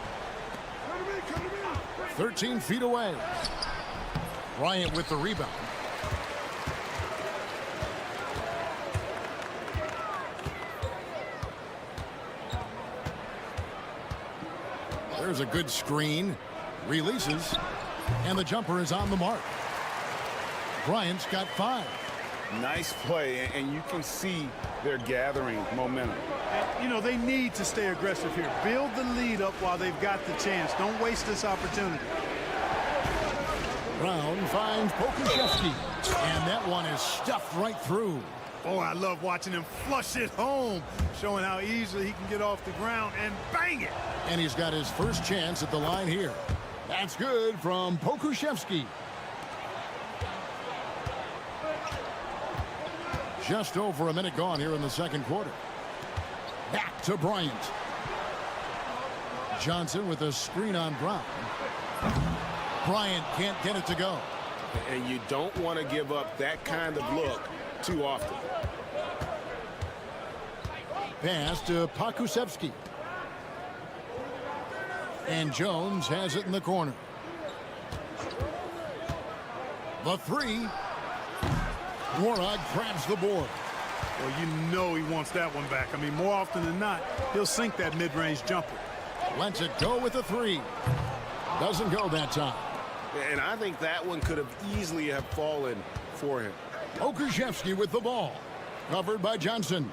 13 feet away. Bryant with the rebound. There's a good screen. Releases. And the jumper is on the mark. Bryant's got 5. Nice play, and you can see they're gathering momentum. You know, they need to stay aggressive here. Build the lead up while they've got the chance. Don't waste this opportunity. Brown finds Pokuševski. And that one is stuffed right through. Oh, I love watching him flush it home, showing how easily he can get off the ground and bang it. And he's got his first chance at the line here. That's good from Pokuševski. Just over a minute gone here in the second quarter. Back to Bryant. Johnson with a screen on Brown. Bryant can't get it to go. And you don't want to give up that kind of look too often. Pass to Pokuševski. And Jones has it in the corner. The 3. Warog grabs the board. Well, you know he wants that one back. I mean, more often than not, he'll sink that mid-range jumper. Lets it go with the 3. Doesn't go that time. And I think that one could have easily have fallen for him. Pokuševski with the ball. Covered by Johnson.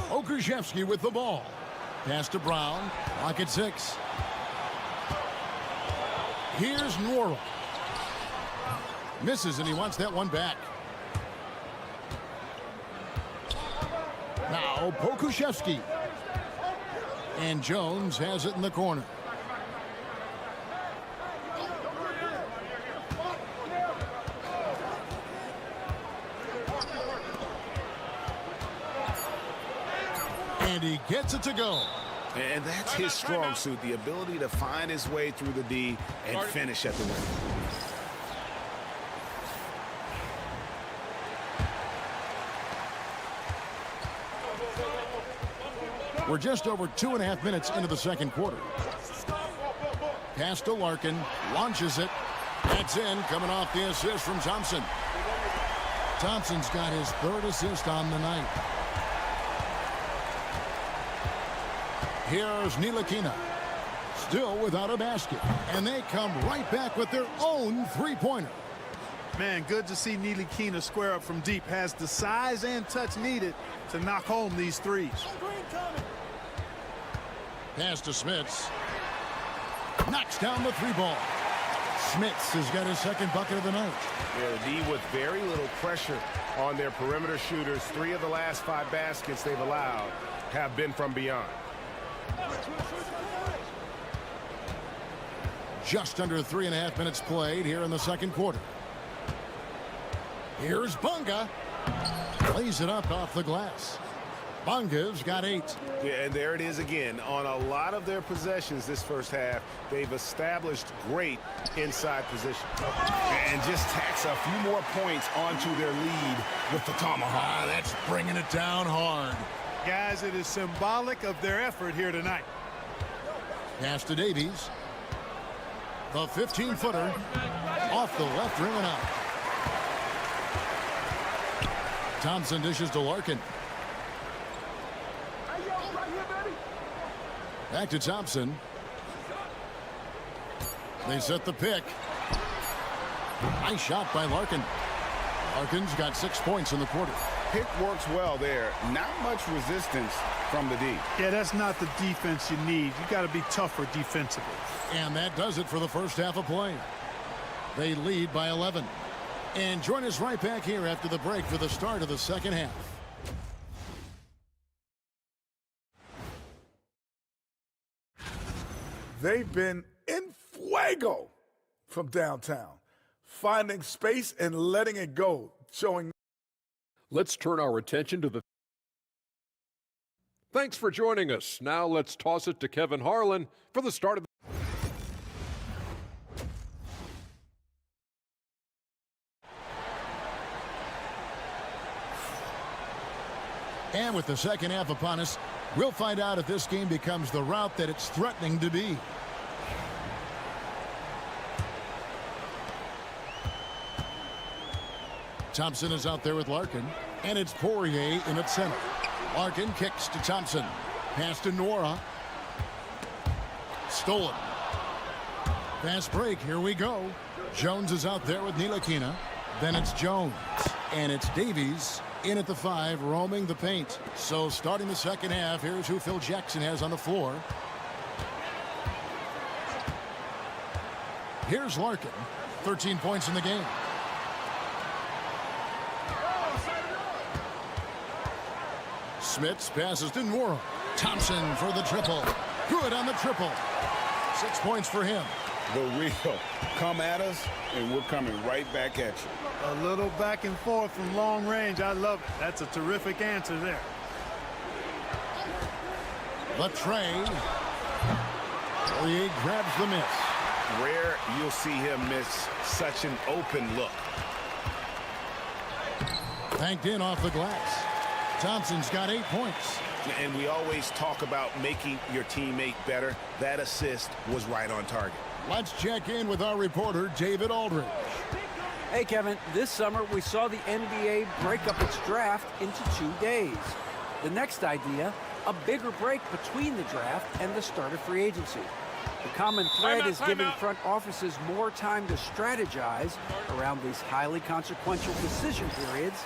Pokuševski with the ball. Pass to Brown. Clock at 6. Here's Nwora. Misses, and he wants that one back. Now Pokuševski. And Jones has it in the corner. And he gets it to go. And that's his strong suit, the ability to find his way through the D and finish at the rim. We're just over 2.5 minutes into the second quarter. Pass to Larkin. Launches it. That's in. Coming off the assist from Thompson. Thompson's got his 3rd assist on the night. Here's Ntilikina. Still without a basket. And they come right back with their own three-pointer. Man, good to see Ntilikina square up from deep. Has the size and touch needed to knock home these threes. Pass to Smits. Knocks down the 3-ball. Smits has got his 2nd bucket of the night. Yeah, the D with very little pressure on their perimeter shooters. 3 of the last 5 baskets they've allowed have been from beyond. Just under 3.5 minutes played here in the 2nd quarter. Here's Bunga. Lays it up off the glass. Bunga's got 8. Yeah, and there it is again. On a lot of their possessions this first half, they've established great inside position. And just tacks a few more points onto their lead with the tomahawk. That's bringing it down hard. Guys, it is symbolic of their effort here tonight. Pass to Davies. The 15-footer off the left rim and out. Thompson dishes to Larkin. Back to Thompson. They set the pick. Nice shot by Larkin. Larkin's got 6 points in the quarter. Pick works well there. Not much resistance from the D. Yeah, that's not the defense you need. You got to be tougher defensively. And that does it for the first half of play. They lead by 11. And join us right back here after the break for the start of the 2nd half. They've been in fuego from downtown, finding space and letting it go, showing. Let's turn our attention to the. Thanks for joining us. Now let's toss it to Kevin Harlan for the start of the. And with the 2nd half upon us, we'll find out if this game becomes the route that it's threatening to be. Thompson is out there with Larkin, and it's Poirier in at center. Larkin kicks to Thompson. Pass to Nora. Stolen. Fast break. Here we go. Jones is out there with Ntilikina. Then it's Jones. And it's Davies in at the 5, roaming the paint. So starting the 2nd half, here's who Phil Jackson has on the floor. Here's Larkin. 13 points in the game. Smits passes to Nora. Thompson for the triple. Good on the triple. 6 points for him. The real. Come at us, and we're coming right back at you. A little back and forth from long range. I love it. That's a terrific answer there. The tray. Poirier grabs the miss. Rare you'll see him miss such an open look. Banked in off the glass. Thompson's got 8 points. And we always talk about making your teammate better. That assist was right on target. Let's check in with our reporter, David Aldridge. Hey, Kevin, this summer we saw the NBA break up its draft into 2 days. The next idea, a bigger break between the draft and the start of free agency. The common thread is giving front offices more time to strategize around these highly consequential decision periods,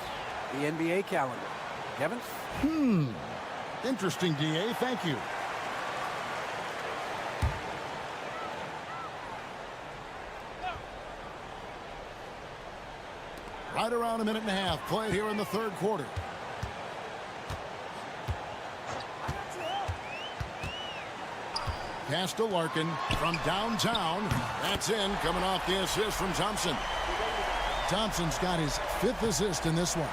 the NBA calendar. Kevin? Interesting, DA. Thank you. Right around a minute and a half played here in the 3rd quarter. Pass to Larkin from downtown. That's in, coming off the assist from Thompson. Thompson's got his 5th assist in this one.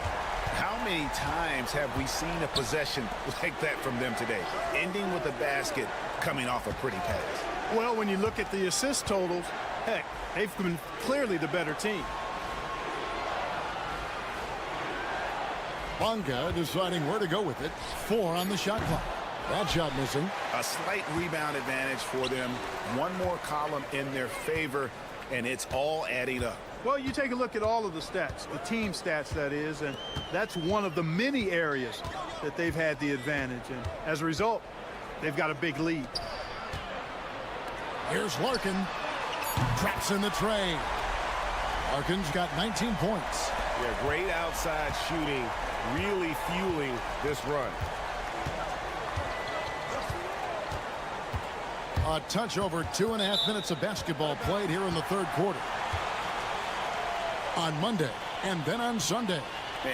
How many times have we seen a possession like that from them today? Ending with a basket, coming off a pretty pass. Well, when you look at the assist totals, heck, they've been clearly the better team. Bunga deciding where to go with it. 4 on the shot clock. That shot missing. A slight rebound advantage for them. One more column in their favor, and it's all adding up. Well, you take a look at all of the stats, the team stats, that is, and that's one of the many areas that they've had the advantage. And as a result, they've got a big lead. Here's Larkin. Traps in the tray. Larkin's got 19 points. Yeah, great outside shooting, really fueling this run. A touch over 2.5 minutes of basketball played here in the third quarter. On Monday and then on Sunday.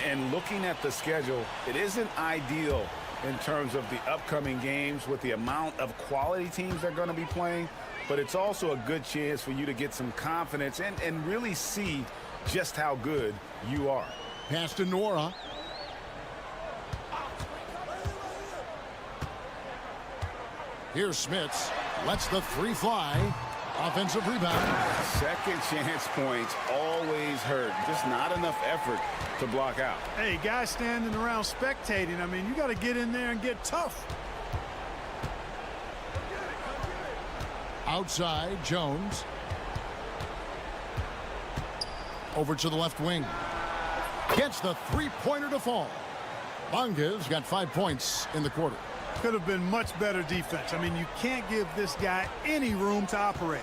And looking at the schedule, it isn't ideal in terms of the upcoming games with the amount of quality teams they're going to be playing, but it's also a good chance for you to get some confidence and really see just how good you are. Pass to Nora. Here's Smits. Lets the three fly. Offensive rebound. Second chance points always hurt. Just not enough effort to block out. Hey, guys standing around spectating, I mean, you got to get in there and get tough. Outside, Jones. Over to the left wing. Gets the three-pointer to fall. Bonga's got 5 points in the quarter. Could have been much better defense. I mean, you can't give this guy any room to operate.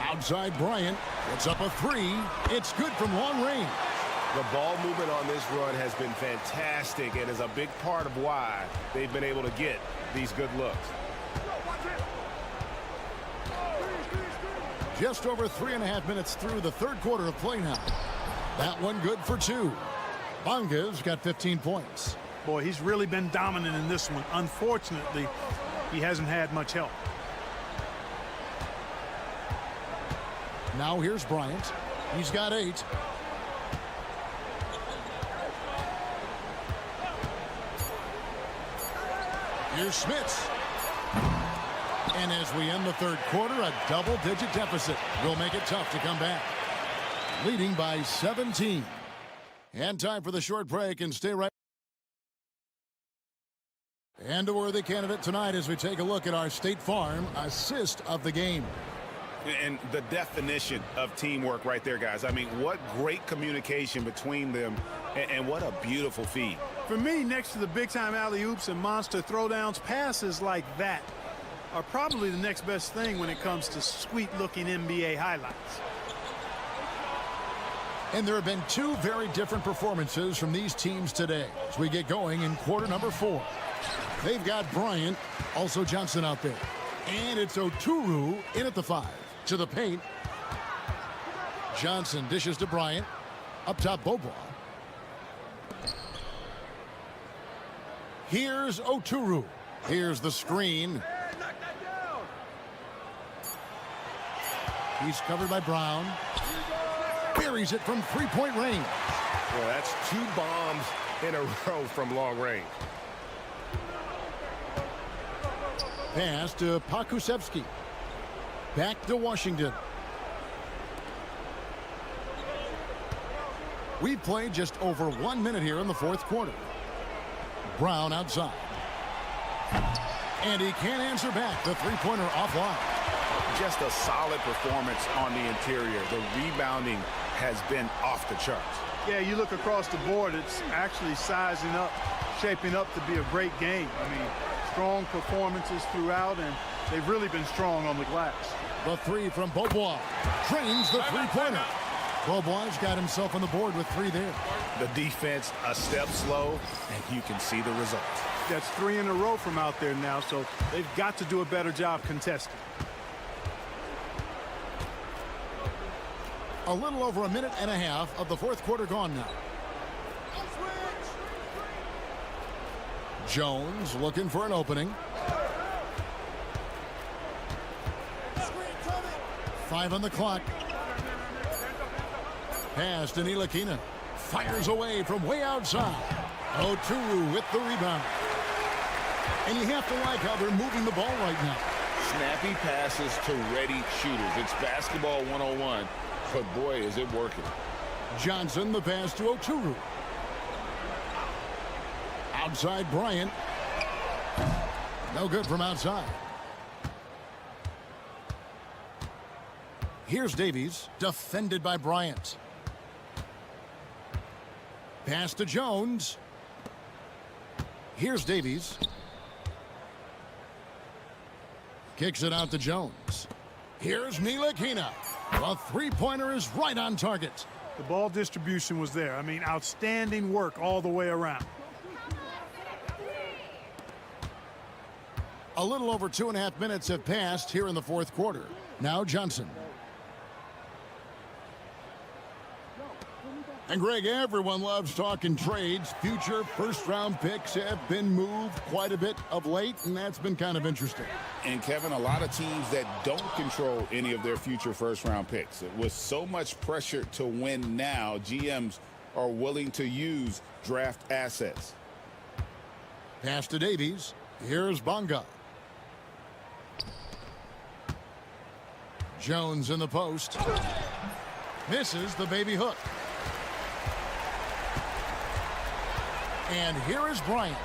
Outside, Bryant gets up a three. It's good from long range. The ball movement on this run has been fantastic and is a big part of why they've been able to get these good looks. Just over 3.5 minutes through the third quarter of play now. That one good for 2. Bonga's got 15 points. Boy, he's really been dominant in this one. Unfortunately, he hasn't had much help. Now here's Bryant. He's got 8. Here's Smits. And as we end the third quarter, a double-digit deficit will make it tough to come back. Leading by 17. And time for the short break, and stay right. And a worthy candidate tonight as we take a look at our State Farm assist of the game. And the definition of teamwork right there, guys. I mean, what great communication between them, and what a beautiful feed. For me, next to the big-time alley-oops and monster throwdowns, passes like that are probably the next best thing when it comes to sweet-looking NBA highlights. And there have been 2 very different performances from these teams today as we get going in quarter number 4. They've got Bryant, also Johnson out there. And it's Oturu in at the 5. To the paint. Johnson dishes to Bryant. Up top, Bobois. Here's Oturu. Here's the screen. He's covered by Brown. Buries it from three-point range. Well, that's 2 bombs in a row from long range. Pass to Pakusevsky. Back to Washington. We've played just over 1 minute here in the fourth quarter. Brown outside. And he can't answer back. The three-pointer offline. Just a solid performance on the interior. The rebounding has been off the charts. Yeah, you look across the board, it's actually sizing up, shaping up to be a great game. I mean, strong performances throughout, and they've really been strong on the glass. The 3 from Bobois. Trains the three-pointer. Bobois got himself on the board with 3 there. The defense a step slow, and you can see the result. That's 3 in a row from out there now, so they've got to do a better job contesting. A little over 1.5 minutes of the fourth quarter gone now. Jones looking for an opening. 5 on the clock. Pass to Ntilikina. Fires away from way outside. Oturu with the rebound. And you have to like how they're moving the ball right now. Snappy passes to ready shooters. It's basketball 101. But boy, is it working. Johnson, the pass to Oturu. Outside Bryant. No good from outside. Here's Davies, defended by Bryant. Pass to Jones. Here's Davies. Kicks it out to Jones. Here's Ntilikina. The three-pointer is right on target. The ball distribution was there. I mean, outstanding work all the way around. A little over 2.5 minutes have passed here in the fourth quarter. Now Johnson. And Greg, everyone loves talking trades. Future first-round picks have been moved quite a bit of late, and that's been kind of interesting. And Kevin, a lot of teams that don't control any of their future first-round picks. With so much pressure to win now, GMs are willing to use draft assets. Pass to Davies. Here's Bonga. Jones in the post. Misses the baby hook. And here is Bryant.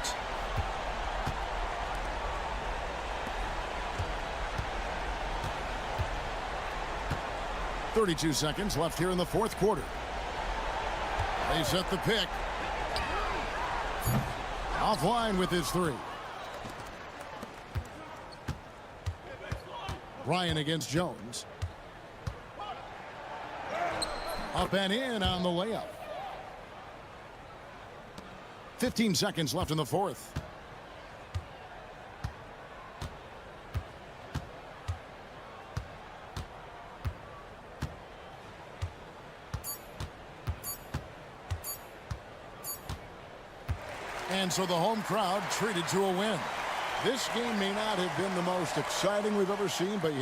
.32 seconds left here in the fourth quarter. They set the pick. Offline with his three. Bryant against Jones. Up and in on the layup. 15 seconds left in the fourth. And so the home crowd treated to a win. This game may not have been the most exciting we've ever seen, but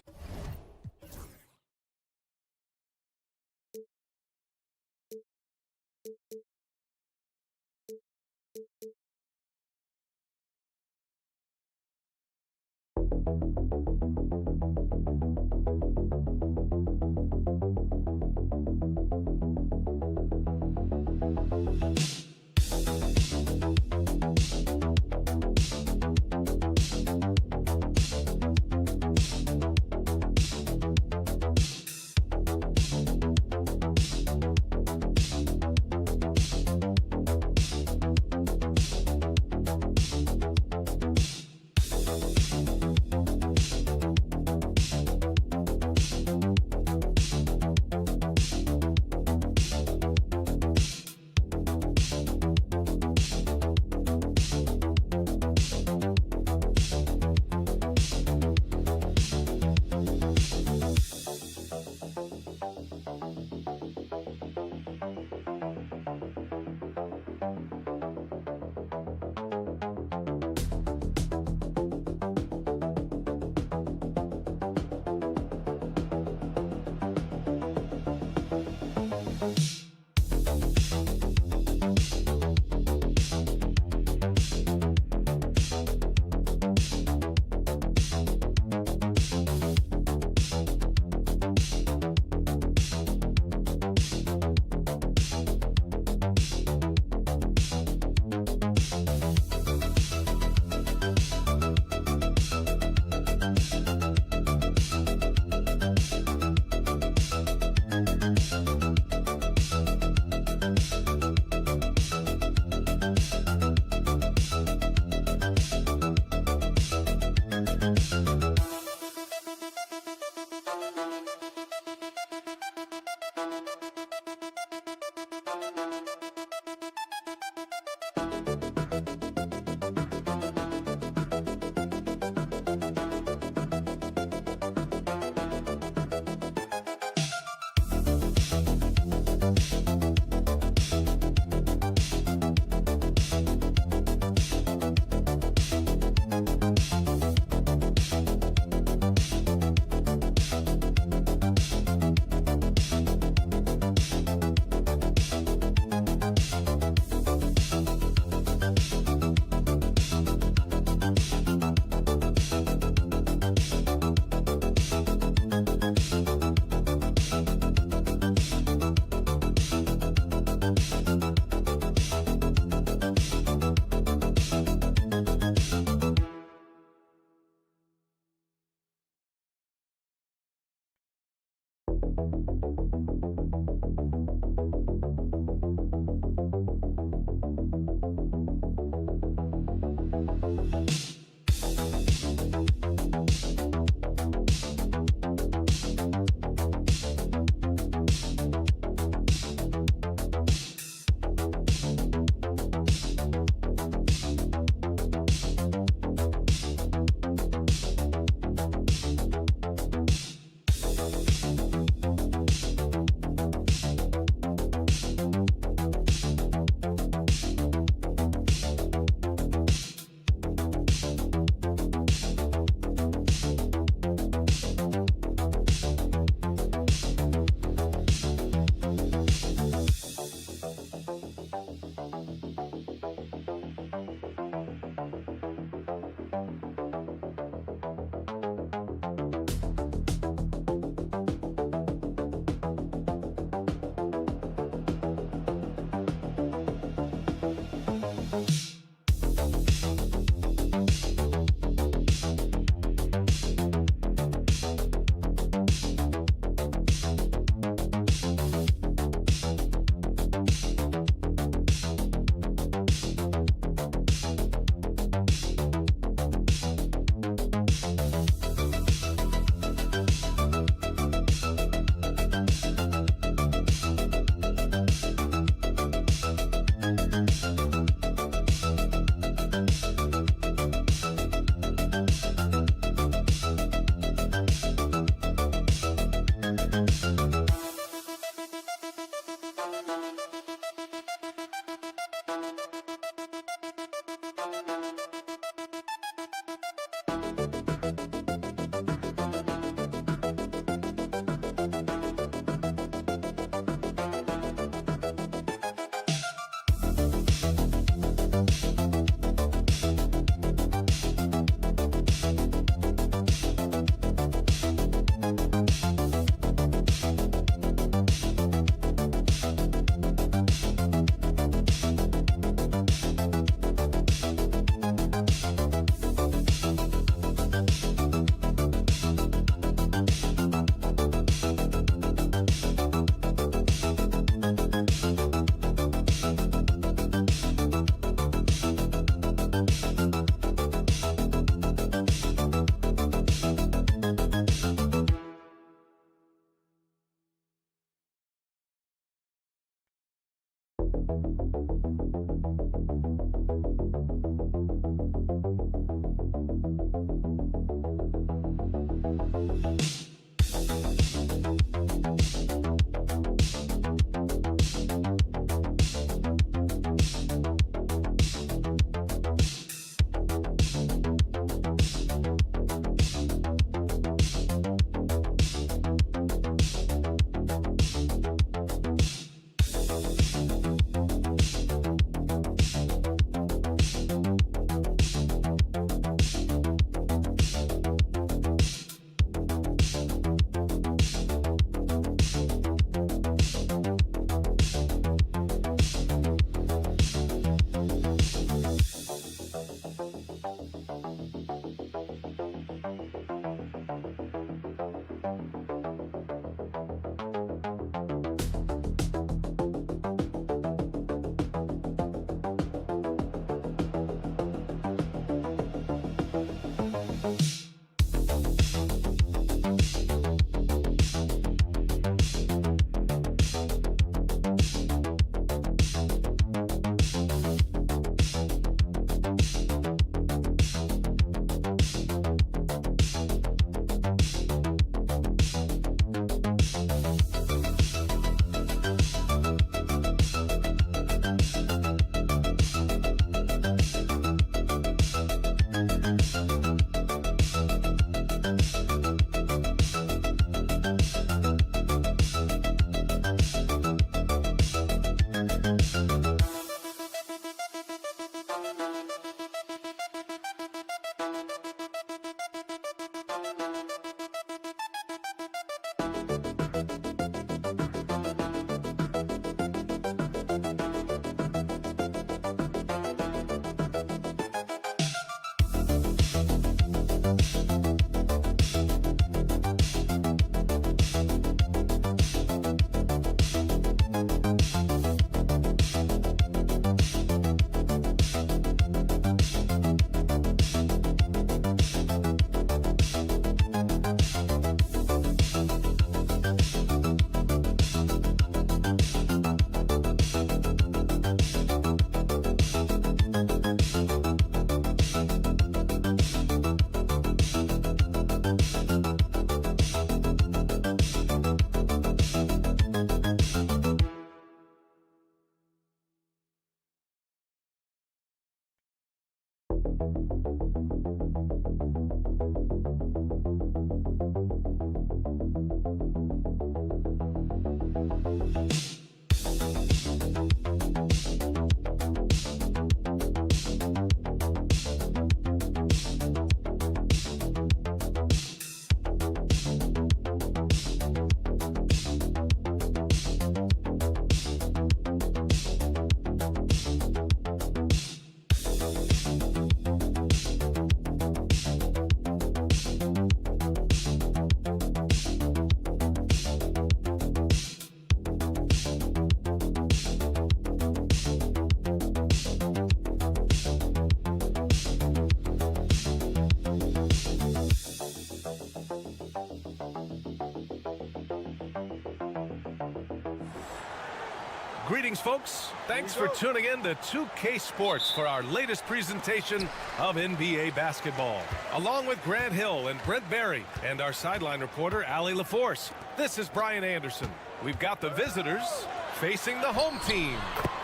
Greetings, folks. Thanks for tuning in to 2K Sports for our latest presentation of NBA basketball. Along with Grant Hill and Brent Barry and our sideline reporter, Allie LaForce, this is Brian Anderson. We've got the visitors facing the home team.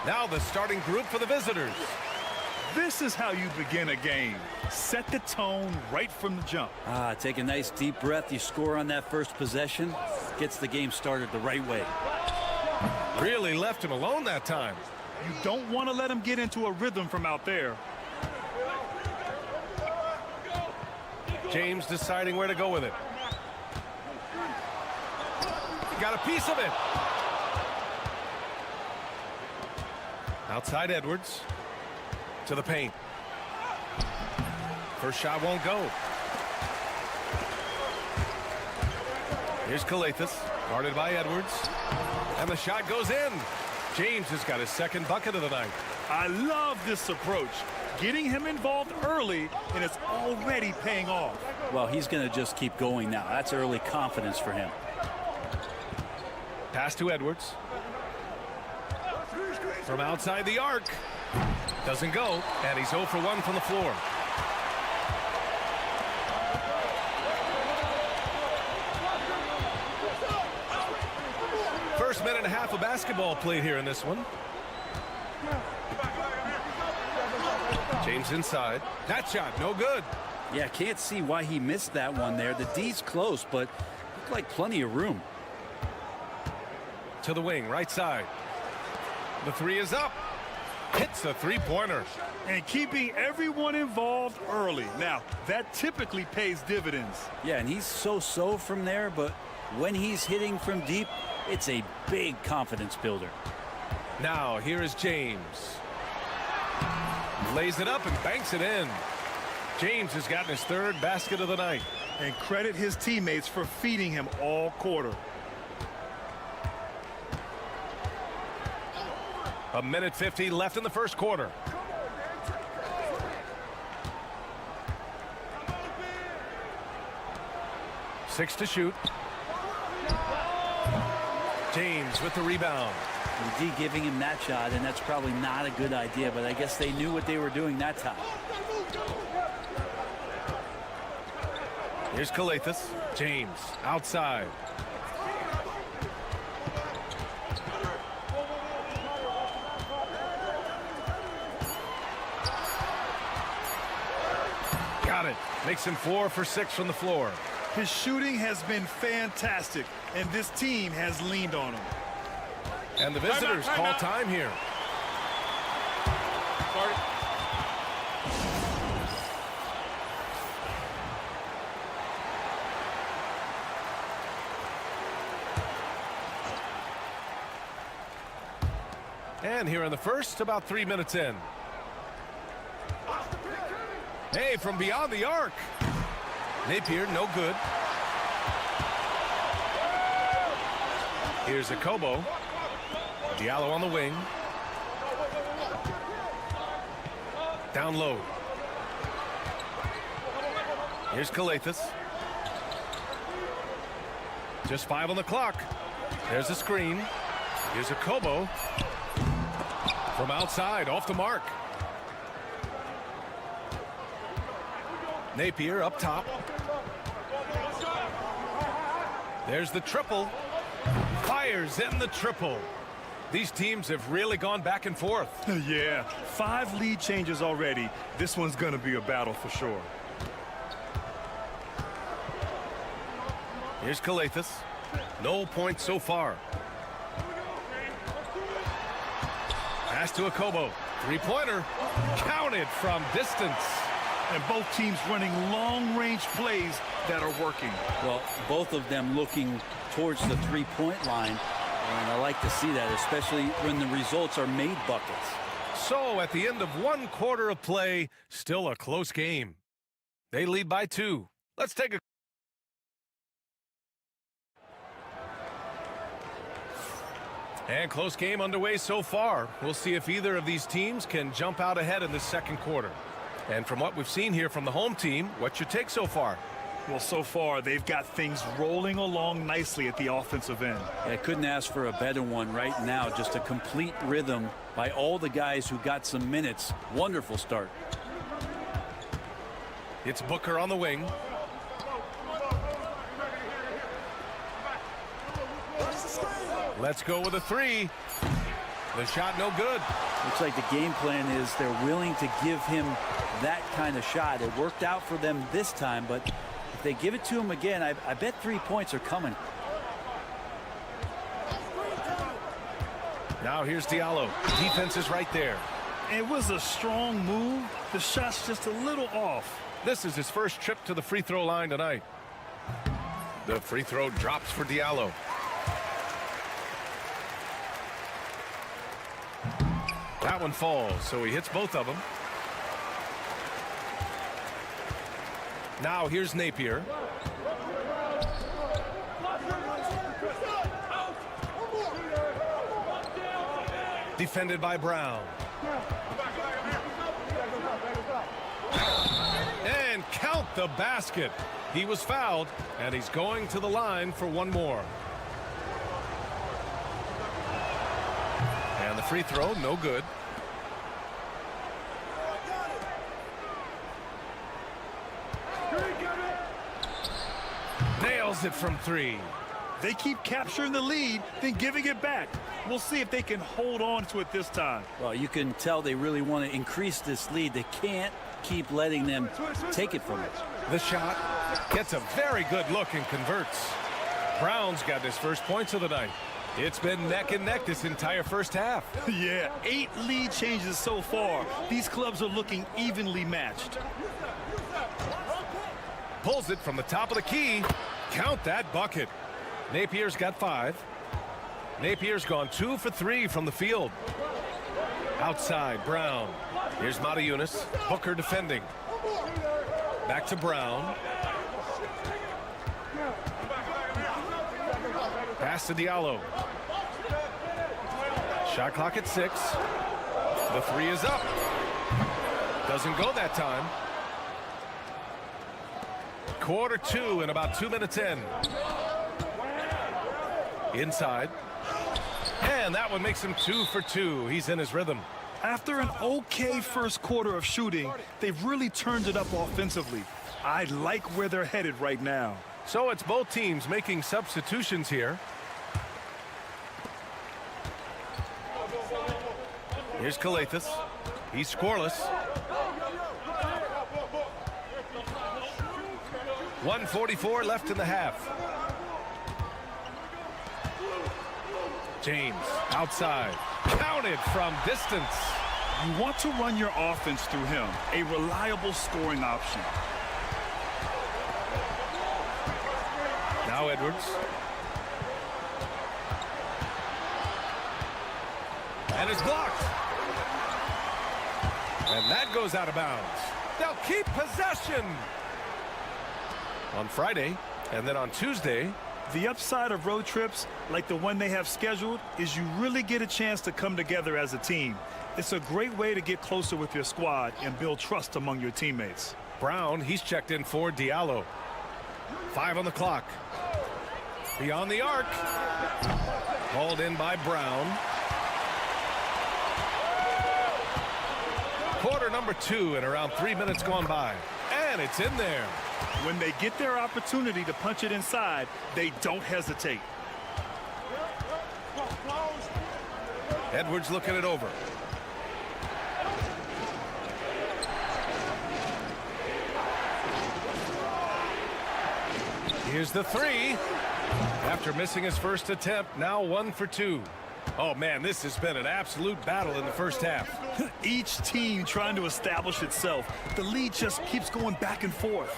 Now the starting group for the visitors. This is how you begin a game. Set the tone right from the jump. Take a nice deep breath. You score on that first possession. Gets the game started the right way. Really left him alone that time. You don't want to let him get into a rhythm from out there. James deciding where to go with it. Got a piece of it. Outside Edwards. To the paint. First shot won't go. Here's Calathis, guarded by Edwards. And the shot goes in. James has got his second bucket of the night. I love this approach. Getting him involved early, and it's already paying off. Well, he's going to just keep going now. That's early confidence for him. Pass to Edwards. From outside the arc. Doesn't go, and he's 0 for 1 from the floor. First minute and a half of basketball played here in this one. James inside. That shot, no good. Yeah, can't see why he missed that one there. The D's close, but looked like plenty of room. To the wing, right side. The three is up. Hits the three-pointer. And keeping everyone involved early. Now, that typically pays dividends. Yeah, and he's so-so from there, but when he's hitting from deep, it's a big confidence builder. Now, here is James. Lays it up and banks it in. James has gotten his third basket of the night. And credit his teammates for feeding him all quarter. A minute 50 left in the first quarter. Six to shoot. James with the rebound. The D giving him that shot, and that's probably not a good idea, but I guess they knew what they were doing that time. Here's Calathis. James outside. Got it. Makes him 4 for 6 from the floor. His shooting has been fantastic, and this team has leaned on him. And the visitors call time here. Sorry. And here in the first, about 3 minutes in. Hey, from beyond the arc. Napier, no good. Here's Akobo. Diallo on the wing. Down low. Here's Calathis. Just 5 on the clock. There's a screen. Here's Akobo. From outside, off the mark. Napier up top. There's the triple. Fires in the triple. These teams have really gone back and forth. Yeah, 5 lead changes already. This one's going to be a battle for sure. Here's Calathes. No points so far. Pass to Akobo. Three-pointer. Counted from distance. And both teams running long-range plays that are working. Well, both of them looking towards the three-point line. And I like to see that, especially when the results are made buckets. So at the end of 1 quarter of play, still a close game. They lead by 2. Let's take a and close game underway so far. We'll see if either of these teams can jump out ahead in the second quarter. And from what we've seen here from the home team, what's your take so far? Well, so far, they've got things rolling along nicely at the offensive end. I couldn't ask for a better one right now. Just a complete rhythm by all the guys who got some minutes. Wonderful start. It's Booker on the wing. Let's go with a 3. The shot no good. Looks like the game plan is they're willing to give him that kind of shot. It worked out for them this time, but if they give it to him again, I bet 3 points are coming. Now here's Diallo. Defense is right there. It was a strong move. The shot's just a little off. This is his first trip to the free throw line tonight. The free throw drops for Diallo. That one falls, so he hits both of them. Now here's Napier. Defended by Brown. And count the basket. He was fouled, and he's going to the line for one more. And the free throw, no good. Nails it from 3. They keep capturing the lead, then giving it back. We'll see if they can hold on to it this time. Well, you can tell they really want to increase this lead. They can't keep letting them take it from it. The shot gets a very good look and converts. Brown's got his first points of the night. It's been neck and neck this entire first half. Yeah, 8 lead changes so far. These clubs are looking evenly matched. Pulls it from the top of the key. Count that bucket. Napier's got 5. Napier's gone 2 for 3 from the field. Outside, Brown. Here's Matajunas. Booker defending. Back to Brown. Pass to Diallo. Shot clock at 6. The 3 is up. Doesn't go that time. Quarter 2 and about 2 minutes in. Inside. And that one makes him 2 for 2. He's in his rhythm. After an okay first quarter of shooting, they've really turned it up offensively. I like where they're headed right now. So it's both teams making substitutions here. Here's Calathes. He's scoreless. 1:44 left in the half. James outside. Counted from distance. You want to run your offense through him. A reliable scoring option. Now Edwards. And it's blocked. And that goes out of bounds. They'll keep possession. On Friday, and then on Tuesday. The upside of road trips, like the one they have scheduled, is you really get a chance to come together as a team. It's a great way to get closer with your squad and build trust among your teammates. Brown, he's checked in for Diallo. 5 on the clock. Beyond the arc. Hauled in by Brown. Quarter number 2 and around 3 minutes gone by. And it's in there. When they get their opportunity to punch it inside, they don't hesitate. Edwards looking it over. Here's the three. After missing his first attempt, now 1 for 2. Oh, man, this has been an absolute battle in the first half. Each team trying to establish itself. The lead just keeps going back and forth.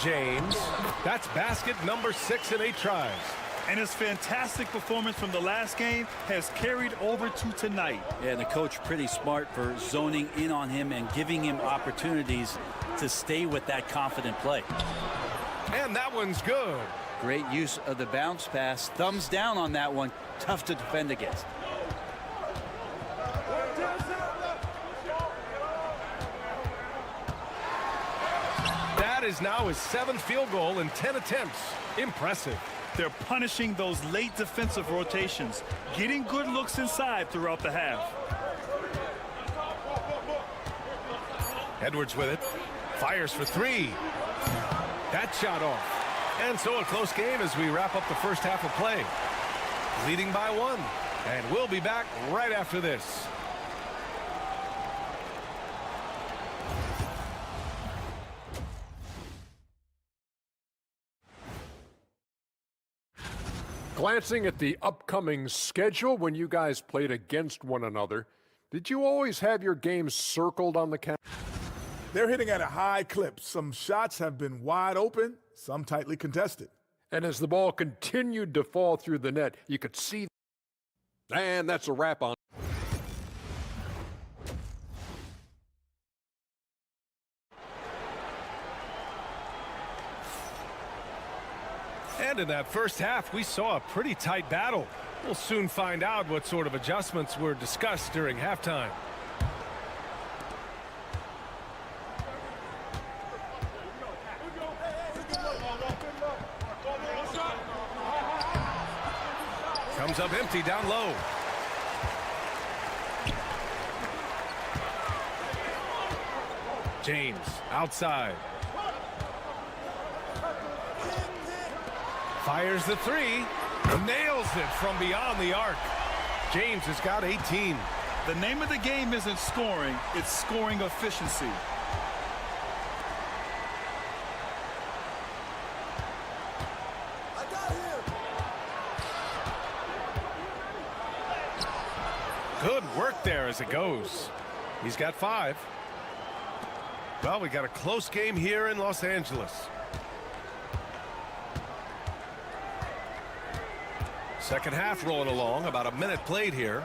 James. That's basket number 6 in 8 tries. And his fantastic performance from the last game has carried over to tonight. Yeah, the coach pretty smart for zoning in on him and giving him opportunities to stay with that confident play. And that one's good. Great use of the bounce pass. Thumbs down on that one. Tough to defend against. That is now his 7th field goal in 10 attempts. Impressive. They're punishing those late defensive rotations, getting good looks inside throughout the half. Edwards with it. Fires for 3. That shot off. And so a close game as we wrap up the first half of play. Leading by 1. And we'll be back right after this. Glancing at the upcoming schedule when you guys played against one another, did you always have your games circled on the calendar? They're hitting at a high clip. Some shots have been wide open, some tightly contested. And as the ball continued to fall through the net, you could see. And that's a wrap on. And in that first half, we saw a pretty tight battle. We'll soon find out what sort of adjustments were discussed during halftime. Comes up empty down low. James outside. Fires the 3. Nails it from beyond the arc. James has got 18. The name of the game isn't scoring, it's scoring efficiency. Good work there as it goes. He's got 5. Well, we got a close game here in Los Angeles. Second half rolling along, about a minute played here.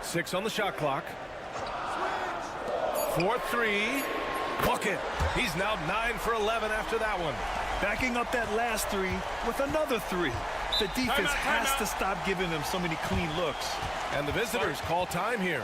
Six on the shot clock. 4-3. Bucket. He's now 9 for 11 after that one. Backing up that last 3 with another 3. The defense has to stop giving them so many clean looks. And the visitors call time here.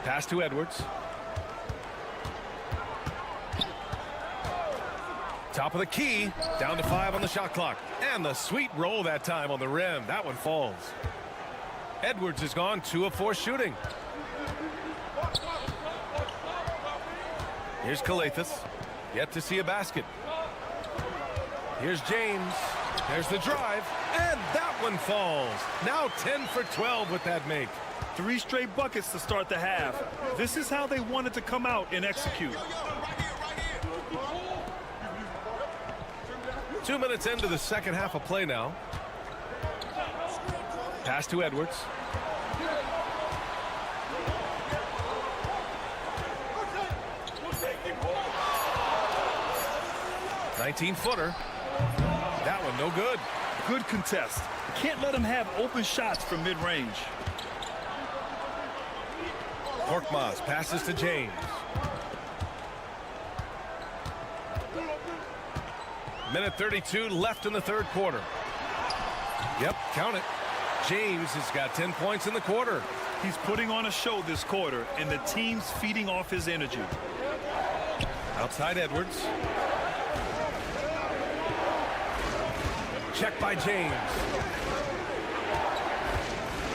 Pass to Edwards. Top of the key, down to 5 on the shot clock. And the sweet roll that time on the rim. That one falls. Edwards has gone 2 of 4 shooting. Here's Calathis. Yet to see a basket. Here's James. There's the drive. And that one falls. Now 10 for 12 with that make. 3 straight buckets to start the half. This is how they wanted to come out and execute. 2 minutes into the second half of play now. Pass to Edwards. "19-footer. That one no good. Good contest. Can't let him have open shots from mid-range. Korkmaz passes to James. Minute 32 left in the third quarter. Yep, count it. James has got 10 points in the quarter. He's putting on a show this quarter, and the team's feeding off his energy. Outside Edwards. Check by James.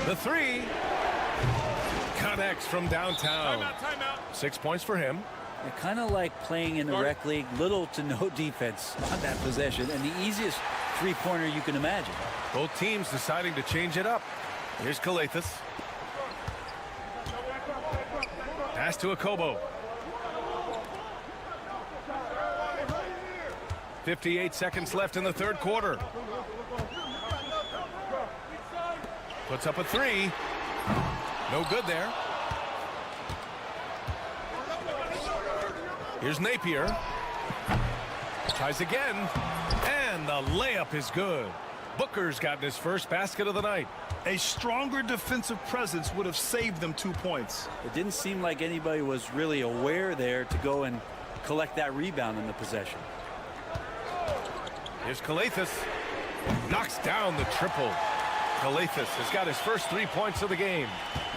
The three connects from downtown. Timeout. 6 points for him. They're kind of like playing in the rec league, little to no defense on that possession, and the easiest three-pointer you can imagine. Both teams deciding to change it up. Here's Kalathis. Pass to Akobo. 58 seconds left in the third quarter. Puts up a three. No good there. Here's Napier. Tries again. And the layup is good. Booker's gotten his first basket of the night. A stronger defensive presence would have saved them 2 points. It didn't seem like anybody was really aware there to go and collect that rebound in the possession. Here's Kalathis. Knocks down the triple. Kalathis has got his first 3 points of the game.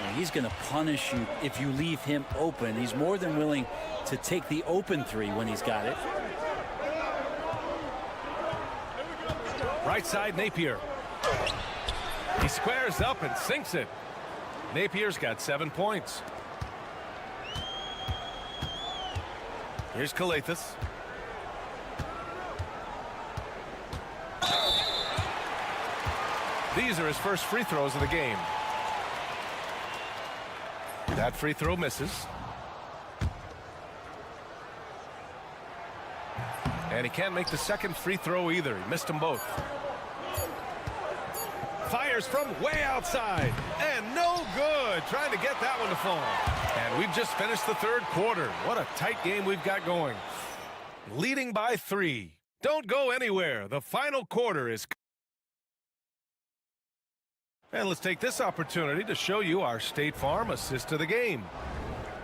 And he's going to punish you if you leave him open. He's more than willing to take the open three when he's got it. Right side, Napier. He squares up and sinks it. Napier's got 7 points. Here's Kalathis. These are his first free throws of the game. That free throw misses. And he can't make the second free throw either. He missed them both. Fires from way outside. And no good. Trying to get that one to fall. And we've just finished the third quarter. What a tight game we've got going. Leading by 3. Don't go anywhere. The final quarter is... And let's take this opportunity to show you our State Farm assist of the game.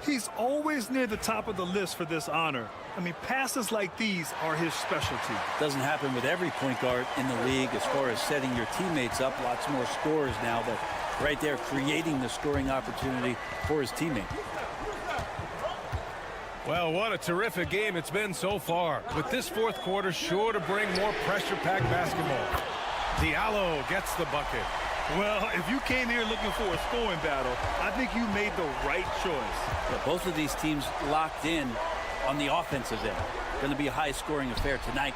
He's always near the top of the list for this honor. I mean, passes like these are his specialty. Doesn't happen with every point guard in the league as far as setting your teammates up. Lots more scorers now, but right there creating the scoring opportunity for his teammate. Well, what a terrific game it's been so far. With this fourth quarter sure to bring more pressure-packed basketball. Diallo gets the bucket. Well, if you came here looking for a scoring battle, I think you made the right choice. Yeah, both of these teams locked in on the offensive end. Going to be a high-scoring affair tonight.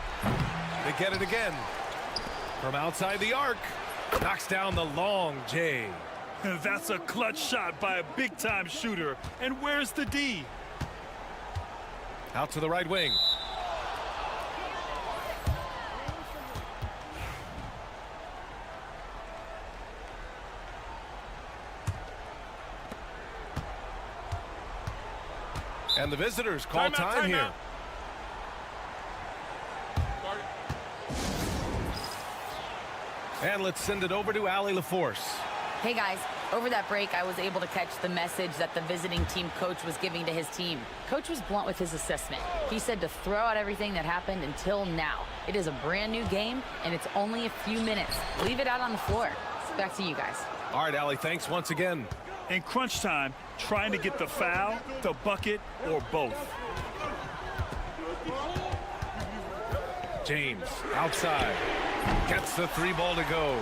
They get it again. From outside the arc. Knocks down the long J. That's a clutch shot by a big-time shooter. And where's the D? Out to the right wing. And the visitors call time here. And let's send it over to Allie LaForce. Hey guys, over that break I was able to catch the message that the visiting team coach was giving to his team. Coach was blunt with his assessment. He said to throw out everything that happened until now. It is a brand new game and it's only a few minutes. Leave it out on the floor. Back to you guys. All right, Allie, thanks once again. In crunch time, trying to get the foul, the bucket, or both. James outside. Gets the 3 ball to go.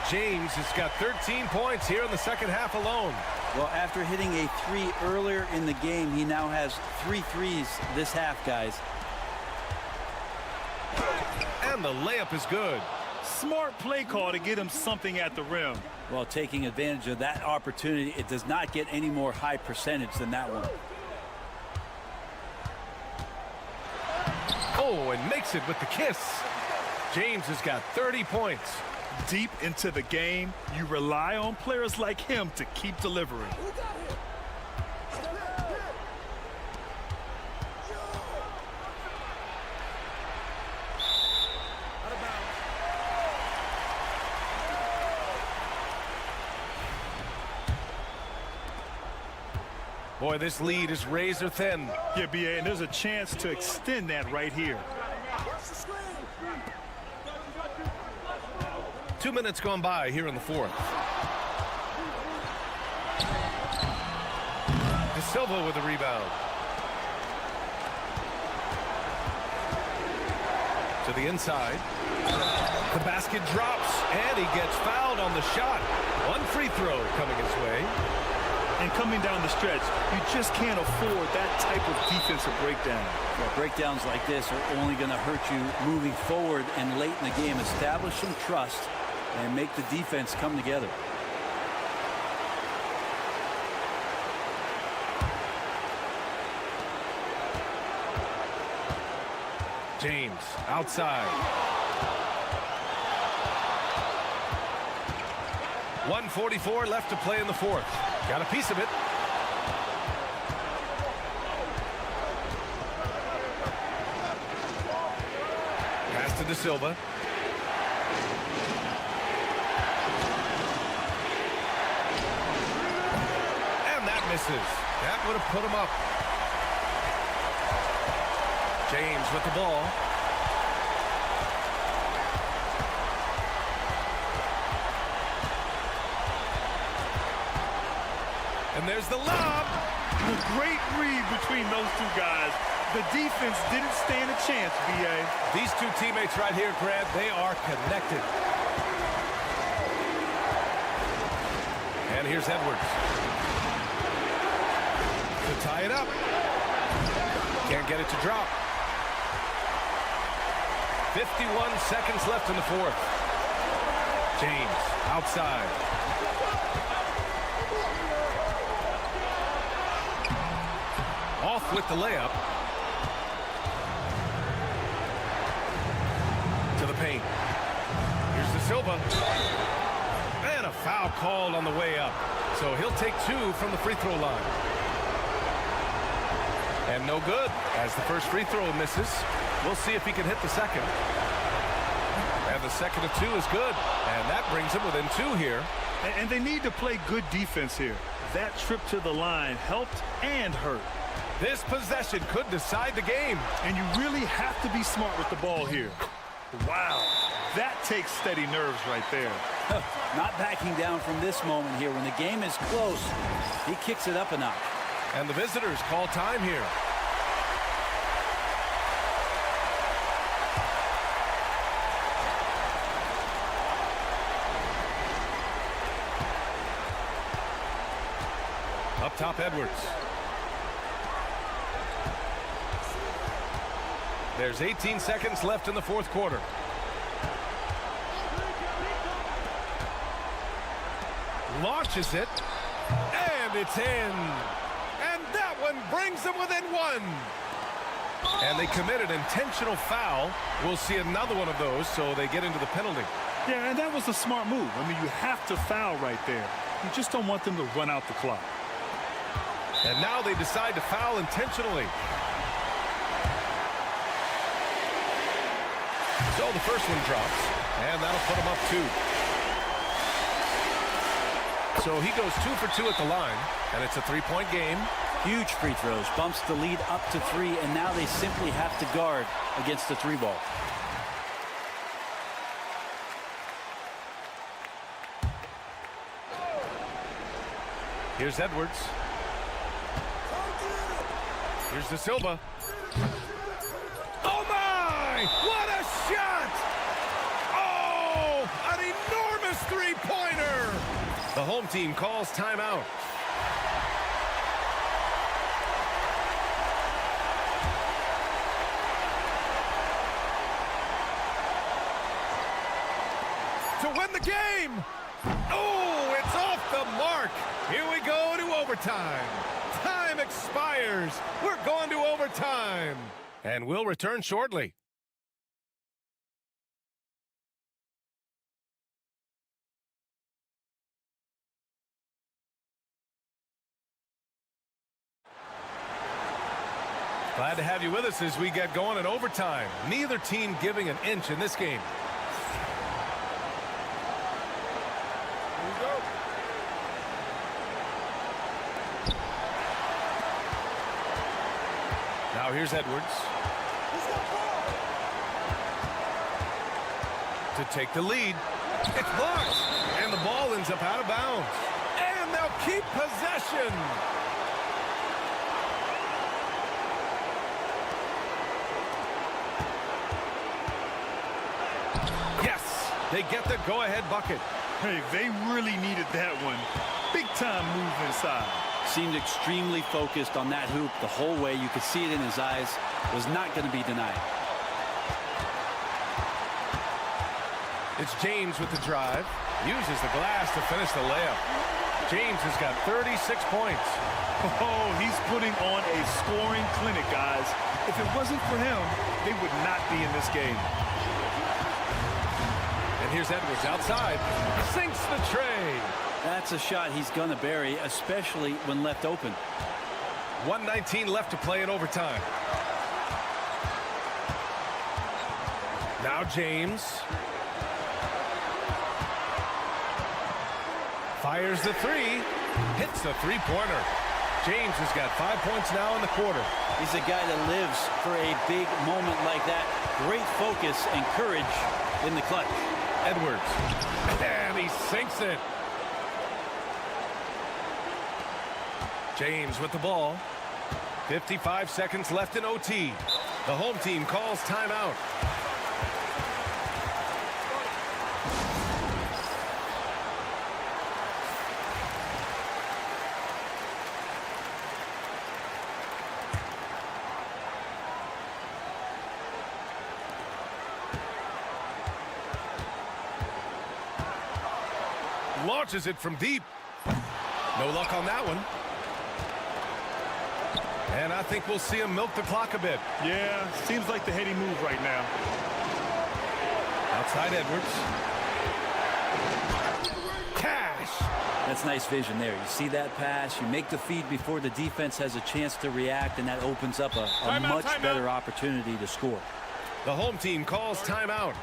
James has got 13 points here in the second half alone. Well, after hitting a 3 earlier in the game, he now has 3 threes this half, guys. And the layup is good. Smart play call to get him something at the rim. Well, taking advantage of that opportunity, it does not get any more high percentage than that one. Oh, and makes it with the kiss. James has got 30 points. Deep into the game, you rely on players like him to keep delivering. Boy, this lead is razor thin. Yeah, BA, and there's a chance to extend that right here. 2 minutes gone by here in the fourth. De Silva with the rebound. To the inside. The basket drops, and he gets fouled on the shot. One free throw coming his way. And coming down the stretch, you just can't afford that type of defensive breakdown. Well, breakdowns like this are only going to hurt you moving forward and late in the game. Establish some trust and make the defense come together. James outside. 1:44 left to play in the fourth. Got a piece of it. Pass to De Silva. And that misses. That would have put him up. James with the ball. And there's the lob. A great read between those two guys. The defense didn't stand a chance, B.A. These two teammates right here, Grant, they are connected. And here's Edwards. To tie it up. Can't get it to drop. 51 seconds left in the fourth. James outside. Off with the layup. To the paint. Here's De Silva. And a foul called on the way up. So he'll take two from the free throw line. And no good, as the first free throw misses. We'll see if he can hit the second. And the second of two is good. And that brings him within two here. And they need to play good defense here. That trip to the line helped and hurt. This possession could decide the game. And you really have to be smart with the ball here. Wow. That takes steady nerves right there. Not backing down from this moment here. When the game is close, he kicks it up a notch. And the visitors call time here. Up top, Edwards. There's 18 seconds left in the fourth quarter. Launches it. And it's in. And that one brings them within one. And they commit an intentional foul. We'll see another one of those, so they get into the penalty. Yeah, and that was a smart move. I mean, you have to foul right there. You just don't want them to run out the clock. And now they decide to foul intentionally. So the first one drops, and that'll put him up two. So he goes 2 for 2 at the line, and it's a three-point game. Huge free throws, bumps the lead up to 3, and now they simply have to guard against the 3 ball. Here's Edwards. Here's De Silva. Oh my! What a shot! Oh, an enormous three-pointer! The home team calls timeout. To win the game! Oh, it's off the mark! Here we go to overtime. Time expires. We're going to overtime. And we'll return shortly. Glad to have you with us as we get going in overtime. Neither team giving an inch in this game. Now here's Edwards. To take the lead. It's blocked. And the ball ends up out of bounds. And they'll keep possession. They get the go-ahead bucket. Hey, they really needed that one. Big-time move inside. Seemed extremely focused on that hoop the whole way. You could see it in his eyes. Was not going to be denied. It's James with the drive. Uses the glass to finish the layup. James has got 36 points. Oh, he's putting on a scoring clinic, guys. If it wasn't for him, they would not be in this game. And here's Edwards outside. Sinks the tray. That's a shot he's going to bury, especially when left open. 1:19 left to play in overtime. Now James. Fires the three. Hits the three-pointer. James has got 5 points now in the quarter. He's a guy that lives for a big moment like that. Great focus and courage in the clutch. Edwards. And he sinks it. James with the ball. 55 seconds left in OT. The home team calls timeout. Launches it from deep. No luck on that one. And I think we'll see him milk the clock a bit. Yeah, seems like the heady move right now. Outside Edwards. Cash. That's nice vision there. You see that pass, you make the feed before the defense has a chance to react, and that opens up a much better opportunity to score. The home team calls timeout.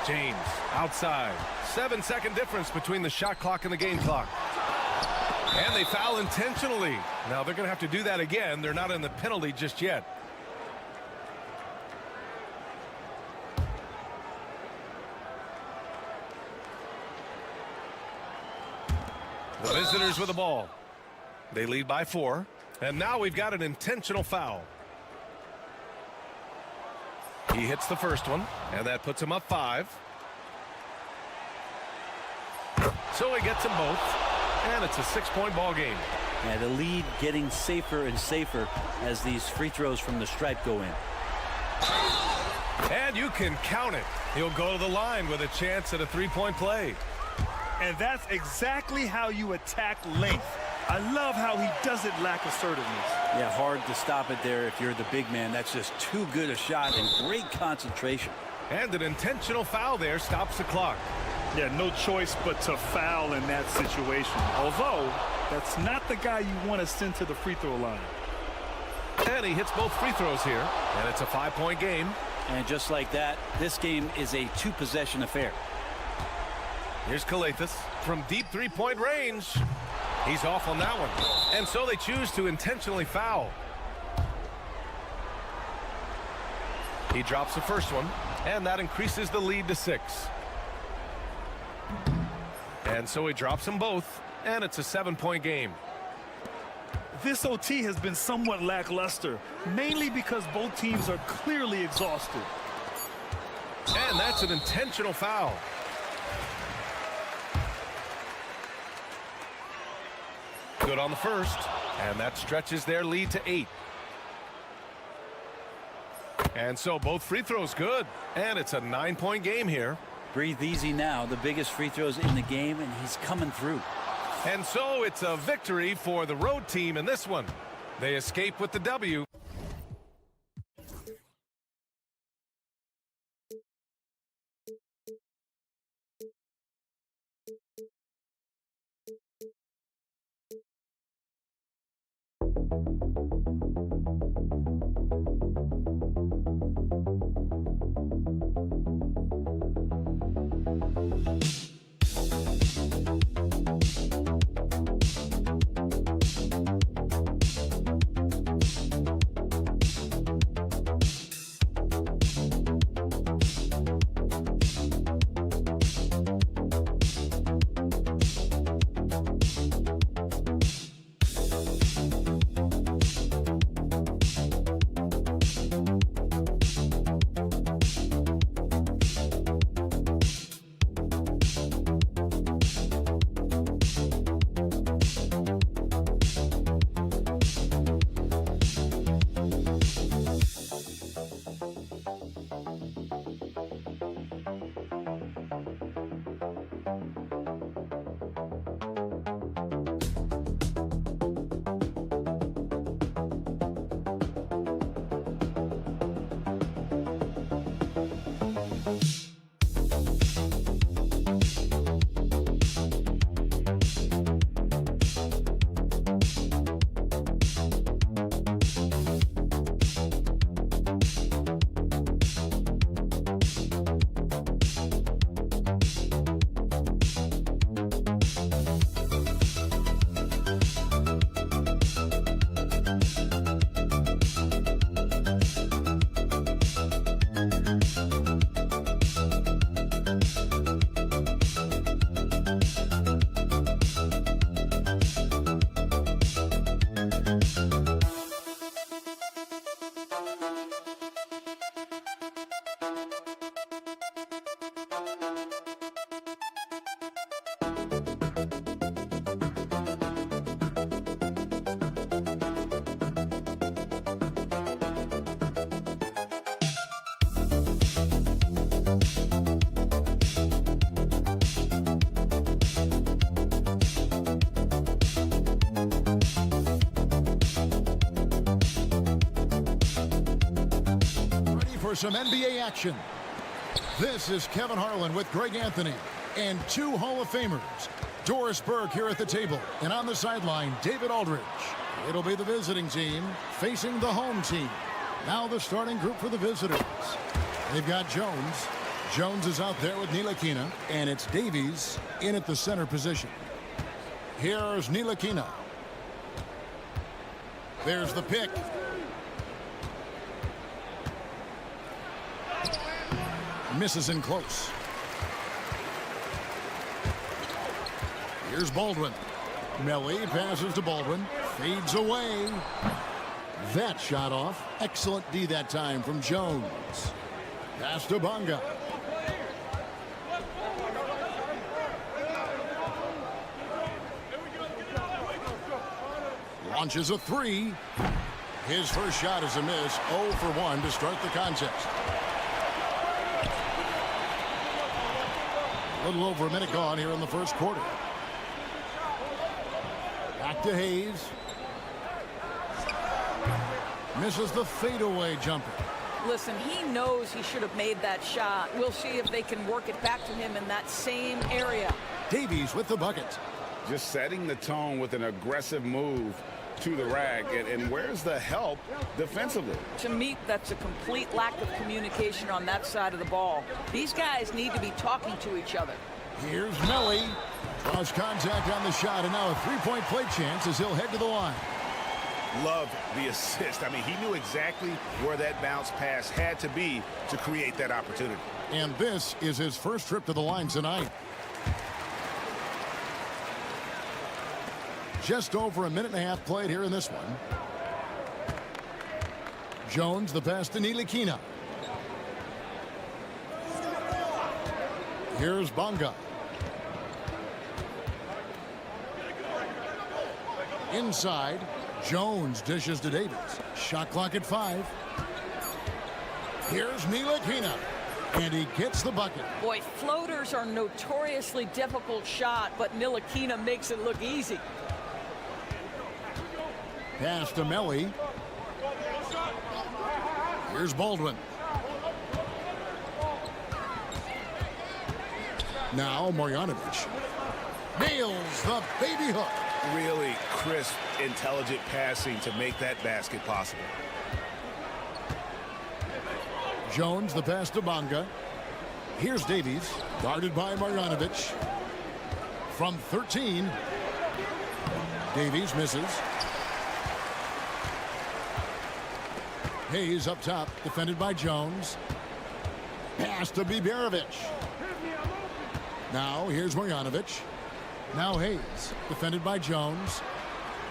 James outside. 7-second difference between the shot clock and the game clock. And they foul intentionally. Now they're going to have to do that again. They're not in the penalty just yet. The visitors with the ball. They lead by 4. And now we've got an intentional foul. He hits the first one, and that puts him up 5. So he gets them both, and it's a 6-point ball game. Yeah, the lead getting safer and safer as these free throws from the stripe go in. And you can count it. He'll go to the line with a chance at a 3-point play. And that's exactly how you attack length. I love how he doesn't lack assertiveness. Yeah, hard to stop it there if you're the big man. That's just too good a shot and great concentration. And an intentional foul there stops the clock. Yeah, no choice but to foul in that situation. Although, that's not the guy you want to send to the free throw line. And he hits both free throws here. And it's a 5-point game. And just like that, this game is a 2-possession affair. Here's Calathis from deep 3-point range. He's off on that one. And so they choose to intentionally foul. He drops the first one, and that increases the lead to 6. And so he drops them both, and it's a 7-point game. This OT has been somewhat lackluster, mainly because both teams are clearly exhausted. And that's an intentional foul. Good on the first, and that stretches their lead to 8. And so both free throws good, and it's a 9-point game here. Breathe easy now. The biggest free throws in the game, and he's coming through. And so it's a victory for the road team in this one. They escape with the W. for some NBA action. This is Kevin Harlan with Greg Anthony and two Hall of Famers. Doris Burke here at the table, and on the sideline, David Aldridge. It'll be the visiting team facing the home team. Now the starting group for the visitors. They've got Jones. Jones is out there with Ntilikina, and it's Davies in at the center position. Here's Ntilikina. There's the pick. Misses in close. Here's Baldwin. Melly passes to Baldwin. Fades away. That shot off. Excellent D that time from Jones. Pass to Bonga. Launches a three. His first shot is a miss. 0 for 1 to start the contest. A little over a minute gone here in the first quarter. Back to Hayes. Misses the fadeaway jumper. Listen, he knows he should have made that shot. We'll see if they can work it back to him in that same area. Davies with the bucket. Just setting the tone with an aggressive move to the rack. And where's the help defensively? To me, that's a complete lack of communication on that side of the ball. These guys need to be talking to each other. Here's Melly. Draws contact on the shot, and now a three-point play chance as he'll head to the line. Love the assist. I mean, he knew exactly where that bounce pass had to be to create that opportunity. And this is his first trip to the line tonight. Just over a minute and a half played here in this one. Jones, the pass to Ntilikina. Here's Bonga. Inside, Jones dishes to Davies. Shot clock at 5. Here's Ntilikina, and he gets the bucket. Boy, floaters are notoriously difficult shot, but Ntilikina makes it look easy. Pass to Melly. Here's Baldwin. Now Marjanovic nails the baby hook. Really crisp, intelligent passing to make that basket possible. Jones, the pass to Bonga. Here's Davies, guarded by Marjanovic. From 13, Davies misses. Hayes up top, defended by Jones. Pass to Biberovic. Now here's Marjanovic. Now Hayes, defended by Jones.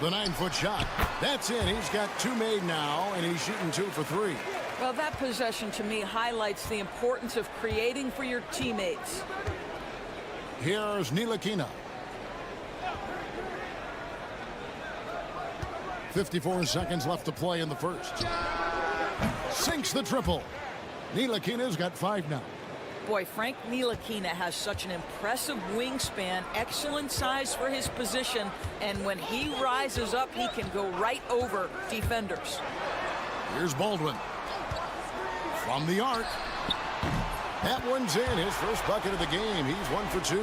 The 9-foot shot. That's in. He's got 2 made now, and he's shooting 2 for 3. Well, that possession to me highlights the importance of creating for your teammates. Here's Ntilikina. 54 seconds left to play in the first. Sinks the triple. Ntilikina's got 5 now. Boy, Frank Ntilikina has such an impressive wingspan, excellent size for his position, and when he rises up, he can go right over defenders. Here's Baldwin. From the arc. That one's in. His first bucket of the game. He's 1 for 2.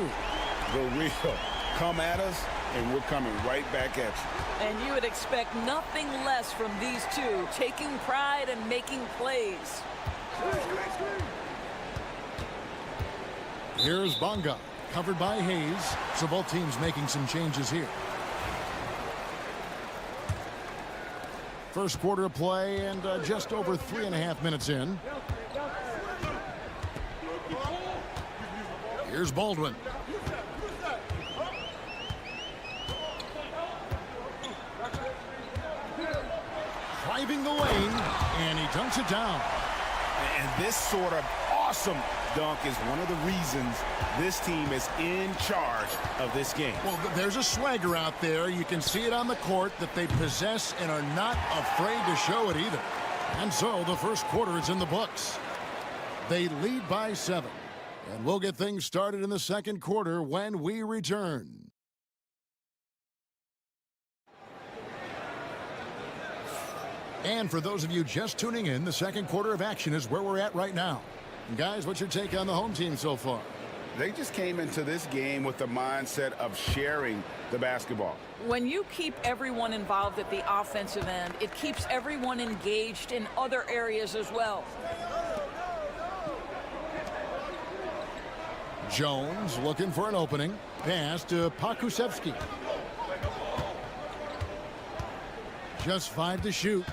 The real come at us, and we're coming right back at you. And you would expect nothing less from these two, taking pride and making plays. Here's Bonga, covered by Hayes. So both teams making some changes here. First quarter of play and just over 3.5 minutes in. Here's Baldwin. Driving the lane, and he dunks it down. And this sort of awesome dunk is one of the reasons this team is in charge of this game. Well, there's a swagger out there. You can see it on the court that they possess and are not afraid to show it either. And so the first quarter is in the books. They lead by 7. And we'll get things started in the second quarter when we return. And for those of you just tuning in, the second quarter of action is where we're at right now. And guys, what's your take on the home team so far? They just came into this game with the mindset of sharing the basketball. When you keep everyone involved at the offensive end, it keeps everyone engaged in other areas as well. Jones looking for an opening. Pass to Pakusevski. Just 5 to shoot.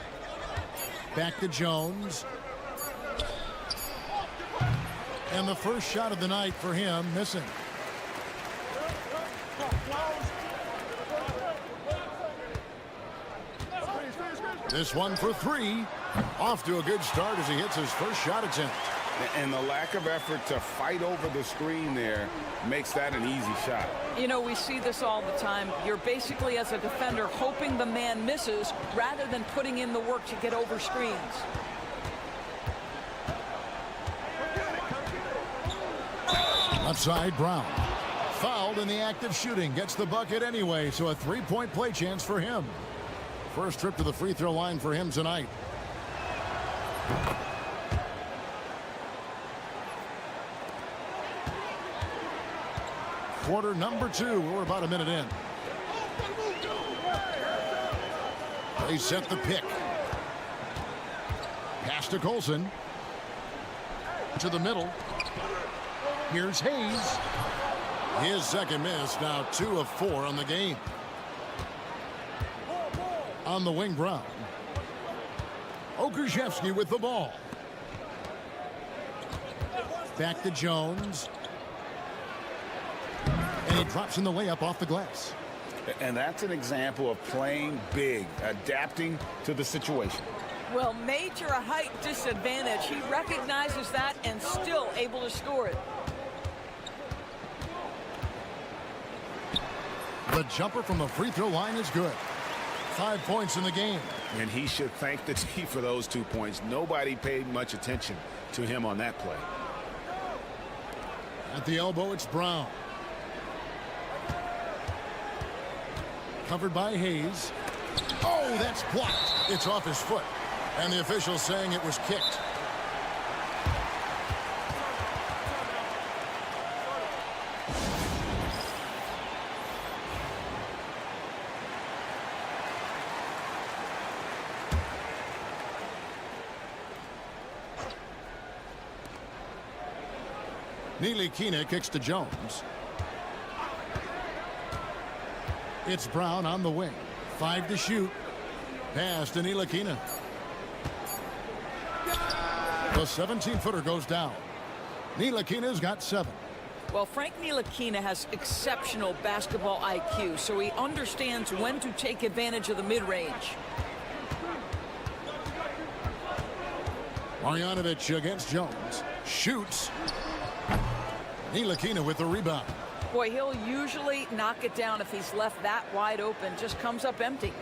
Back to Jones. And the first shot of the night for him missing. This one for 3. Off to a good start as he hits his first shot attempt. And the lack of effort to fight over the screen there makes that an easy shot. You know, we see this all the time. You're basically, as a defender, hoping the man misses rather than putting in the work to get over screens. Left side, Brown. Fouled in the act of shooting. Gets the bucket anyway, so a 3-point play chance for him. First trip to the free throw line for him tonight. Quarter number 2. We're about a minute in. They set the pick. Pass to Colson. To the middle. Here's Hayes. His second miss, now 2 of 4 on the game. On the wing, Brown. Okushevsky with the ball. Back to Jones. And he drops in the layup off the glass. And that's an example of playing big, adapting to the situation. Well, major height disadvantage. He recognizes that and still able to score it. The jumper from the free throw line is good. 5 points in the game. And he should thank the team for those 2 points. Nobody paid much attention to him on that play. At the elbow, it's Brown. Covered by Hayes. Oh, that's blocked. It's off his foot. And the official saying it was kicked. Ntilikina kicks to Jones. It's Brown on the wing. 5 to shoot. Pass to Ntilikina. The 17-footer goes down. Ntilikina's got 7. Well, Frank Ntilikina has exceptional basketball IQ, so he understands when to take advantage of the mid-range. Marjanovic against Jones. Shoots. Ntilikina with the rebound. Boy, he'll usually knock it down if he's left that wide open. Just comes up empty.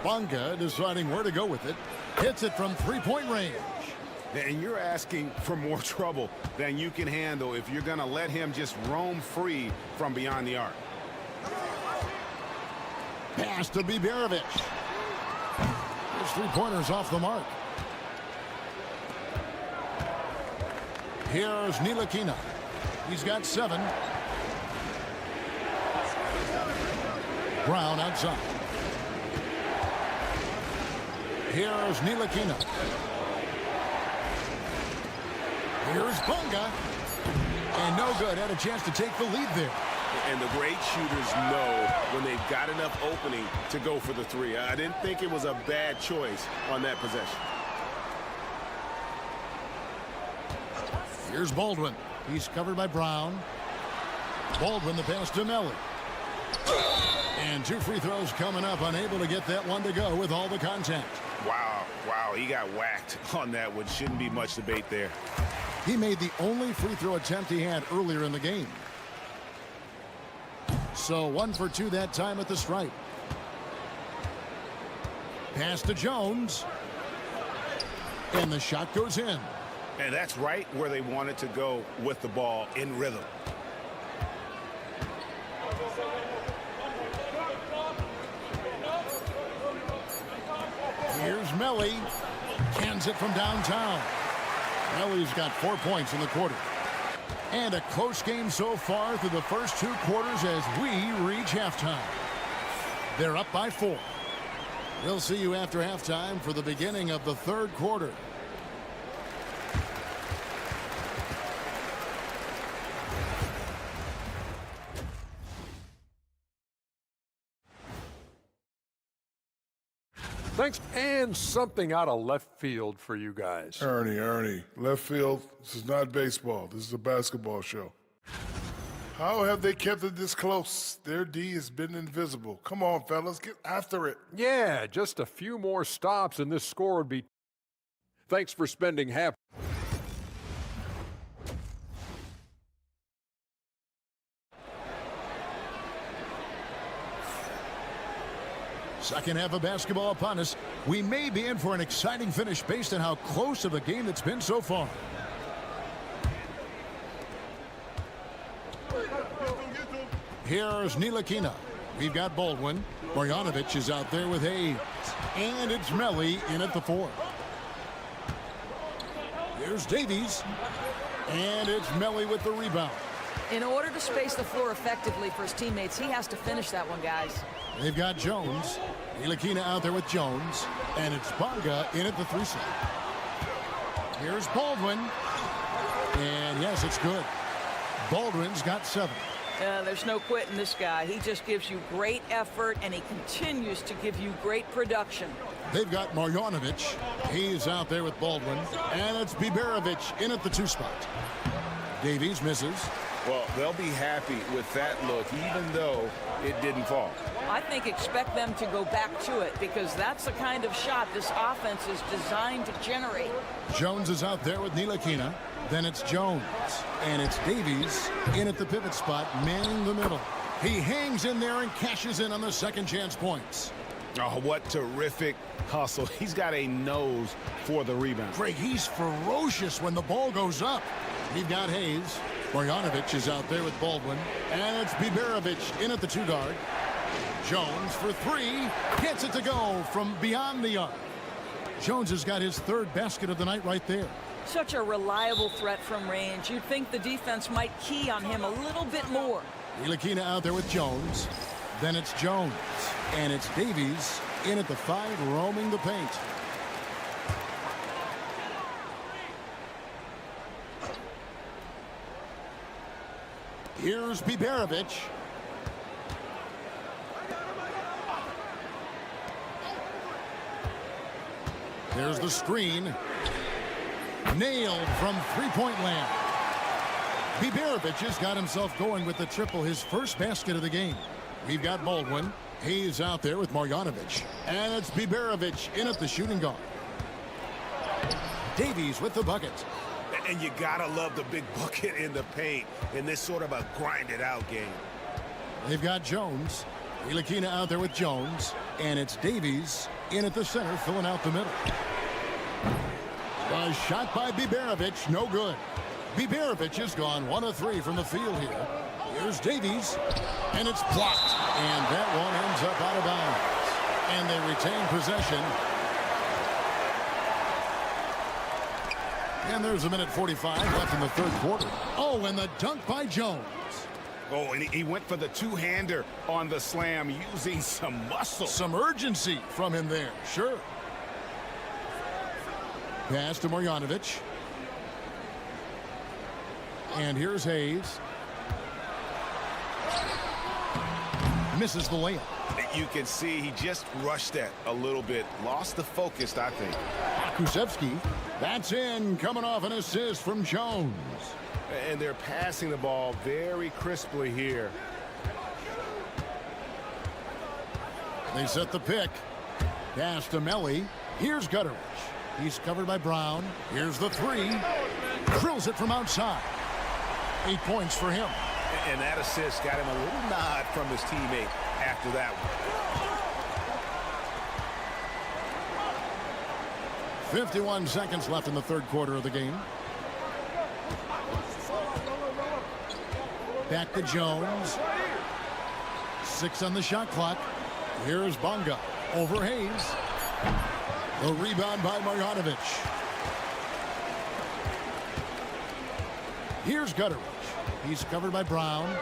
Bonga deciding where to go with it. Hits it from 3-point range. And you're asking for more trouble than you can handle if you're going to let him just roam free from beyond the arc. Pass to Biberovic. His 3-pointers off the mark. Here's Ntilikina. He's got 7. Brown outside. Here's Ntilikina. Here's Bonga. And no good. Had a chance to take the lead there. And the great shooters know when they've got enough opening to go for the 3. I didn't think it was a bad choice on that possession. Here's Baldwin. He's covered by Brown. Baldwin the pass to Melly. And 2 free throws coming up. Unable to get that one to go with all the contact. Wow, he got whacked on that one. Shouldn't be much debate there. He made the only free throw attempt he had earlier in the game. So 1 for 2 that time at the stripe. Pass to Jones. And the shot goes in. And that's right where they wanted to go with the ball, in rhythm. Here's Melly. Cans it from downtown. Melly's got 4 points in the quarter. And a close game so far through the first 2 quarters as we reach halftime. They're up by 4. We'll see you after halftime for the beginning of the third quarter. Thanks. And something out of left field for you guys. Ernie, left field, this is not baseball. This is a basketball show. How have they kept it this close? Their D has been invisible. Come on, fellas, get after it. Yeah, just a few more stops and this score would be... Thanks for spending half... Second half of basketball upon us. We may be in for an exciting finish based on how close of a game it's been so far. Here's Ntilikina. We've got Baldwin. Marjanovic is out there with Hayes. And it's Melly in at the 4. Here's Davies. And it's Melly with the rebound. In order to space the floor effectively for his teammates, he has to finish that one, guys. They've got Jones. Ntilikina out there with Jones. And it's Bonga in at the 3 slot. Here's Baldwin. And yes, it's good. Baldwin's got 7. There's no quitting this guy. He just gives you great effort, and he continues to give you great production. They've got Marjanovic. He's out there with Baldwin. And it's Biberovic in at the 2 spot. Davies misses. Well, they'll be happy with that look, even though it didn't fall. I think expect them to go back to it, because that's the kind of shot this offense is designed to generate. Jones is out there with Ntilikina. Then it's Jones. And it's Davies in at the pivot spot, manning the middle. He hangs in there and cashes in on the second chance points. Oh, what terrific hustle. He's got a nose for the rebound. Greg, he's ferocious when the ball goes up. We've got Hayes. Marjanovic is out there with Baldwin. And it's Biberovic in at the 2 guard. Jones for 3. Gets it to go from beyond the arc. Jones has got his 3rd basket of the night right there. Such a reliable threat from range. You'd think the defense might key on him a little bit more. Ntilikina out there with Jones. Then it's Jones. And it's Davies in at the 5, roaming the paint. Here's Biberovic. There's the screen. Nailed from 3-point land. Biberovic has got himself going with the triple, his first basket of the game. We've got Baldwin. He's out there with Marjanovic. And it's Biberovic in at the shooting guard. Davies with the bucket. And you gotta love the big bucket in the paint in this sort of a grinded-out game. They've got Jones. Ntilikina out there with Jones. And it's Davies in at the center, filling out the middle. A shot by Biberovic, no good. Biberovic has gone 1 of 3 from the field here. Here's Davies, and it's blocked. And that one ends up out of bounds. And they retain possession. And there's 1:45 left in the third quarter. Oh, and the dunk by Jones. Oh, and he went for the two-hander on the slam, using some muscle. Some urgency from him there, sure. Pass to Marjanovic. And here's Hayes. Misses the layup. You can see he just rushed that a little bit. Lost the focus, I think. Kusevsky. That's in, coming off an assist from Jones. And they're passing the ball very crisply here. They set the pick. Pass to Melly. Here's Gutteridge. He's covered by Brown. Here's the 3. Drills it from outside. 8 points for him. And that assist got him a little nod from his teammate after that one. 51 seconds left in the third quarter of the game. Back to Jones. 6 on the shot clock. Here's Bonga over Hayes. The rebound by Marjanovic. Here's Gutteridge. He's covered by Brown.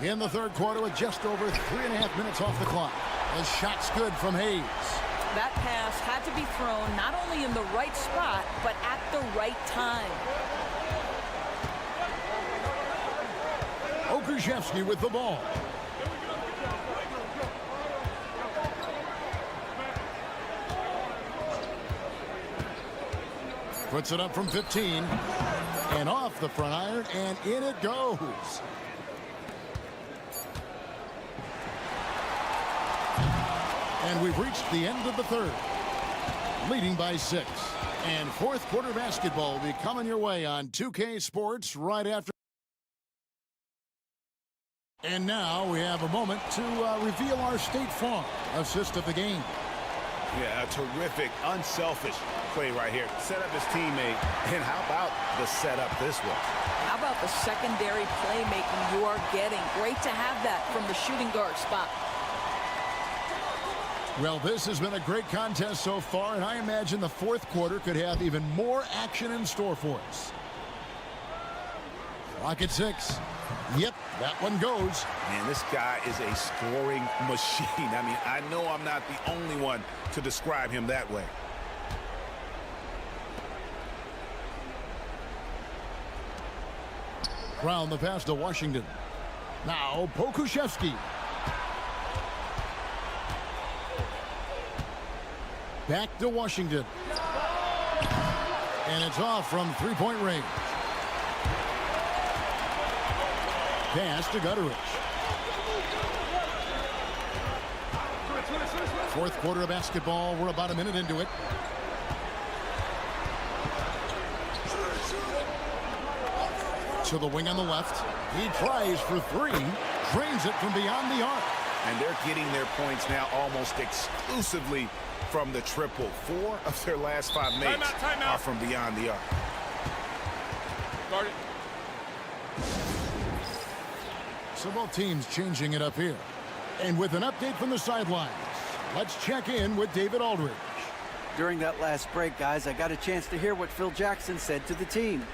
In the third quarter with just over 3.5 minutes off the clock. The shot's good from Hayes. That pass had to be thrown not only in the right spot, but at the right time. Okushevsky with the ball. Puts it up from 15. And off the front iron, and in it goes. And we've reached the end of the third. Leading by 6. And fourth quarter basketball will be coming your way on 2K Sports right after. And now we have a moment to reveal our State Farm assist of the game. Yeah, a terrific, unselfish play right here. Set up his teammate. And how about the setup this way? How about the secondary playmaking you are getting? Great to have that from the shooting guard spot. Well, this has been a great contest so far, and I imagine the fourth quarter could have even more action in store for us. Clock at 6. Yep, that one goes. Man, this guy is a scoring machine. I mean, I know I'm not the only one to describe him that way. Brown the pass to Washington. Now Pokushevsky. Back to Washington. And it's off from three-point range. Pass to Gutteridge. Fourth quarter of basketball. We're about a minute into it. To the wing on the left. He tries for 3. Drains it from beyond the arc. And they're getting their points now almost exclusively from the triple. 4 of their last 5 makes are from beyond the arc. Guard it. So both teams changing it up here. And with an update from the sidelines, let's check in with David Aldridge. During that last break, guys, I got a chance to hear what Phil Jackson said to the team.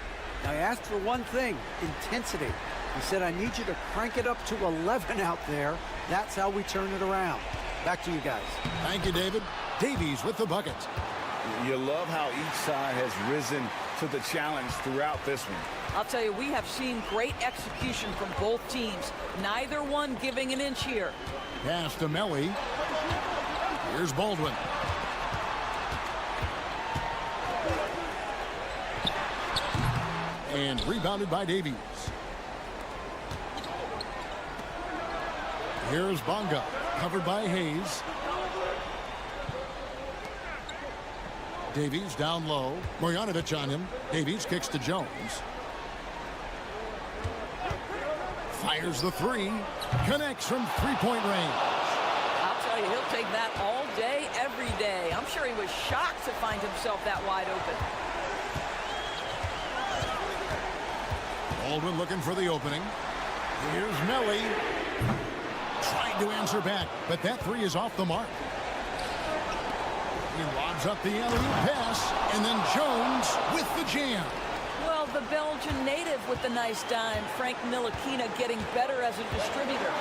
Now, I asked for one thing, intensity. He said, I need you to crank it up to 11 out there. That's how we turn it around. Back to you guys. Thank you, David. Davies with the bucket. You love how each side has risen to the challenge throughout this one. I'll tell you, we have seen great execution from both teams. Neither one giving an inch here. Pass to Melly. Here's Baldwin. And rebounded by Davies. Here's Bonga, covered by Hayes. Davies down low. Marjanovic on him. Davies kicks to Jones. Fires the 3. Connects from three-point range. I'll tell you, he'll take that all day, every day. I'm sure he was shocked to find himself that wide open. Baldwin looking for the opening. Here's Melly. Trying to answer back, but that 3 is off the mark. He lobs up the alley-oop pass, and then Jones with the jam. Well, the Belgian native with the nice dime. Frank Ntilikina getting better as a distributor.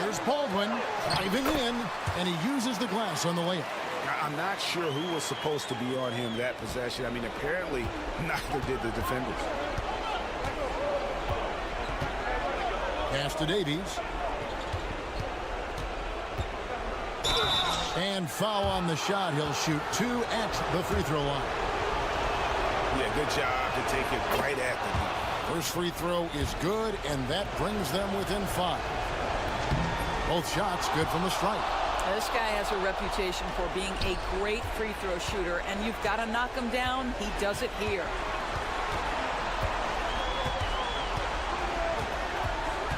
Here's Baldwin driving in, and he uses the glass on the layup. I'm not sure who was supposed to be on him that possession. I mean, apparently neither did the defenders. Pass to Davies. And foul on the shot. He'll shoot 2 at the free throw line. Yeah, good job to take it right at them. First free throw is good, and that brings them within 5. Both shots good from the strike. This guy has a reputation for being a great free throw shooter, and you've got to knock him down. He does it here.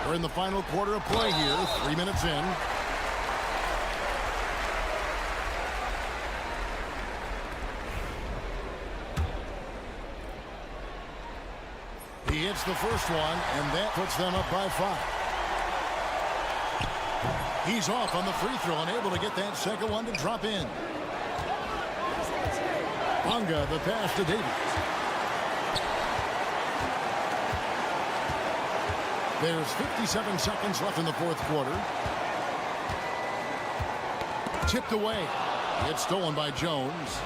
We're in the final quarter of play here, 3 minutes in. He hits the first one, and that puts them up by 5. He's off on the free throw, unable to get that second one to drop in. Bonga, the pass to Davies. There's 57 seconds left in the fourth quarter. Tipped away. It's stolen by Jones.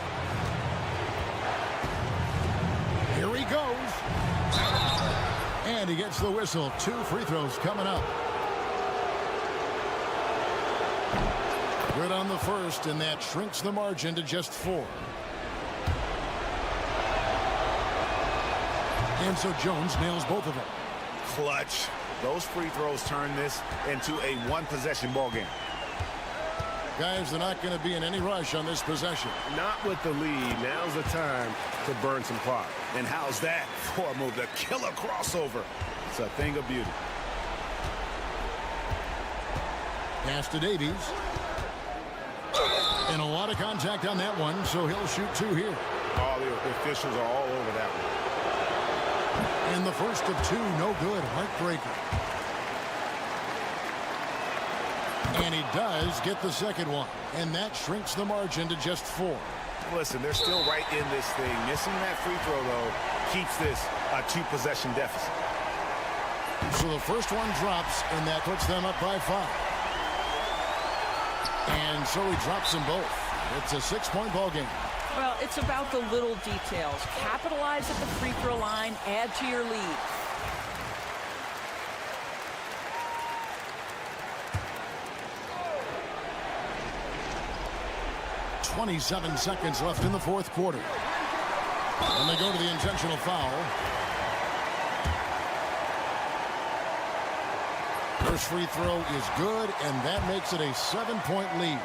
Here he goes. And he gets the whistle. 2 free throws coming up. Good on the first, and that shrinks the margin to just 4. And so Jones nails both of them. Clutch. Those free throws turn this into a one-possession ball game. Guys, they're not going to be in any rush on this possession. Not with the lead. Now's the time to burn some clock. And how's that for a move? The killer crossover. It's a thing of beauty. Pass to Davies. And a lot of contact on that one, so he'll shoot 2 here. All the officials are all over that one. And the first of 2, no good. Heartbreaker. And he does get the second one. And that shrinks the margin to just 4. Listen, they're still right in this thing. Missing that free throw, though, keeps this a 2-possession deficit. So the first one drops, and that puts them up by 5. And so he drops them both. It's a 6-point ball game. Well, it's about the little details. Capitalize at the free throw line, add to your lead. .27 seconds left in the fourth quarter. And they go to the intentional foul. First free throw is good, and that makes it a 7-point lead.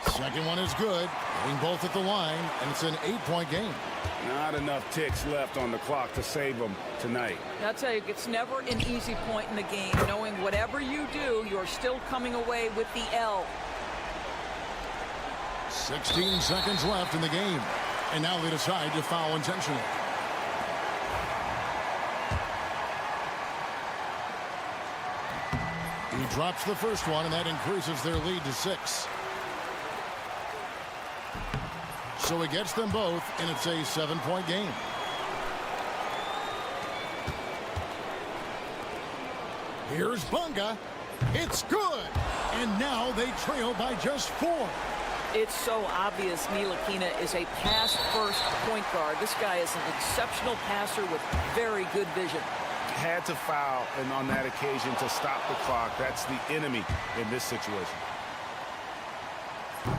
Second one is good, getting both at the line, and it's an 8-point game. Not enough ticks left on the clock to save them tonight. I'll tell you, it's never an easy point in the game, knowing whatever you do, you're still coming away with the L. 16 seconds left in the game, and now they decide to foul intentionally. He drops the first one, and that increases their lead to 6. So he gets them both, and it's a 7-point game. Here's Bonga. It's good. And now they trail by just 4. It's so obvious Ntilikina is a pass-first point guard. This guy is an exceptional passer with very good vision. Had to foul, and on that occasion to stop the clock. That's the enemy in this situation.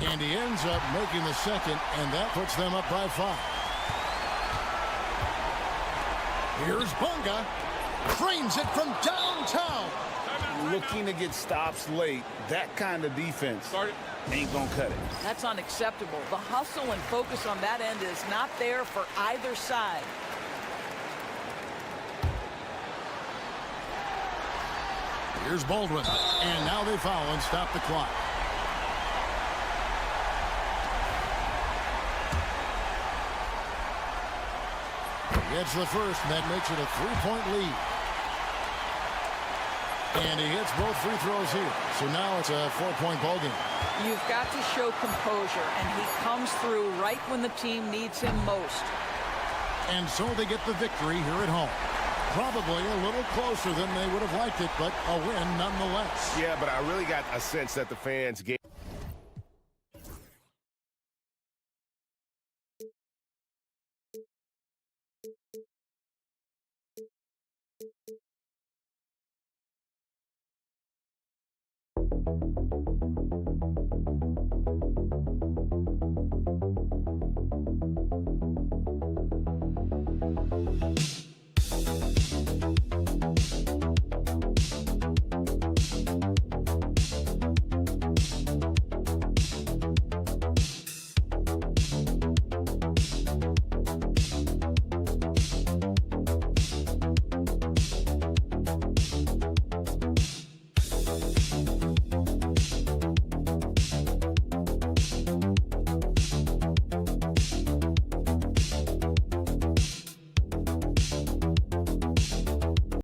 And he ends up making the second, and that puts them up by 5. Here's Bonga. Frames it from downtown. Looking to get stops late. That kind of defense ain't gonna cut it. That's unacceptable. The hustle and focus on that end is not there for either side. Here's Baldwin. And now they foul and stop the clock. Gets the first, and that makes it a 3-point lead. And he hits both free throws here. So now it's a 4-point ball game. You've got to show composure, and he comes through right when the team needs him most. And so they get the victory here at home. Probably a little closer than they would have liked it, but a win nonetheless. Yeah, but I really got a sense that the fans gave